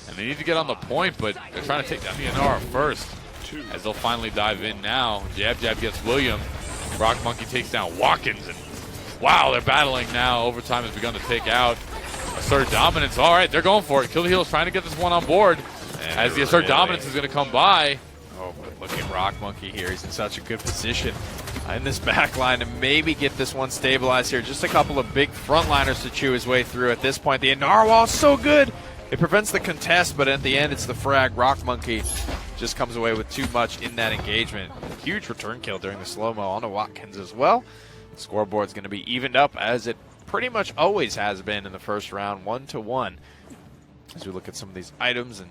And they need to get on the point, but they're trying to take down the Inara first, as they'll finally dive in now. Jab Jab gets William. Rock Monkey takes down Watkins, and wow, they're battling now. Overtime has begun to take out. Assert Dominance. All right, they're going for it. Kill the Heel is trying to get this one on board, as the Assert Dominance is going to come by. Oh, but look at Rock Monkey here. He's in such a good position in this back line to maybe get this one stabilized here. Just a couple of big frontliners to chew his way through at this point. The Narwhal is so good. It prevents the contest, but at the end, it's the frag. Rock Monkey just comes away with too much in that engagement. Huge return kill during the slow-mo onto Watkins as well. The scoreboard's going to be evened up, as it pretty much always has been in the first round, 1-1. As we look at some of these items and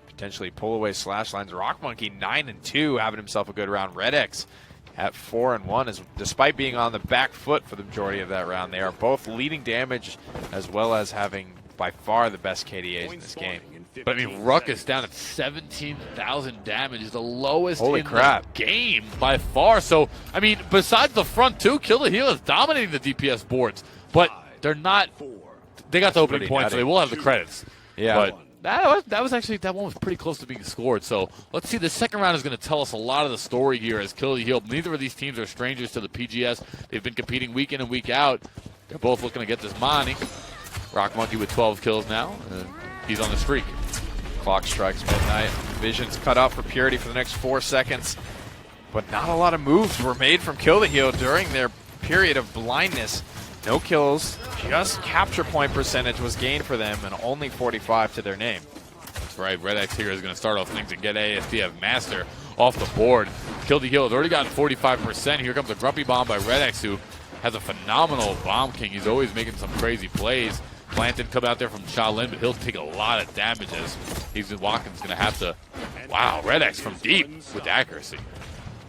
potentially pull away slash lines. Rock Monkey 9-2, having himself a good round. Red X at 4-1, as despite being on the back foot for the majority of that round, they are both leading damage as well as having by far the best KDAs in this game. But I mean, Ruckus down at 17,000 damage, the lowest Holy in crap. the game by far. So, I mean, besides the front two, Kill the Heel is dominating the DPS boards, but they're not. They got the opening point, so they will have the credits. Yeah. But That one was pretty close to being scored. So let's see. The second round is going to tell us a lot of the story here as Kill the Heel. Neither of these teams are strangers to the PGS. They've been competing week in and week out. They're both looking to get this money. Rock Monkey with 12 kills now. He's on the streak. Clock strikes midnight. Vision's cut out for Purity for the next 4 seconds. But not a lot of moves were made from Kill the Heel during their period of blindness. No kills, just capture point percentage was gained for them, and only 45 to their name. That's right. Red X here is going to start off things and get ASDF Master off the board. Kill the Heel has already gotten 45%. Here comes a Grumpy Bomb by Red X, who has a phenomenal Bomb King. He's always making some crazy plays. Planted come out there from Shaolin, but he'll take a lot of damages. Watkins going to have to... Wow, Red X from deep with accuracy.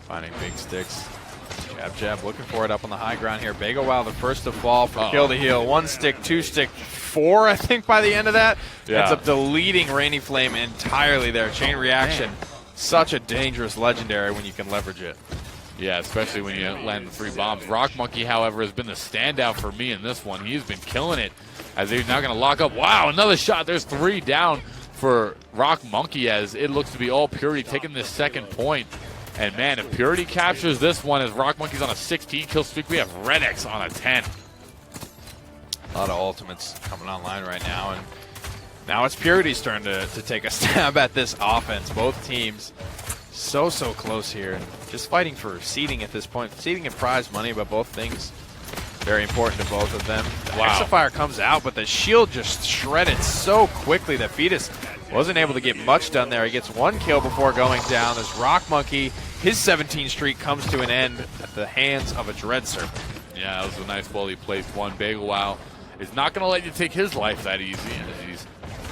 Finding big sticks. Jab, jab, looking for it up on the high ground here. Bagel Wow, the first to fall for Kill the Heel. 1 stick, 2 stick, 4, I think, by the end of that. Yeah. Ends up deleting Rainy Flame entirely there. Chain reaction. Man. Such a dangerous legendary when you can leverage it. Yeah, especially when you land the 3 bombs. Rock Monkey, however, has been the standout for me in this one. He's been killing it as they're now going to lock up. Wow, another shot. There's 3 down for Rock Monkey as it looks to be all Purity taking this second point. And, man, if Purity captures this one as Rock Monkey's on a 16-kill streak, we have Red X on a 10. A lot of ultimates coming online right now. And now it's Purity's turn to take a stab at this offense. Both teams so close here. And just fighting for seeding at this point. Seeding and prize money, but both things very important to both of them. Wow. Exafire comes out, but the shield just shredded so quickly that Fetus wasn't able to get much done there. He gets 1 kill before going down. As Rock Monkey, his 17 streak comes to an end at the hands of a Dread Serpent. Yeah, that was a nice ball. He placed 1. Bagel Wow is not going to let you take his life that easy. And he's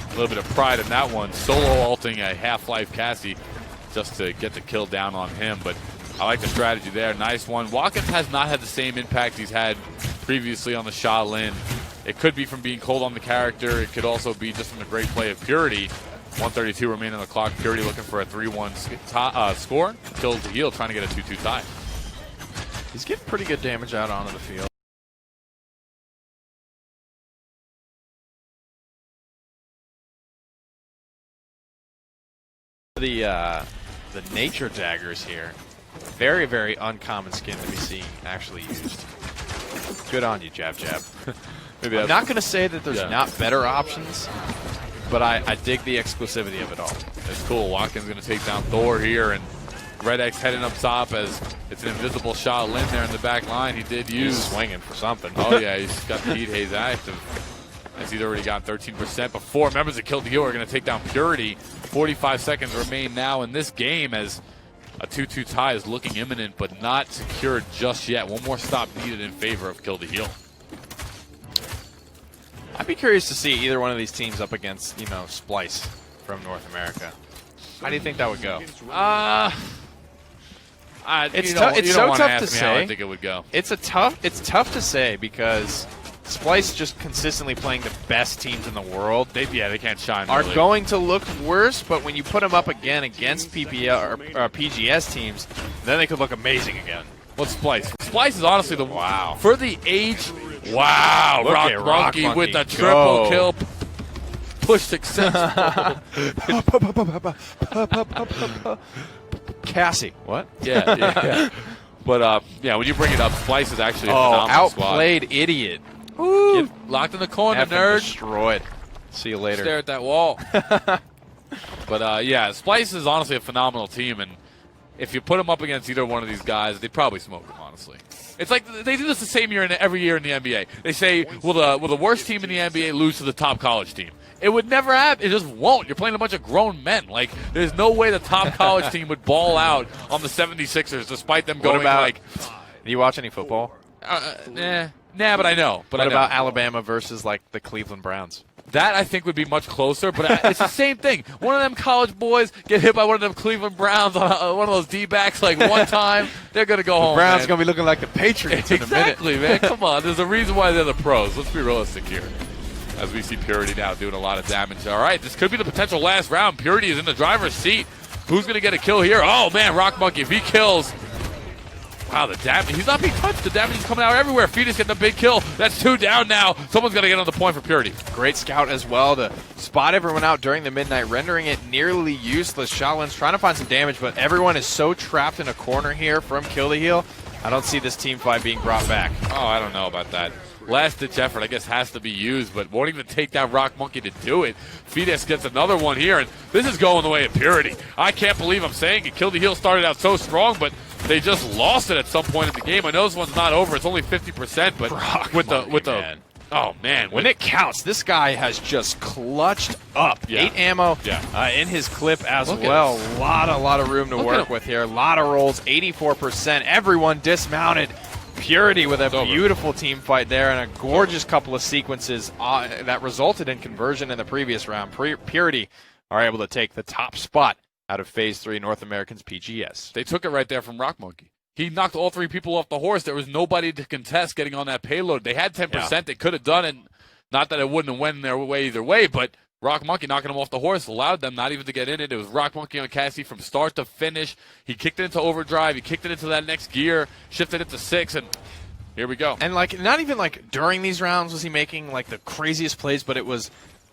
a little bit of pride in that one. Solo ulting a Half-Life Cassie just to get the kill down on him. But I like the strategy there. Nice one. Watkins has not had the same impact he's had previously on the Shaolin. It could be from being cold on the character. It could also be just from the great play of Purity. 132 remaining on the clock. Purity looking for a 3-1 score. Kills the Heel, trying to get a 2-2 tie. He's getting pretty good damage out onto the field. The nature daggers here. Very, very uncommon skin to be seen actually used. Good on you, Jab Jab. I'm not going to say that there's not better options, but I dig the exclusivity of it all. It's cool. Watkins going to take down Thor here, and Red X heading up top as it's an invisible Shaolin there in the back line. He did use... He's swinging for something. Oh, yeah, he's got the Heat Haze active. As he's already got 13%. But 4 members of Kill the Heel are going to take down Purity. 45 seconds remain now in this game as a 2-2 tie is looking imminent, but not secured just yet. One more stop needed in favor of Kill the Heel. I'd be curious to see either one of these teams up against, Splice from North America. How do you think that would go? It's so tough to say. I think it would go. It's tough to say because Splice just consistently playing the best teams in the world. They can't shine. Are really. Going to look worse, but when you put them up again against PPL or PGS teams, then they could look amazing again. What's Splice? Splice is honestly the wow for the age. Wow, Look Rock at Monkey with the triple kill. Push successful. Cassie, what? Yeah. But when you bring it up, Splice is actually a phenomenal outplayed squad. Idiot. Woo! Locked in the corner, nerd. Destroyed. See you later. Stare at that wall. But Splice is honestly a phenomenal team, and if you put them up against either one of these guys, they'd probably smoke them, honestly. It's like they do this the same year every year in the NBA. They say, will the worst team in the NBA lose to the top college team? It would never happen. It just won't. You're playing a bunch of grown men. Like, there's no way the top college team would ball out on the 76ers despite them going do you watch any football? Nah, but I know. But what about Alabama versus, the Cleveland Browns? That, I think, would be much closer, but it's the same thing. One of them college boys get hit by one of them Cleveland Browns on one of those D-backs one time, they're going to go home, The Browns going to be looking like the Patriots in a minute. Exactly, man. Come on. There's a reason why they're the pros. Let's be realistic here. As we see Purity now doing a lot of damage. All right, this could be the potential last round. Purity is in the driver's seat. Who's going to get a kill here? Oh, man, Rock Monkey, if he kills... Wow, the damage. He's not being touched. The damage is coming out everywhere. Fetus getting a big kill. That's 2 down now. Someone's got to get on the point for Purity. Great scout as well to spot everyone out during the midnight, rendering it nearly useless. Shaolin's trying to find some damage, but everyone is so trapped in a corner here from Kill the Heal. I don't see this team fight being brought back. Oh, I don't know about that. Last-ditch effort, I guess, has to be used, but won't even take that Rock Monkey to do it. Fides gets another one here, and this is going the way of Purity. I can't believe I'm saying it. Kill the Heal started out so strong, but they just lost it at some point in the game. I know this one's not over. It's only 50%, but Rock with Monkey, the man. oh, man. When it counts, this guy has just clutched up. Yeah. 8 ammo Yeah. in his clip as Look at well. this. A lot of room to Look at work him. with here. A lot of rolls, 84%. Everyone dismounted. Purity with a It's over. beautiful team fight there and a gorgeous couple of sequences that resulted in conversion in the previous round. Purity are able to take the top spot out of Phase 3 North Americans PGS. They took it right there from Rock Monkey. He knocked all 3 people off the horse. There was nobody to contest getting on that payload. They had 10%. They could have done it. Not that it wouldn't have went their way either way, but Rock Monkey knocking them off the horse allowed them not even to get in it. It was Rock Monkey on Cassie from start to finish. He kicked it into overdrive. He kicked it into that next gear, shifted it to 6, and here we go. And not even during these rounds was he making the craziest plays, but it was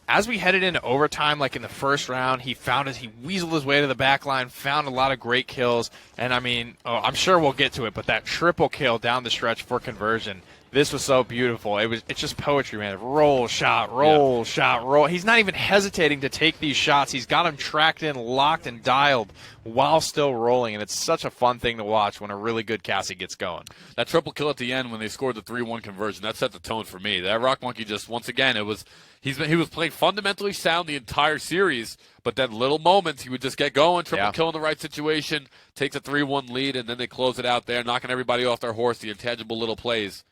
as we headed into overtime, in the first round, he weaseled his way to the back line, found a lot of great kills, and I'm sure we'll get to it, but that triple kill down the stretch for conversion. This was so beautiful. It's just poetry, man. Roll, shot, roll, shot, roll. He's not even hesitating to take these shots. He's got them tracked in, locked, and dialed while still rolling, and it's such a fun thing to watch when a really good Cassie gets going. That triple kill at the end when they scored the 3-1 conversion, that set the tone for me. That Rock Monkey just, once again, he was playing fundamentally sound the entire series, but then little moments he would just get going, triple kill in the right situation, takes a 3-1 lead, and then they close it out there, knocking everybody off their horse, the intangible little plays.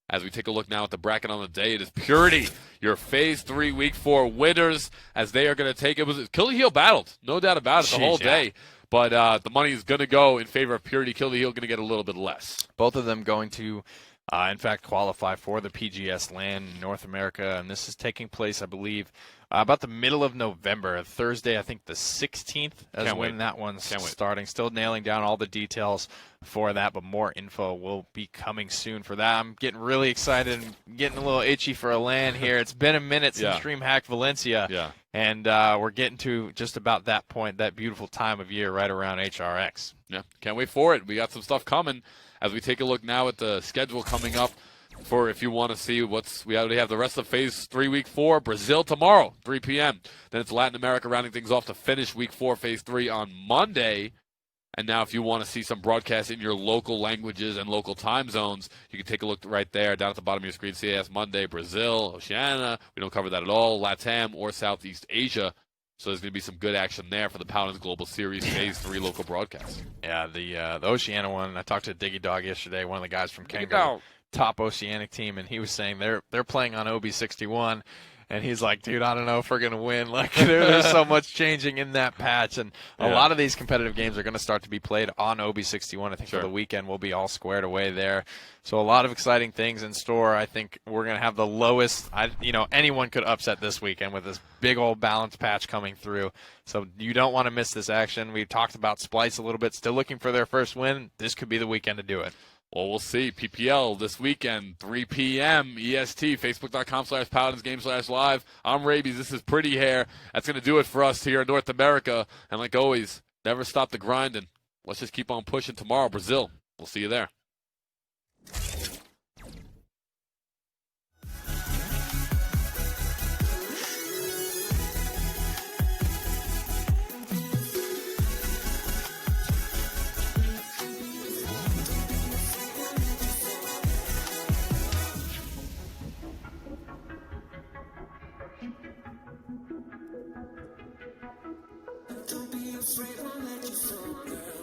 As we take a look now at the bracket on the day, it is Purity, your Phase 3 Week 4 winners, as they are going to take it. Was Kill the Heal battled, no doubt about it, the whole day. But the money is going to go in favor of Purity. Kill the Heal going to get a little bit less. Both of them going to, in fact, qualify for the PGS LAN in North America, and this is taking place, I believe, about the middle of November, Thursday, I think the 16th, is when that one's starting. Still nailing down all the details for that, but more info will be coming soon for that. I'm getting really excited and getting a little itchy for a LAN here. It's been a minute since DreamHack Valencia, and we're getting to just about that point, that beautiful time of year right around HRX. Yeah, can't wait for it. We got some stuff coming as we take a look now at the schedule coming up. For if you want to see we already have the rest of Phase 3 Week 4, Brazil tomorrow, 3 p.m. Then it's Latin America rounding things off to finish Week 4, Phase 3 on Monday. And now if you want to see some broadcasts in your local languages and local time zones, you can take a look right there down at the bottom of your screen. CAS Monday, Brazil, Oceania. We don't cover that at all. LATAM or Southeast Asia. So there's going to be some good action there for the Paladins Global Series Phase 3 local broadcast. Yeah, the Oceania one, I talked to Diggy Dog yesterday, one of the guys from Kangaroo. Top Oceanic team, and he was saying they're playing on OB61, and he's like, dude, I don't know if we're going to win. There's so much changing in that patch, and a lot of these competitive games are going to start to be played on OB61. I think for the weekend we'll be all squared away there. So a lot of exciting things in store. I think we're going to have the lowest, anyone could upset this weekend with this big old balance patch coming through. So you don't want to miss this action. We talked about Splice a little bit, still looking for their first win. This could be the weekend to do it. Well, we'll see. PPL this weekend, 3 p.m. EST, Facebook.com/PaladinsGame/live. I'm Rabies. This is Pretty Hair. That's going to do it for us here in North America. And like always, never stop the grinding. Let's just keep on pushing tomorrow. Brazil. We'll see you there. Don't be afraid, I'll let you fall.